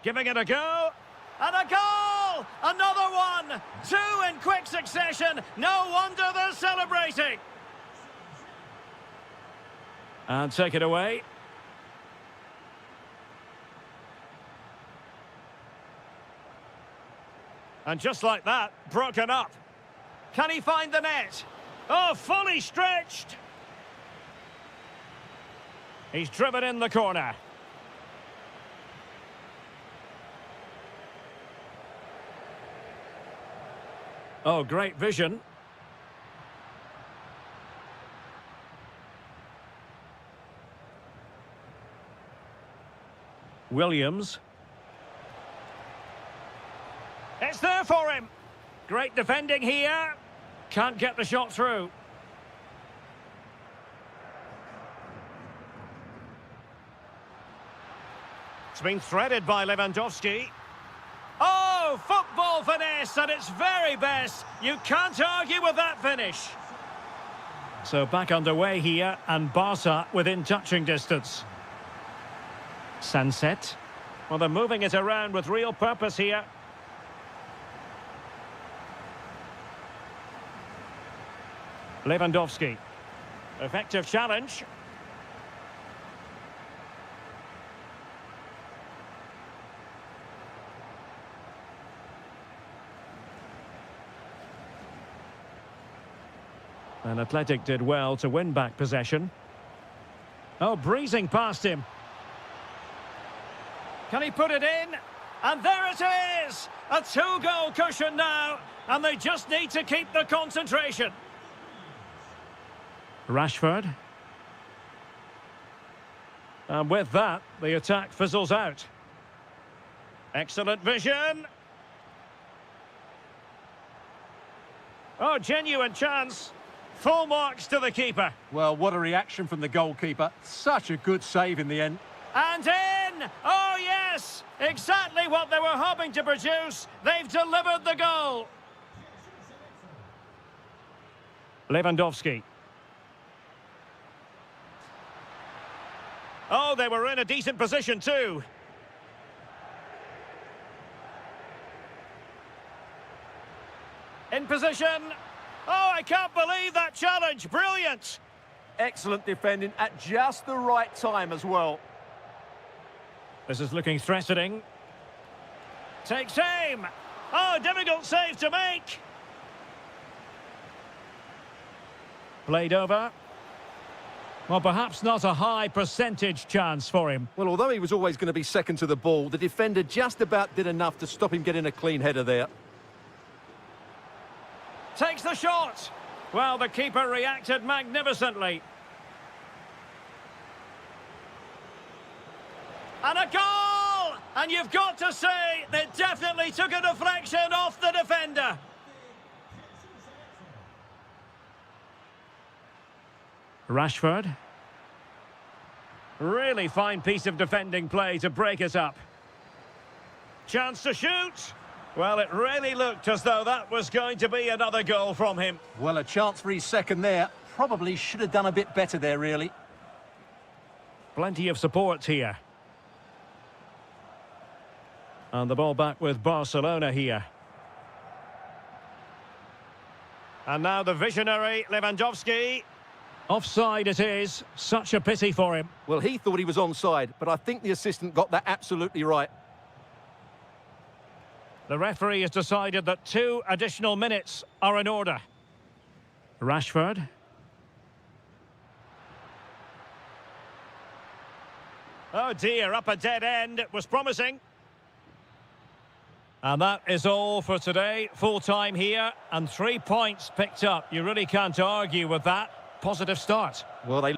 Giving it a go. And a goal! Another one! Two in quick succession. No wonder they're celebrating. And take it away. And just like that, broken up. Can he find the net? Oh, fully stretched. He's driven in the corner. Oh, great vision. Williams. It's there for him. Great defending here. Can't get the shot through. It's been threaded by Lewandowski. Oh, football finesse at its very best. You can't argue with that finish. So back underway here, and Barca within touching distance. Sunset. Well, they're moving it around with real purpose here. Lewandowski. Effective challenge. And Athletic did well to win back possession. Oh, breezing past him. Can he put it in? And there it is! A two-goal cushion now, and they just need to keep the concentration. Rashford. And with that, the attack fizzles out. Excellent vision. Oh, genuine chance. Full marks to the keeper. Well, what a reaction from the goalkeeper. Such a good save in the end. And in! Oh, yes! Exactly what they were hoping to produce. They've delivered the goal. Lewandowski. Oh, they were in a decent position too. In position. Oh, I can't believe that challenge. Brilliant. Excellent defending at just the right time as well. This is looking threatening. Takes aim. Oh, difficult save to make. Played over. Well, perhaps not a high percentage chance for him. Well, although he was always going to be second to the ball, the defender just about did enough to stop him getting a clean header there. Takes the shot. Well, the keeper reacted magnificently. And a goal! And you've got to say, they definitely took a deflection off the defender. Rashford. Really fine piece of defending play to break it up. Chance to shoot. Well, it really looked as though that was going to be another goal from him. Well, a chance for his second there. Probably should have done a bit better there, really. Plenty of support here. And the ball back with Barcelona here. And now the visionary Lewandowski. Offside it is. Such a pity for him. Well, he thought he was onside, but I think the assistant got that absolutely right. The referee has decided that 2 additional minutes are in order. Rashford. Oh dear, up a dead end. It was promising. And that is all for today. Full time here and 3 points picked up. You really can't argue with that. Positive start. Well, they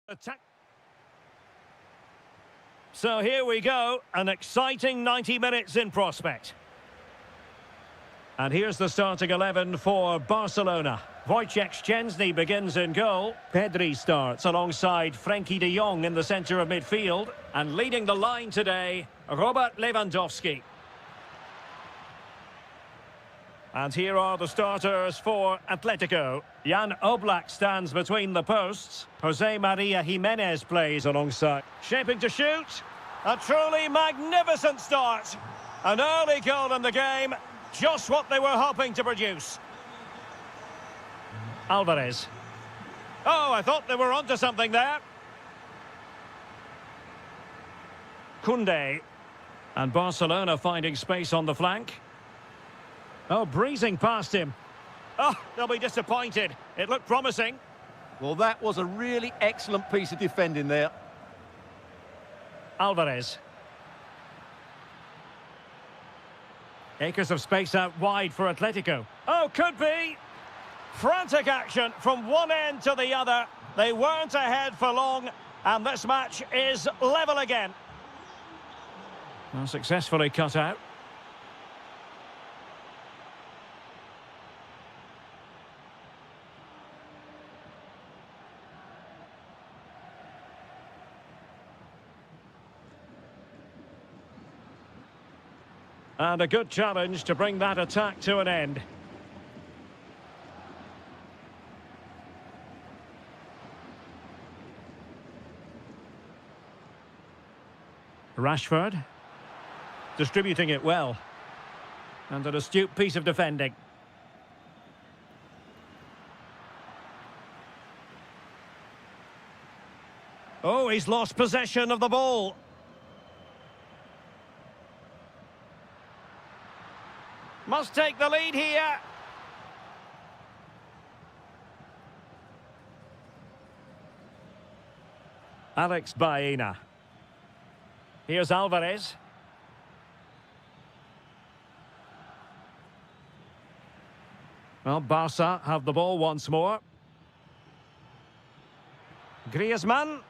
Attack. So here we go, an exciting 90 minutes in prospect. And here's the starting 11 for Barcelona. Wojciech Szczęsny begins in goal. Pedri starts alongside Frenkie de Jong in the centre of midfield. And leading the line today, Robert Lewandowski. And here are the starters for Atletico. Jan Oblak stands between the posts. Jose Maria Jimenez plays alongside. Shaping to shoot. A truly magnificent start. An early goal in the game. Just what they were hoping to produce. Alvarez. Oh, I thought they were onto something there. Koundé. And Barcelona finding space on the flank. Oh, breezing past him. Oh, they'll be disappointed. It looked promising. Well, that was a really excellent piece of defending there. Alvarez. Acres of space out wide for Atletico. Oh, could be. Frantic action from one end to the other. They weren't ahead for long, and this match is level again. Well, successfully cut out. And a good challenge to bring that attack to an end. Rashford. Distributing it well. And an astute piece of defending. Oh, he's lost possession of the ball. Must take the lead here. Alex Baena. Here's Alvarez. Well, Barca have the ball once more. Griezmann.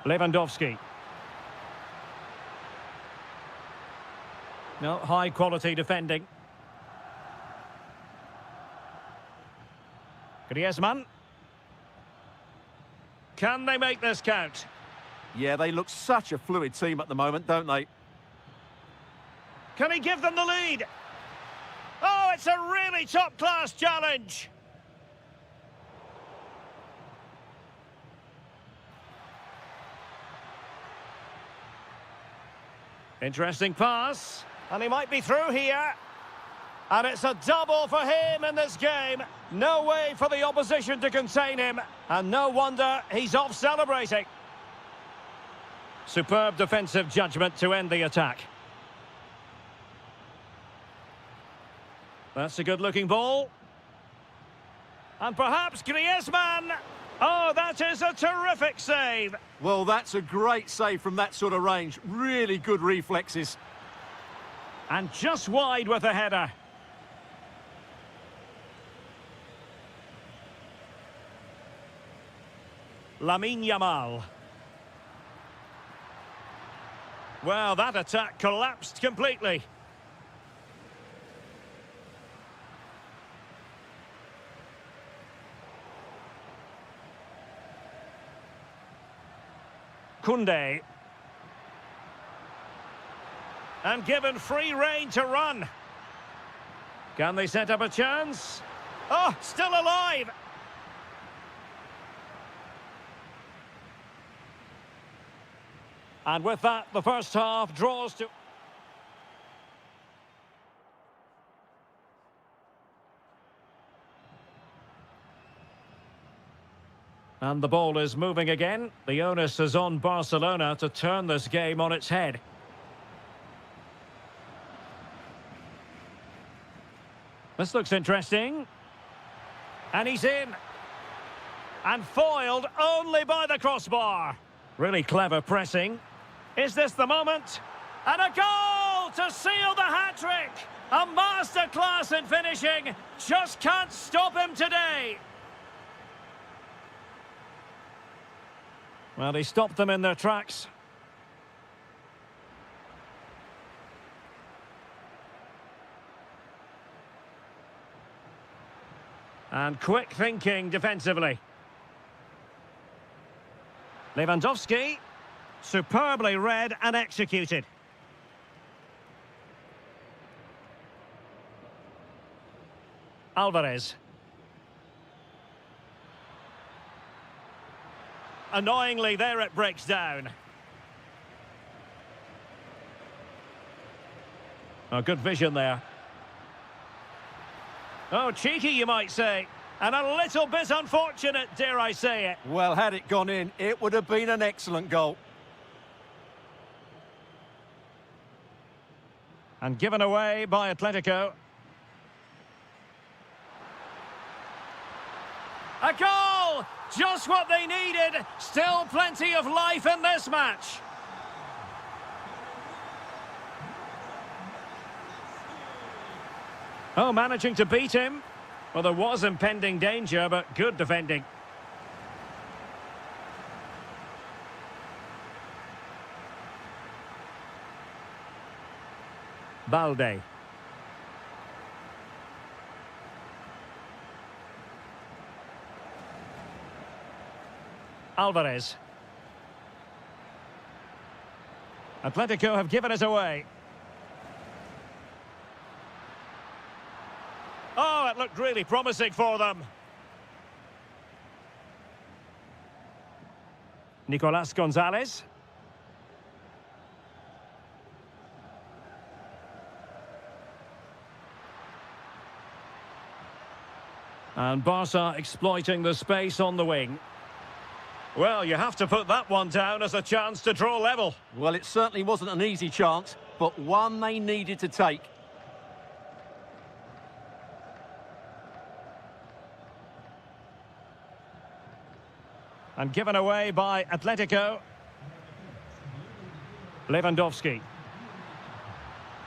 Lewandowski. No, high quality defending. Griezmann. Can they make this count? Yeah, they look such a fluid team at the moment, don't they? Can he give them the lead? Oh, it's a really top-class challenge. Interesting pass, and he might be through here. And it's a double for him in this game. No way for the opposition to contain him, and no wonder he's off celebrating. Superb defensive judgment to end the attack. That's a good-looking ball. And perhaps Griezmann. Oh, that is a terrific save. Well, that's a great save from that sort of range. Really good reflexes. And just wide with a header. Lamine Yamal. Well, that attack collapsed completely. Koundé. And given free rein to run. Can they set up a chance? Oh, still alive! And with that, the first half draws to... And the ball is moving again. The onus is on Barcelona to turn this game on its head. This looks interesting. And he's in. And foiled only by the crossbar. Really clever pressing. Is this the moment? And a goal to seal the hat-trick! A masterclass in finishing. Just can't stop him today. Well, he stopped them in their tracks. And quick thinking defensively. Lewandowski, superbly read and executed. Alvarez. Annoyingly, there it breaks down. Oh, good vision there. Oh, cheeky, you might say. And a little bit unfortunate, dare I say it. Well, had it gone in, it would have been an excellent goal. And given away by Atletico. A goal! Just what they needed. Still plenty of life in this match. Oh, managing to beat him. Well, there was impending danger, but good defending. Balde. Alvarez. Atletico have given us away. Oh, it looked really promising for them. Nicolas Gonzalez. And Barca exploiting the space on the wing. Well, you have to put that one down as a chance to draw level. Well, it certainly wasn't an easy chance, but one they needed to take. And given away by Atletico. Lewandowski.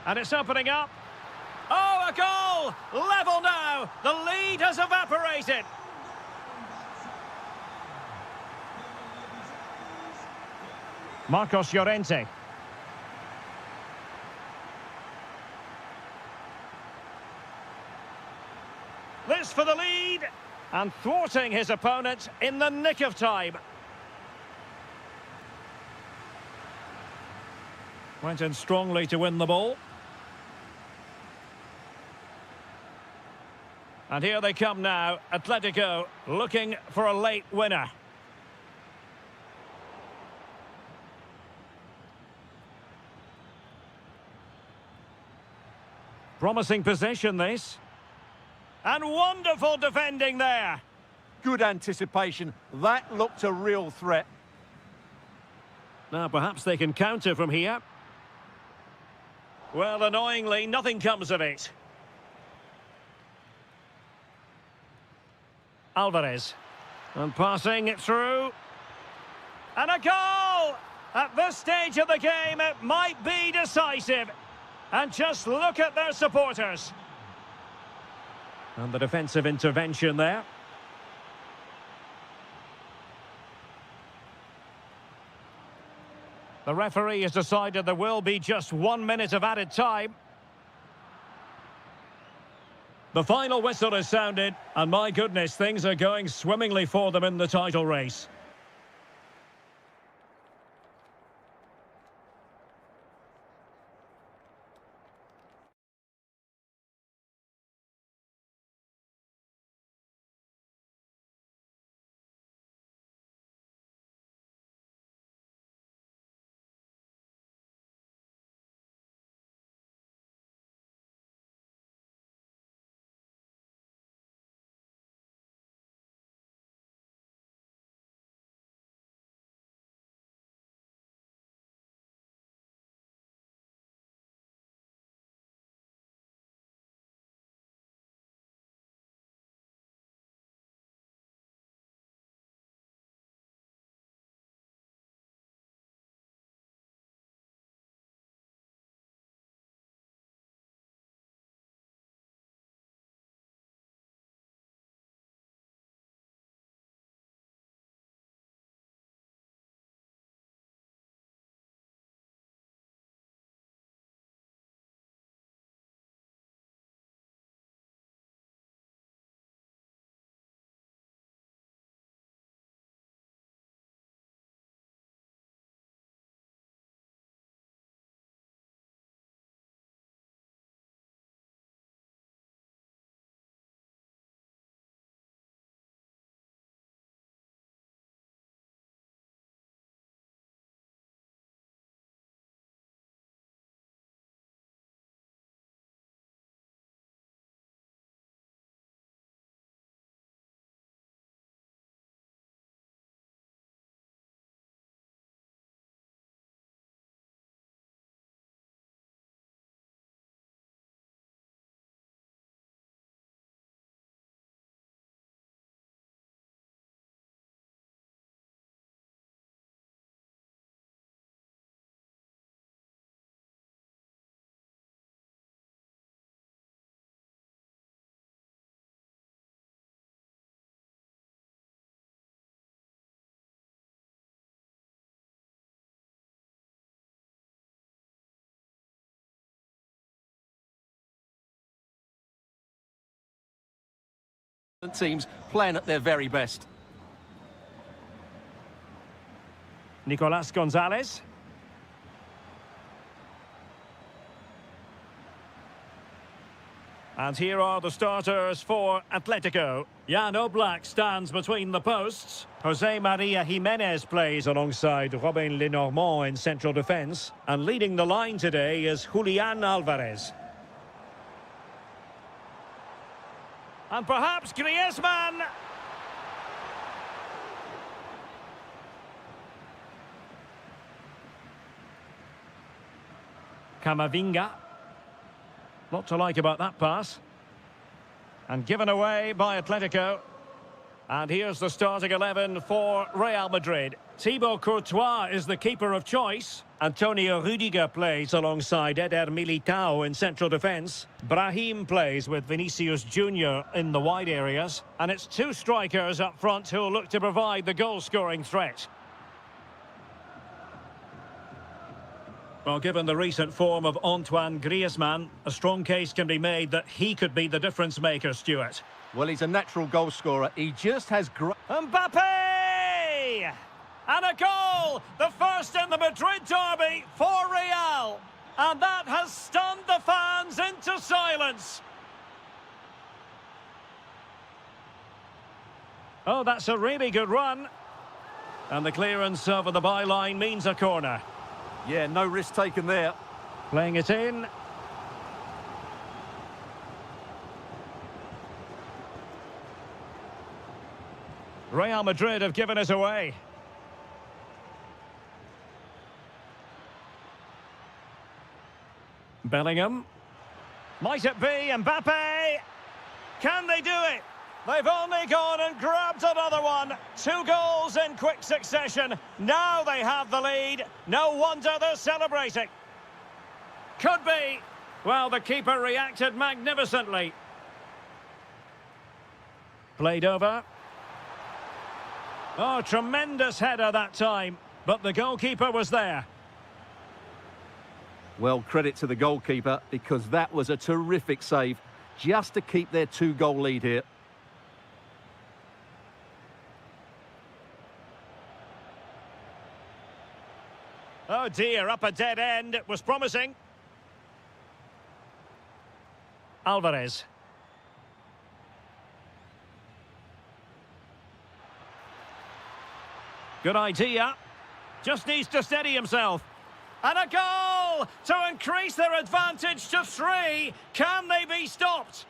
And it's opening up. Oh, a goal! Level now! The lead has evaporated. Marcos Llorente. This for the lead. And thwarting his opponent in the nick of time. Went in strongly to win the ball. And here they come now, Atletico looking for a late winner. Promising possession, this. And wonderful defending there. Good anticipation. That looked a real threat. Now, perhaps they can counter from here. Well, annoyingly, nothing comes of it. Alvarez. And passing it through. And a goal! At this stage of the game, it might be decisive. And just look at their supporters. And the defensive intervention there. The referee has decided there will be just 1 minute of added time. The final whistle is sounded, and my goodness, things are going swimmingly for them in the title race. teams playing at their very best. Nicolas Gonzalez. And here are the starters for Atletico. Jan Oblak stands between the posts. Jose Maria Jimenez plays alongside Robin Lenormand in central defence. And leading the line today is Julian Alvarez. And perhaps Griezmann. Camavinga. Lot to like about that pass. And given away by Atletico. And here's the starting 11 for Real Madrid. Thibaut Courtois is the keeper of choice. Antonio Rudiger plays alongside Eder Militao in central defence. Brahim plays with Vinicius Junior in the wide areas. And it's two strikers up front who'll look to provide the goal-scoring threat. Well, given the recent form of Antoine Griezmann, a strong case can be made that he could be the difference maker, Stuart. Well, he's a natural goal scorer. He just has great... Mbappe! And a goal! The first in the Madrid derby for Real. And that has stunned the fans into silence. Oh, that's a really good run. And the clearance over the byline means a corner. Yeah, no risk taken there. Playing it in. Real Madrid have given it away. Bellingham. Might it be Mbappe? Can they do it? They've only gone and grabbed another one. 2 goals in quick succession. Now they have the lead. No wonder they're celebrating. Could be. Well, the keeper reacted magnificently. Played over. Oh, tremendous header that time. But the goalkeeper was there. Well, credit to the goalkeeper, because that was a terrific save, just to keep their 2-goal lead here. Oh dear, up a dead end. It was promising. Alvarez. Good idea. Just needs to steady himself. And a goal to increase their advantage to 3. Can they be stopped?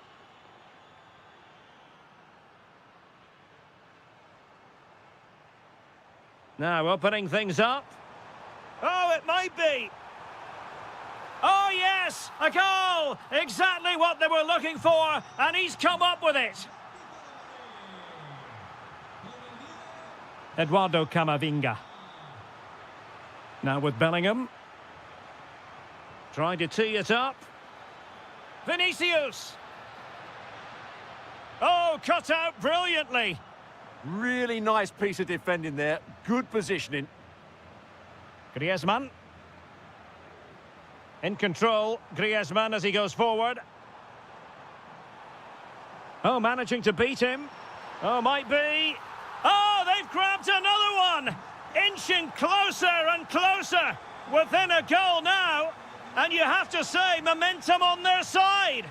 Now opening things up. Oh, it might be. Oh, yes, a goal. Exactly what they were looking for, and he's come up with it. Eduardo Camavinga. Now with Bellingham. Trying to tee it up. Vinicius. Oh, cut out brilliantly. Really nice piece of defending there. Good positioning. Griezmann. In control, Griezmann as he goes forward. Oh, managing to beat him. Oh, might be. Oh, they've grabbed another one. Inching closer and closer. Within a goal now. And you have to say, momentum on their side.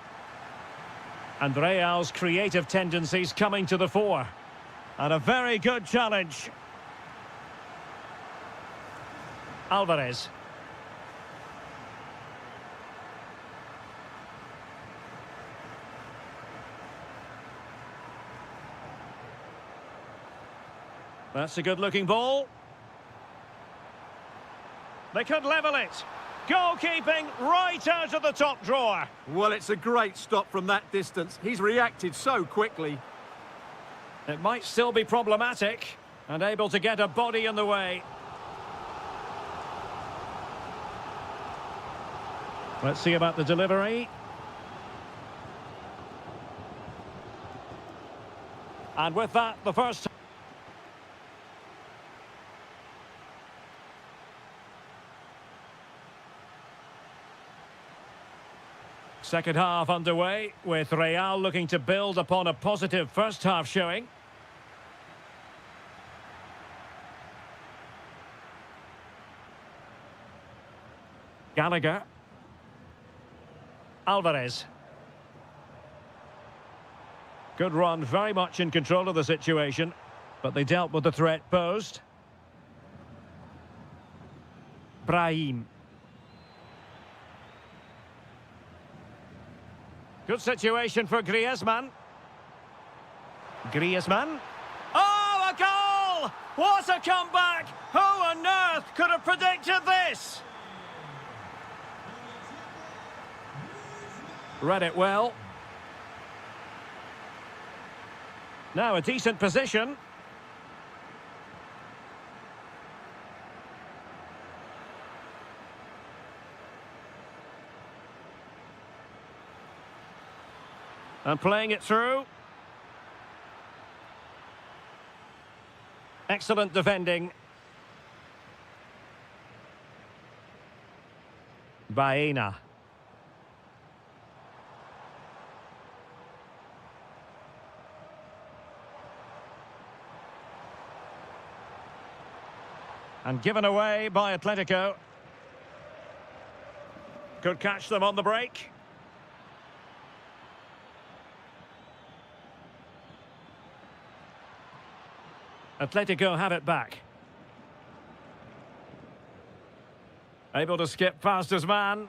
And Real's creative tendencies coming to the fore. And a very good challenge. Alvarez. That's a good-looking ball. They could level it. Goalkeeping right out of the top drawer. Well, it's a great stop from that distance. He's reacted so quickly. It might still be problematic, and able to get a body in the way. Let's see about the delivery. And with that, the first... Second half underway, with Real looking to build upon a positive first half showing. Gallagher. Alvarez. Good run, very much in control of the situation, but they dealt with the threat posed. Brahim. Good situation for Griezmann. Griezmann. Oh, a goal! What a comeback! Who on earth could have predicted this? Read it well. Now a decent position. And playing it through. Excellent defending. Baena. And given away by Atletico. Could catch them on the break. Atletico have it back. Able to skip past his man.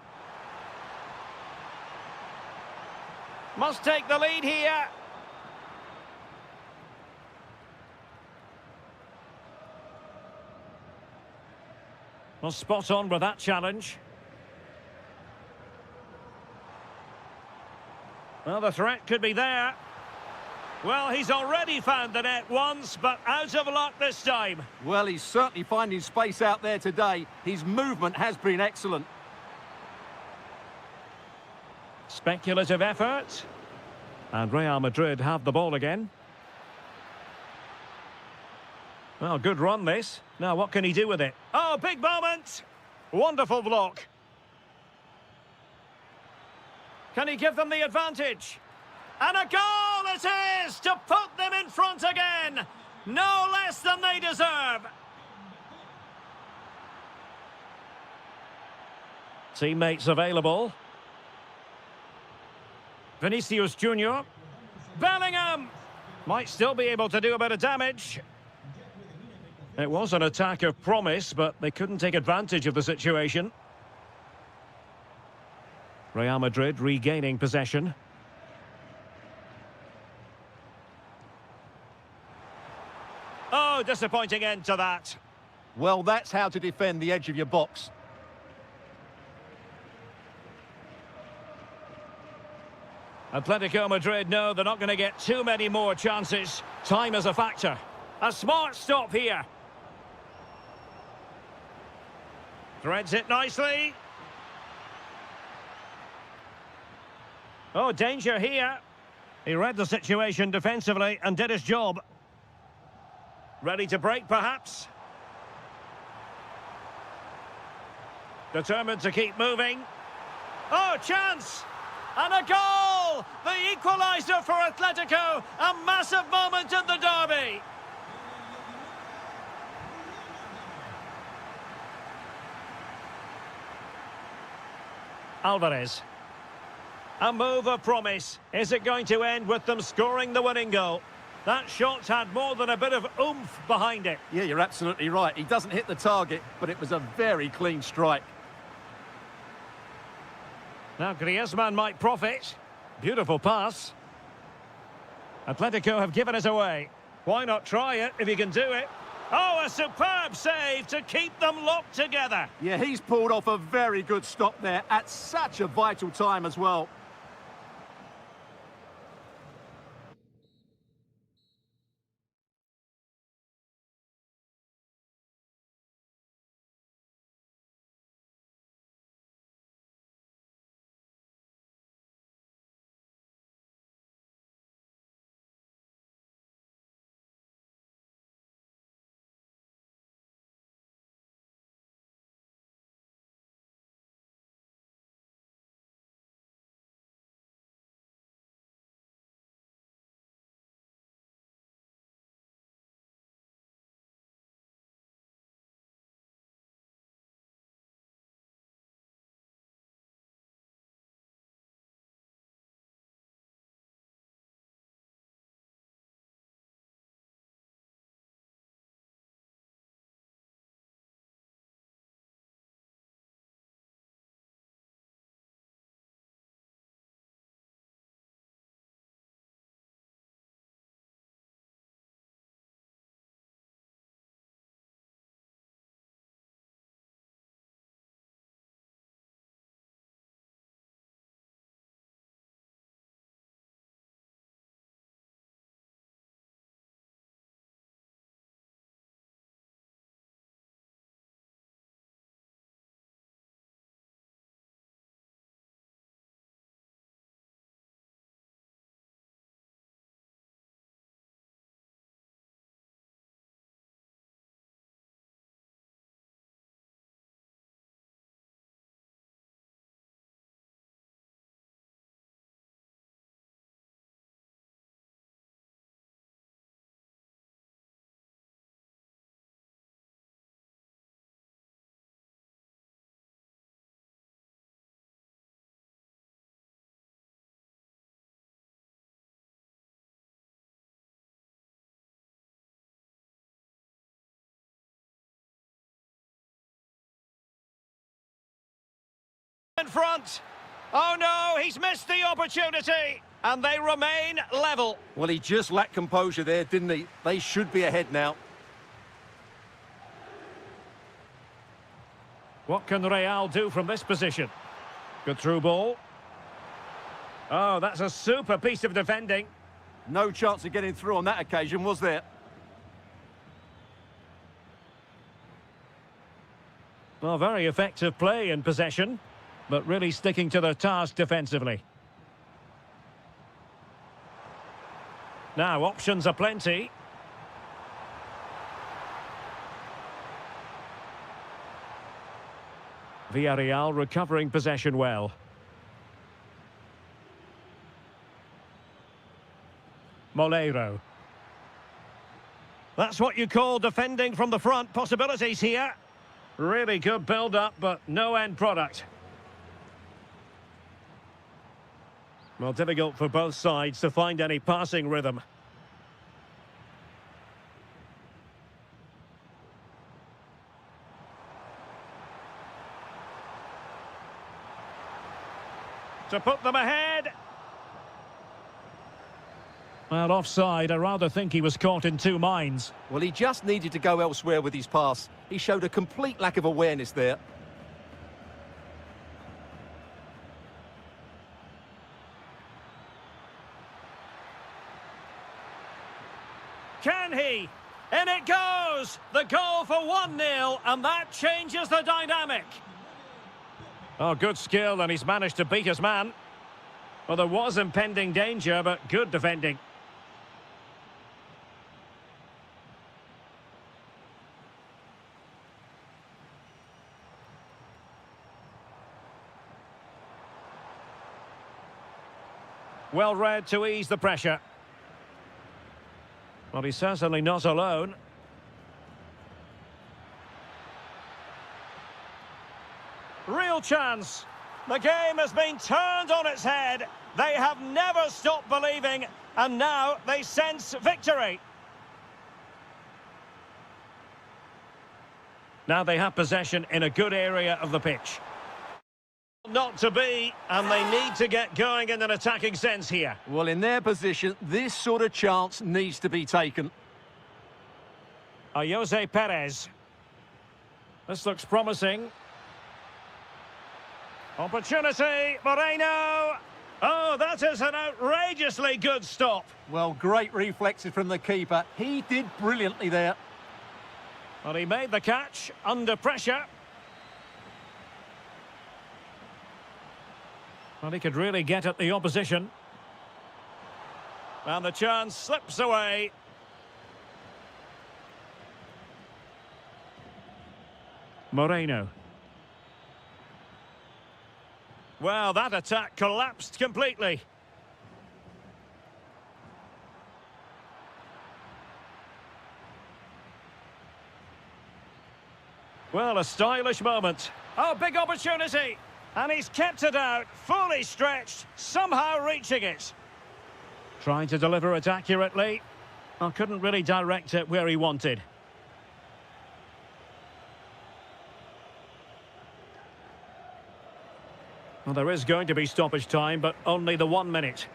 Must take the lead here. Well, spot on with that challenge. Well, the threat could be there. Well, he's already found the net once, but out of luck this time. Well, he's certainly finding space out there today. His movement has been excellent. Speculative effort. And Real Madrid have the ball again. Well, good run this. Now, what can he do with it? Oh, big moment! Wonderful block. Can he give them the advantage? And a goal it is to put them in front again. No less than they deserve. Teammates available. Vinicius Junior. Bellingham might still be able to do a bit of damage. It was an attack of promise, but they couldn't take advantage of the situation. Real Madrid regaining possession. Oh, disappointing end to that. Well, that's how to defend the edge of your box. Atletico Madrid know they're not going to get too many more chances. Time is a factor. A smart stop here. Threads it nicely. Oh, danger here. He read the situation defensively and did his job. Ready to break, perhaps. Determined to keep moving. Oh, chance! And a goal! The equaliser for Atletico. A massive moment in the derby. Alvarez. A move of promise. Is it going to end with them scoring the winning goal? That shot had more than a bit of oomph behind it. Yeah, you're absolutely right. He doesn't hit the target, but it was a very clean strike. Now Griezmann might profit. Beautiful pass. Atletico have given it away. Why not try it if you can do it? Oh, a superb save to keep them locked together. Yeah, he's pulled off a very good stop there at such a vital time as well. in front. Oh no, he's missed the opportunity. And they remain level. Well, he just lacked composure there, didn't he? They should be ahead now. What can Real do from this position? Good through ball. Oh, that's a super piece of defending. No chance of getting through on that occasion, was there? Well, very effective play in possession, but really sticking to their task defensively. Now, options are plenty. Villarreal recovering possession well. Molero. That's what you call defending from the front. Possibilities here. Really good build-up, but no end product. Well, difficult for both sides to find any passing rhythm. To put them ahead. Well, offside. I rather think he was caught in two minds. Well, he just needed to go elsewhere with his pass. He showed a complete lack of awareness there. Can he? In it goes! The goal for 1-0, and that changes the dynamic. Oh, good skill, and he's managed to beat his man. Well, there was impending danger, but good defending. Well read to ease the pressure. Well, he's certainly not alone. Real chance. The game has been turned on its head. They have never stopped believing, and now they sense victory. Now they have possession in a good area of the pitch. Not to be, and they need to get going in an attacking sense here. Well, in their position, this sort of chance needs to be taken. Jose Perez. This looks promising. Opportunity, Moreno. Oh, that is an outrageously good stop. Well, great reflexes from the keeper. He did brilliantly there. Well, he made the catch under pressure. Well, he could really get at the opposition. And the chance slips away. Moreno. Well, that attack collapsed completely. Well, a stylish moment. Oh, big opportunity. And he's kept it out, fully stretched, somehow reaching it. Trying to deliver it accurately. Well, couldn't really direct it where he wanted. Well, there is going to be stoppage time, but only the 1 minute.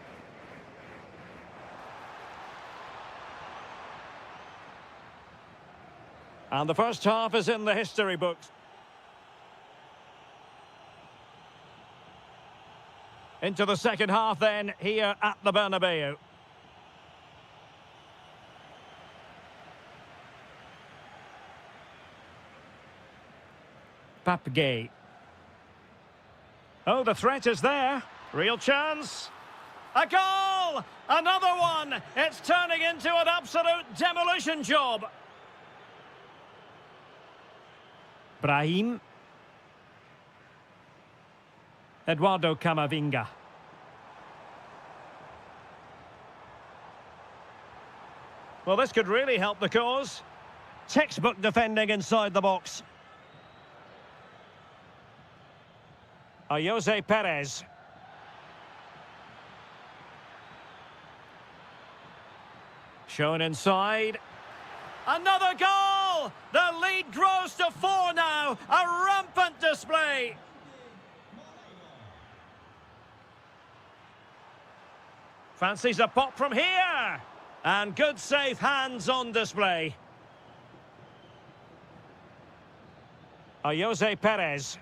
And the first half is in the history books. Into the second half then, here at the Bernabeu. Papgay. Oh, the threat is there. Real chance. A goal! Another one! It's turning into an absolute demolition job. Brahim. Eduardo Camavinga. Well, this could really help the cause. Textbook defending inside the box. Jose Perez. Shown inside. Another goal! The lead grows to 4 now. A rampant display. Fancies a pop from here. And good safe hands on display. Jose Perez.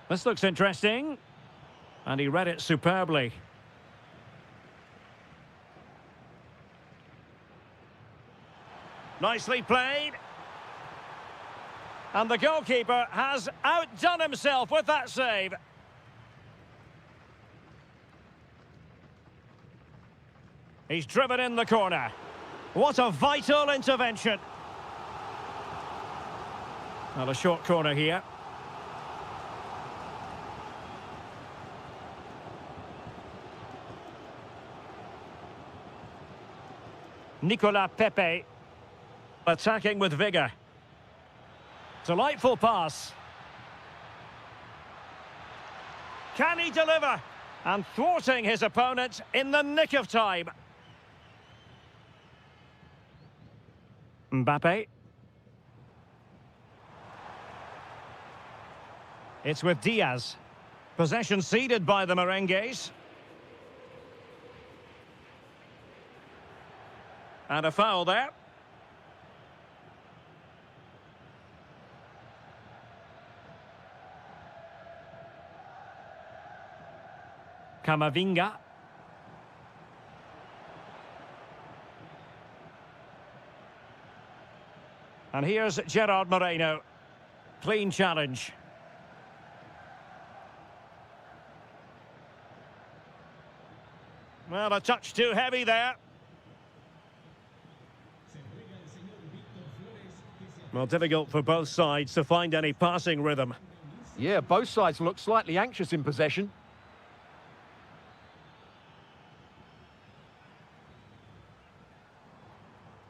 This looks interesting. And he read it superbly. Nicely played. And the goalkeeper has outdone himself with that save. He's driven in the corner. What a vital intervention. Well, a short corner here. Nicolas Pepe attacking with vigour. Delightful pass. Can he deliver? And thwarting his opponent in the nick of time. Mbappe. It's with Diaz. Possession ceded by the Merengues. And a foul there. Camavinga. And here's Gerard Moreno. Clean challenge. Well, a touch too heavy there. Well, difficult for both sides to find any passing rhythm. Yeah, both sides look slightly anxious in possession.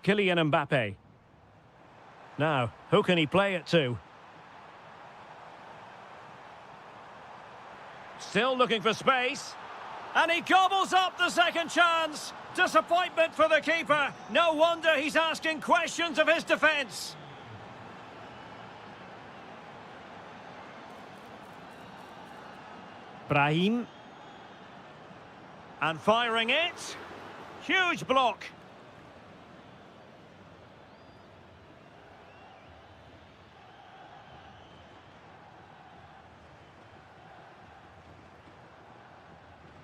Kylian Mbappe. Now, who can he play it to? Still looking for space. And he gobbles up the second chance. Disappointment for the keeper. No wonder he's asking questions of his defence. Brahim. And firing it. Huge block.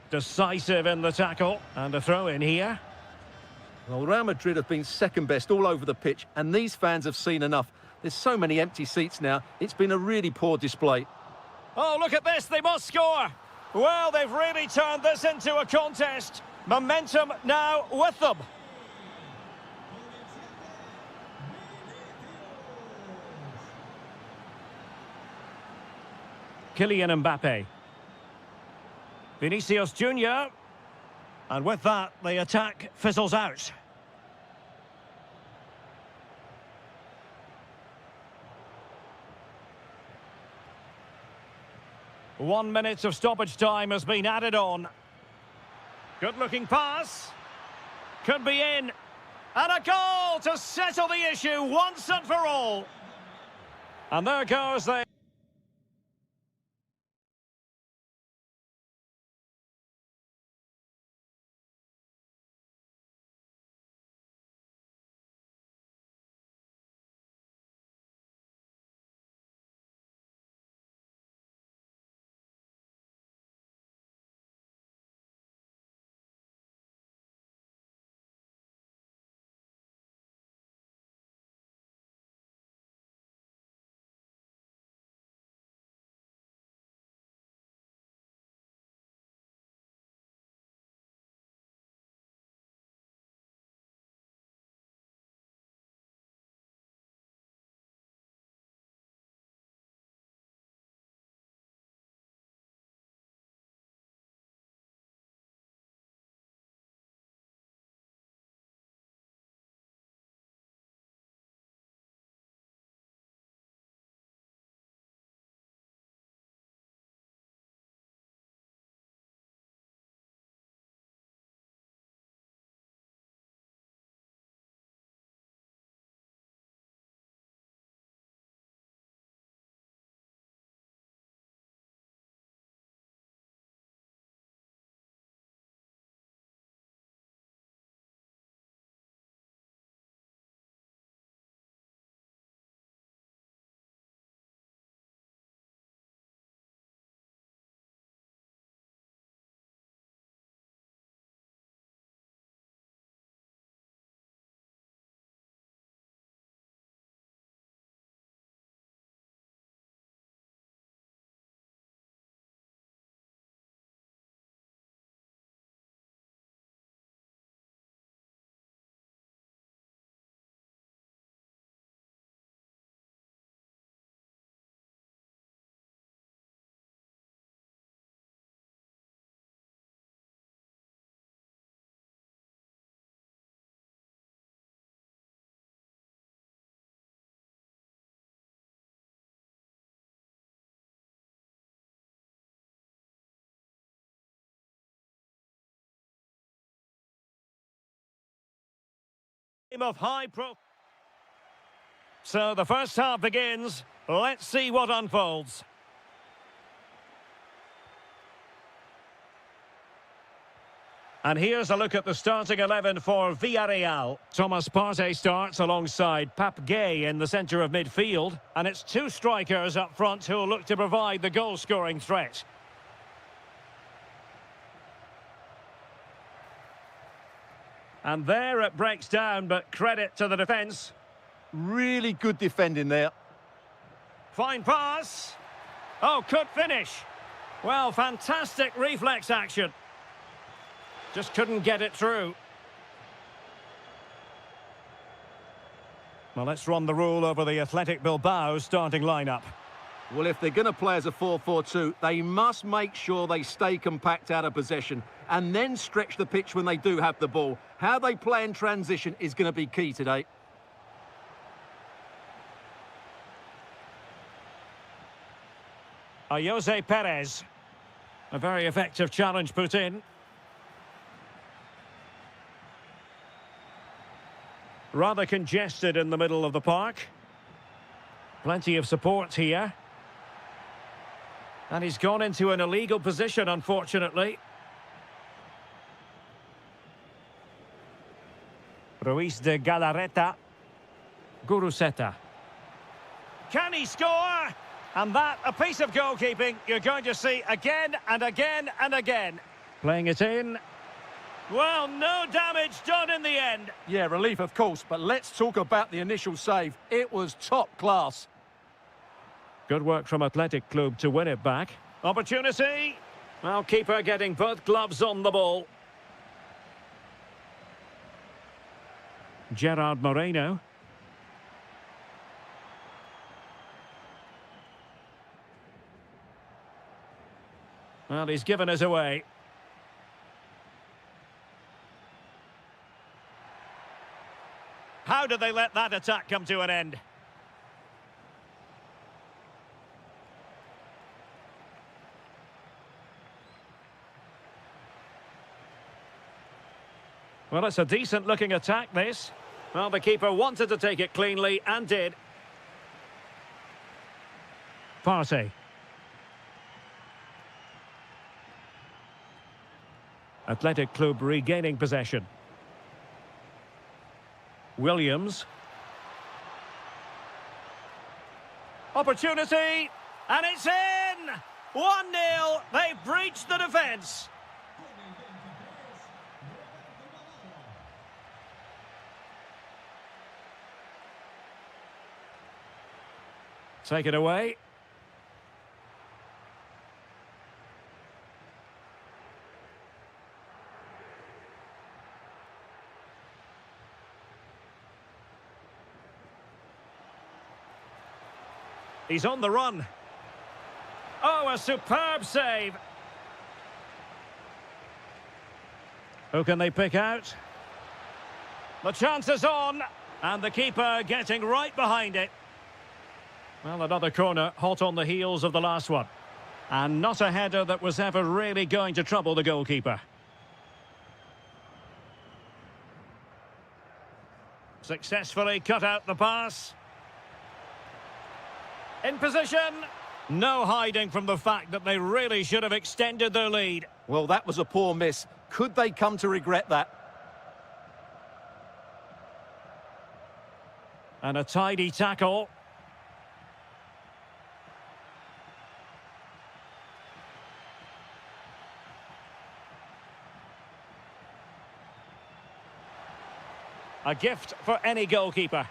Decisive in the tackle. And a throw in here. Well, Real Madrid have been second best all over the pitch, and these fans have seen enough. There's so many empty seats now. It's been a really poor display. Oh, look at this. They must score. Well, they've really turned this into a contest. Momentum now with them. Kylian Mbappe. Vinicius Junior. And with that, the attack fizzles out. One minute of stoppage time has been added on. Good-looking pass. Could be in. And a goal to settle the issue once and for all. And there goes the... Game of high pro. So the first half begins. Let's see what unfolds. And here's a look at the starting 11 for Villarreal. Thomas Partey starts alongside Pape Gueye in the centre of midfield. And it's two strikers up front who will look to provide the goal-scoring threat. And there it breaks down, but credit to the defence. Really good defending there. Fine pass. Oh, could finish. Well, fantastic reflex action. Just couldn't get it through. Well, let's run the rule over the Athletic Bilbao starting lineup. Well, if they're going to play as a 4-4-2, they must make sure they stay compact out of possession and then stretch the pitch when they do have the ball. How they play in transition is going to be key today. Jose Perez. A very effective challenge put in. Rather congested in the middle of the park. Plenty of support here. And he's gone into an illegal position, unfortunately. Ruiz de Galarreta. Guruseta. Can he score? And that, a piece of goalkeeping you're going to see again and again and again. Playing it in. Well, no damage done in the end. Yeah, relief, of course, but let's talk about the initial save. It was top class. Good work from Athletic Club to win it back. Opportunity. Well, keeper getting both gloves on the ball. Gerard Moreno. Well, he's given us away. How did they let that attack come to an end? Well, it's a decent-looking attack, this. Well, the keeper wanted to take it cleanly and did. Partey. Athletic Club regaining possession. Williams. Opportunity. And it's in! 1-0. They've breached the defence. Take it away. He's on the run. Oh, a superb save. Who can they pick out? The chance is on. And the keeper getting right behind it. Well, another corner, hot on the heels of the last one. And not a header that was ever really going to trouble the goalkeeper. Successfully cut out the pass. In position. No hiding from the fact that they really should have extended their lead. Well, that was a poor miss. Could they come to regret that? And a tidy tackle. A gift for any goalkeeper.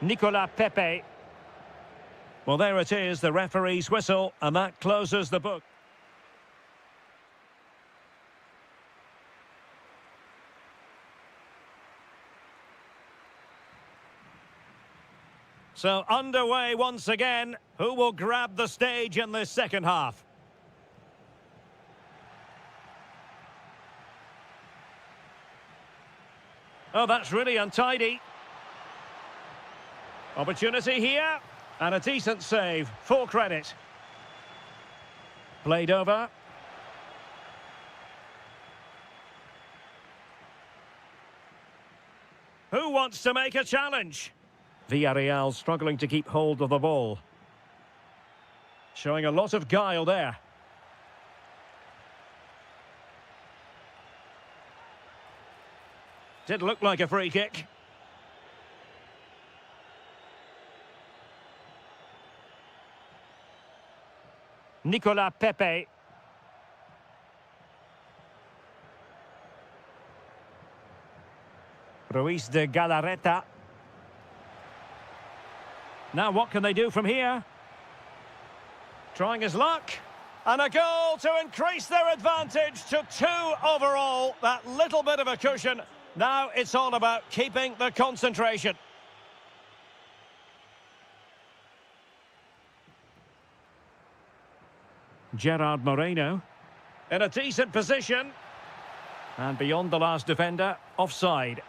Nicolas Pepe. Well, there it is, the referee's whistle, and that closes the book. So underway once again. Who will grab the stage in this second half? Oh, that's really untidy. Opportunity here. And a decent save. Full credit. Played over. Who wants to make a challenge? Villarreal struggling to keep hold of the ball. Showing a lot of guile there. Did look like a free kick. Nicolas Pepe. Ruiz de Galarreta. Now what can they do from here? Trying his luck. And a goal to increase their advantage to 2 overall. That little bit of a cushion. Now it's all about keeping the concentration. Gerard Moreno in a decent position. And beyond the last defender, offside.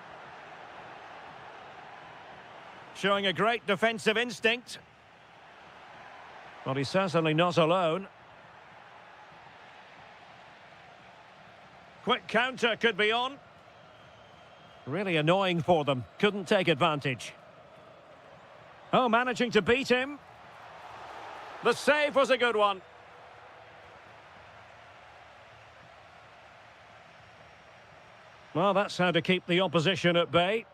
Showing a great defensive instinct. Well, he's certainly not alone. Quick counter could be on. Really annoying for them. Couldn't take advantage. Oh, managing to beat him. The save was a good one. Well, that's how to keep the opposition at bay.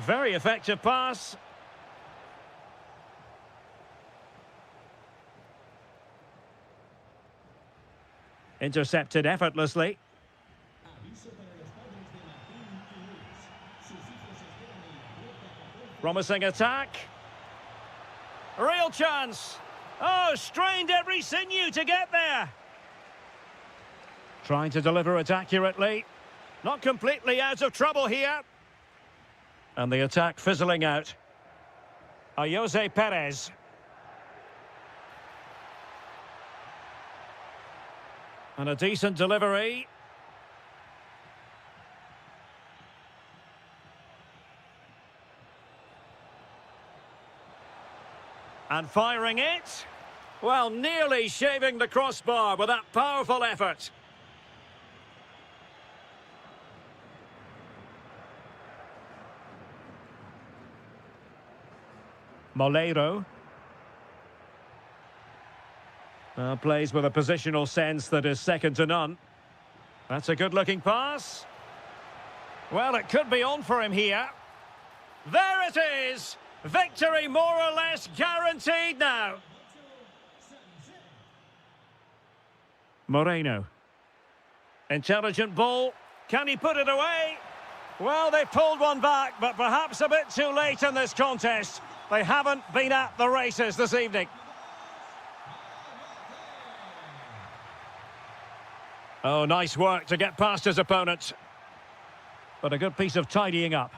Very effective pass. Intercepted effortlessly. Promising attack. Real chance. Oh, strained every sinew to get there. Trying to deliver it accurately. Not completely out of trouble here. And the attack fizzling out. Jose Perez. And a decent delivery. And firing it. Well, nearly shaving the crossbar with that powerful effort. Molero. Plays with a positional sense that is second to none. That's a good-looking pass. Well, it could be on for him here. There it is! Victory more or less guaranteed now. Moreno. Intelligent ball. Can he put it away? Well, they pulled one back, but perhaps a bit too late in this contest. They haven't been at the races this evening. Oh, nice work to get past his opponent. But a good piece of tidying up.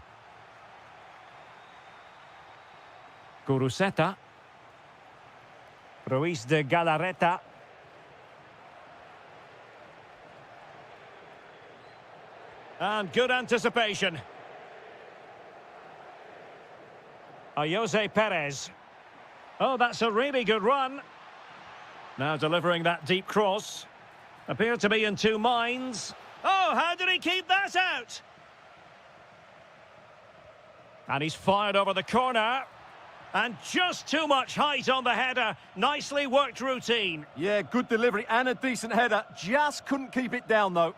Guruseta. Ruiz de Galarreta. And good anticipation. Jose Perez. Oh, that's a really good run. Now delivering that deep cross. Appear to be in two minds. Oh, how did he keep that out? And he's fired over the corner. And just too much height on the header. Nicely worked routine. Yeah, good delivery and a decent header. Just couldn't keep it down, though.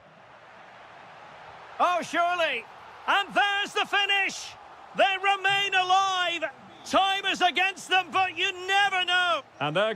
Oh, surely. And there's the finish. They remain alive. Time is against them, but you never know. And they're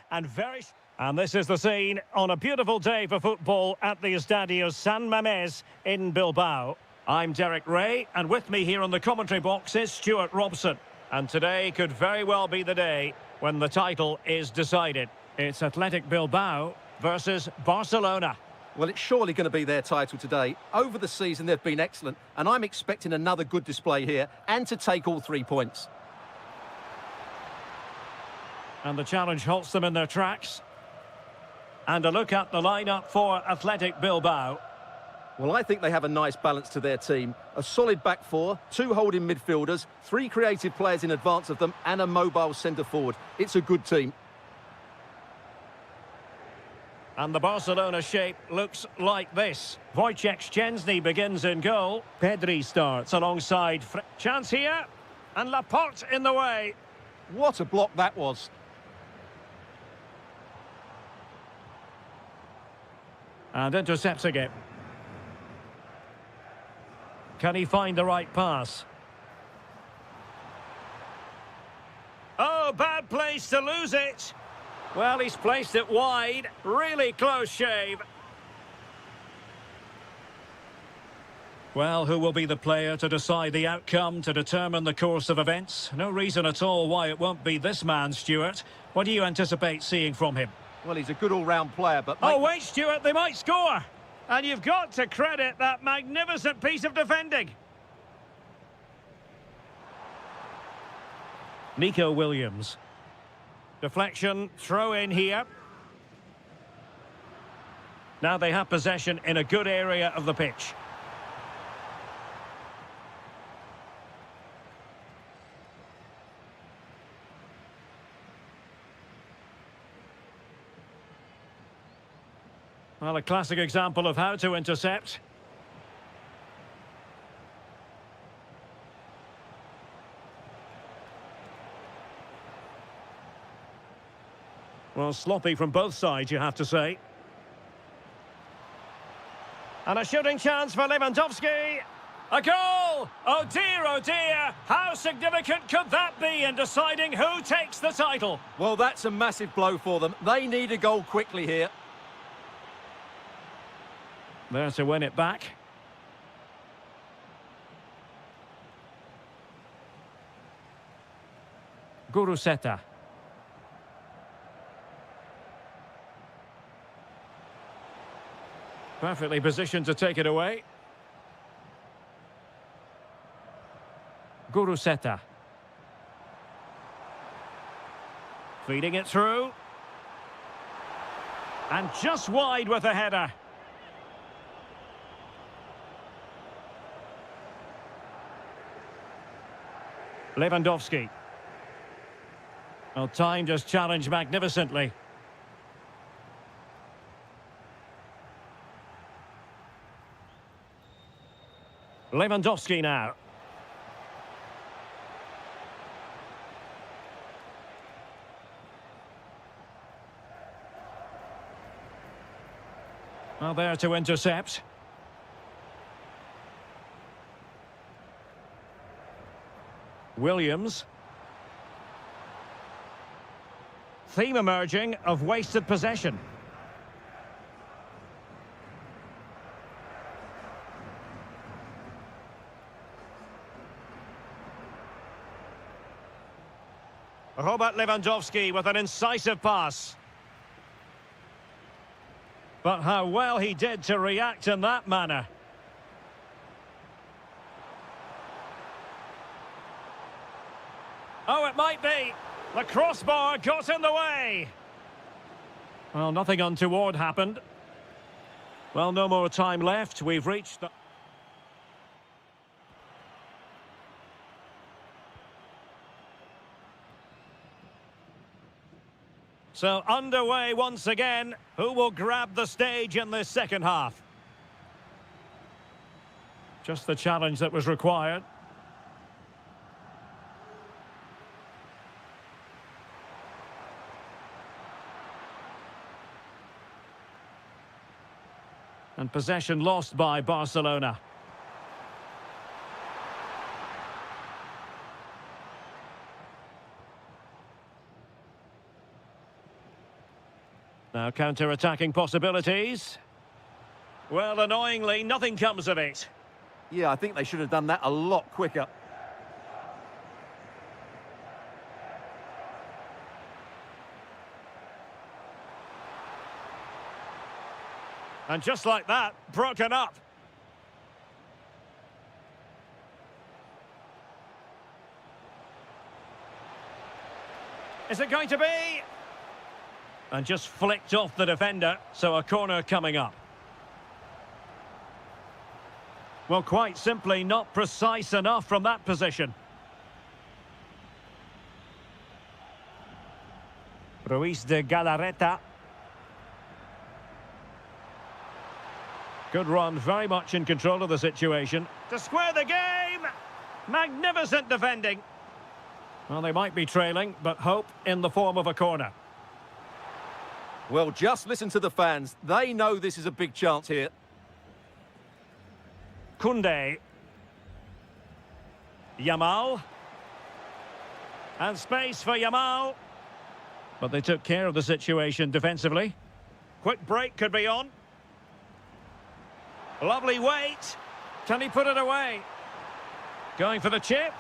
And this is the scene on a beautiful day for football at the Estadio San Mamés in Bilbao. I'm Derek Ray, and with me here on the commentary box is Stuart Robson. And today could very well be the day when the title is decided. It's Athletic Bilbao versus Barcelona. Well, it's surely going to be their title today. Over the season, they've been excellent, and I'm expecting another good display here and to take all 3 points. And the challenge halts them in their tracks. And a look at the lineup for Athletic Bilbao. Well, I think they have a nice balance to their team. A solid back four, 2 holding midfielders, 3 creative players in advance of them, and a mobile centre-forward. It's a good team. And the Barcelona shape looks like this. Wojciech Szczęsny begins in goal. Pedri starts alongside... Chance here. And Laporte in the way. What a block that was. And intercepting it. Can he find the right pass? Oh, bad place to lose it. Well, he's placed it wide. Really close shave. Well, who will be the player to decide the outcome, to determine the course of events? No reason at all why it won't be this man, Stuart. What do you anticipate seeing from him? Well, he's a good all-round player, but... Oh, wait, Stuart, they might score. And you've got to credit that magnificent piece of defending. Nico Williams. Deflection, throw in here. Now they have possession in a good area of the pitch. Well, a classic example of how to intercept. Well, sloppy from both sides, you have to say. And a shooting chance for Lewandowski. A goal! Oh dear, how significant could that be in deciding who takes the title? Well, that's a massive blow for them. They need a goal quickly here. There to win it back. Guruseta. Perfectly positioned to take it away. Guruseta. Feeding it through. And just wide with a header. Lewandowski. Well, timed his challenge magnificently. Lewandowski now. Well, there to intercept. Williams. Theme emerging of wasted possession. Robert Lewandowski with an incisive pass. But how well he did to react in that manner. Oh, it might be. The crossbar got in the way. Well, nothing untoward happened. Well, no more time left. We've reached the... So underway once again. Who will grab the stage in this second half? Just the challenge that was required. And possession lost by Barcelona. Now counter-attacking possibilities. Well, annoyingly, nothing comes of it. Yeah, I think they should have done that a lot quicker. And just like that, broken up. Is it going to be? And just flicked off the defender, so a corner coming up. Well, quite simply not precise enough from that position. Ruiz de Galarreta. Good run, very much in control of the situation. To square the game! Magnificent defending. Well, they might be trailing, but hope in the form of a corner. Well, just listen to the fans. They know this is a big chance here. Koundé. Yamal. And space for Yamal. But they took care of the situation defensively. Quick break could be on. Lovely weight. Can he put it away? Going for the chip.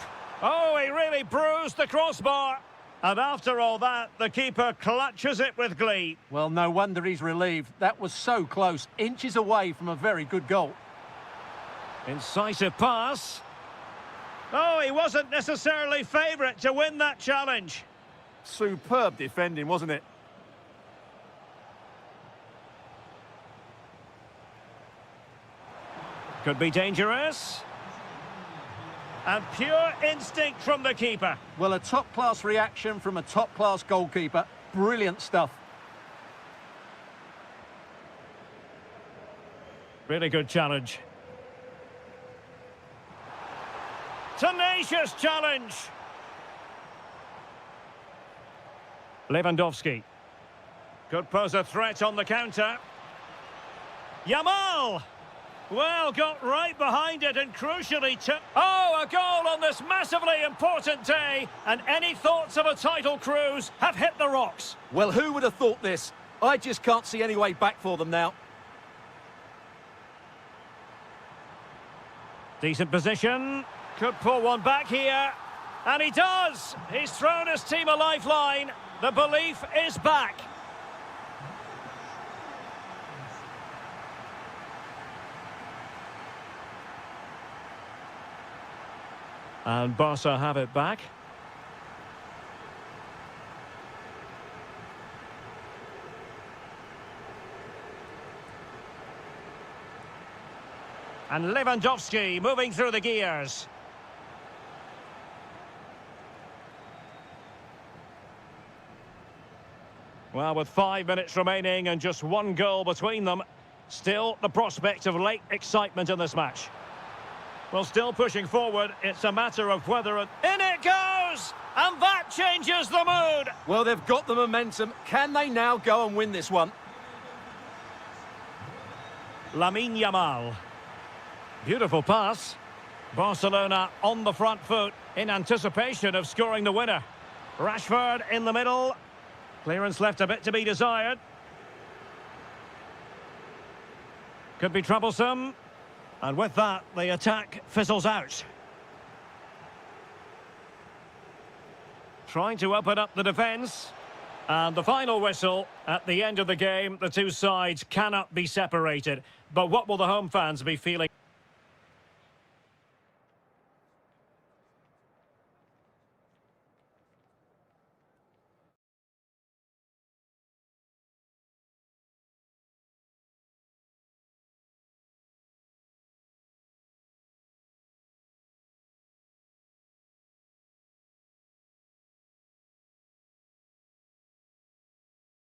Oh, he really bruised the crossbar. And after all that, the keeper clutches it with glee. Well, no wonder he's relieved. That was so close, inches away from a very good goal. Incisive pass. Oh, he wasn't necessarily favourite to win that challenge. Superb defending, wasn't it? Could be dangerous. And pure instinct from the keeper. Well, a top-class reaction from a top-class goalkeeper. Brilliant stuff. Really good challenge. Tenacious challenge. Lewandowski. Could pose a threat on the counter. Yamal! Well, got right behind it and crucially took... Oh, a goal on this massively important day. And any thoughts of a title cruise have hit the rocks. Well, who would have thought this? I just can't see any way back for them now. Decent position. Could pull one back here. And he does. He's thrown his team a lifeline. The belief is back. And Barca have it back. And Lewandowski moving through the gears. Well, with 5 minutes remaining and just one goal between them, still the prospect of late excitement in this match. Well, still pushing forward, it's a matter of whether... In it goes! And that changes the mood! Well, they've got the momentum. Can they now go and win this one? Lamine Yamal. Beautiful pass. Barcelona on the front foot in anticipation of scoring the winner. Rashford in the middle. Clearance left a bit to be desired. Could be troublesome. And with that, the attack fizzles out. Trying to open up the defence. And the final whistle at the end of the game. The two sides cannot be separated. But what will the home fans be feeling?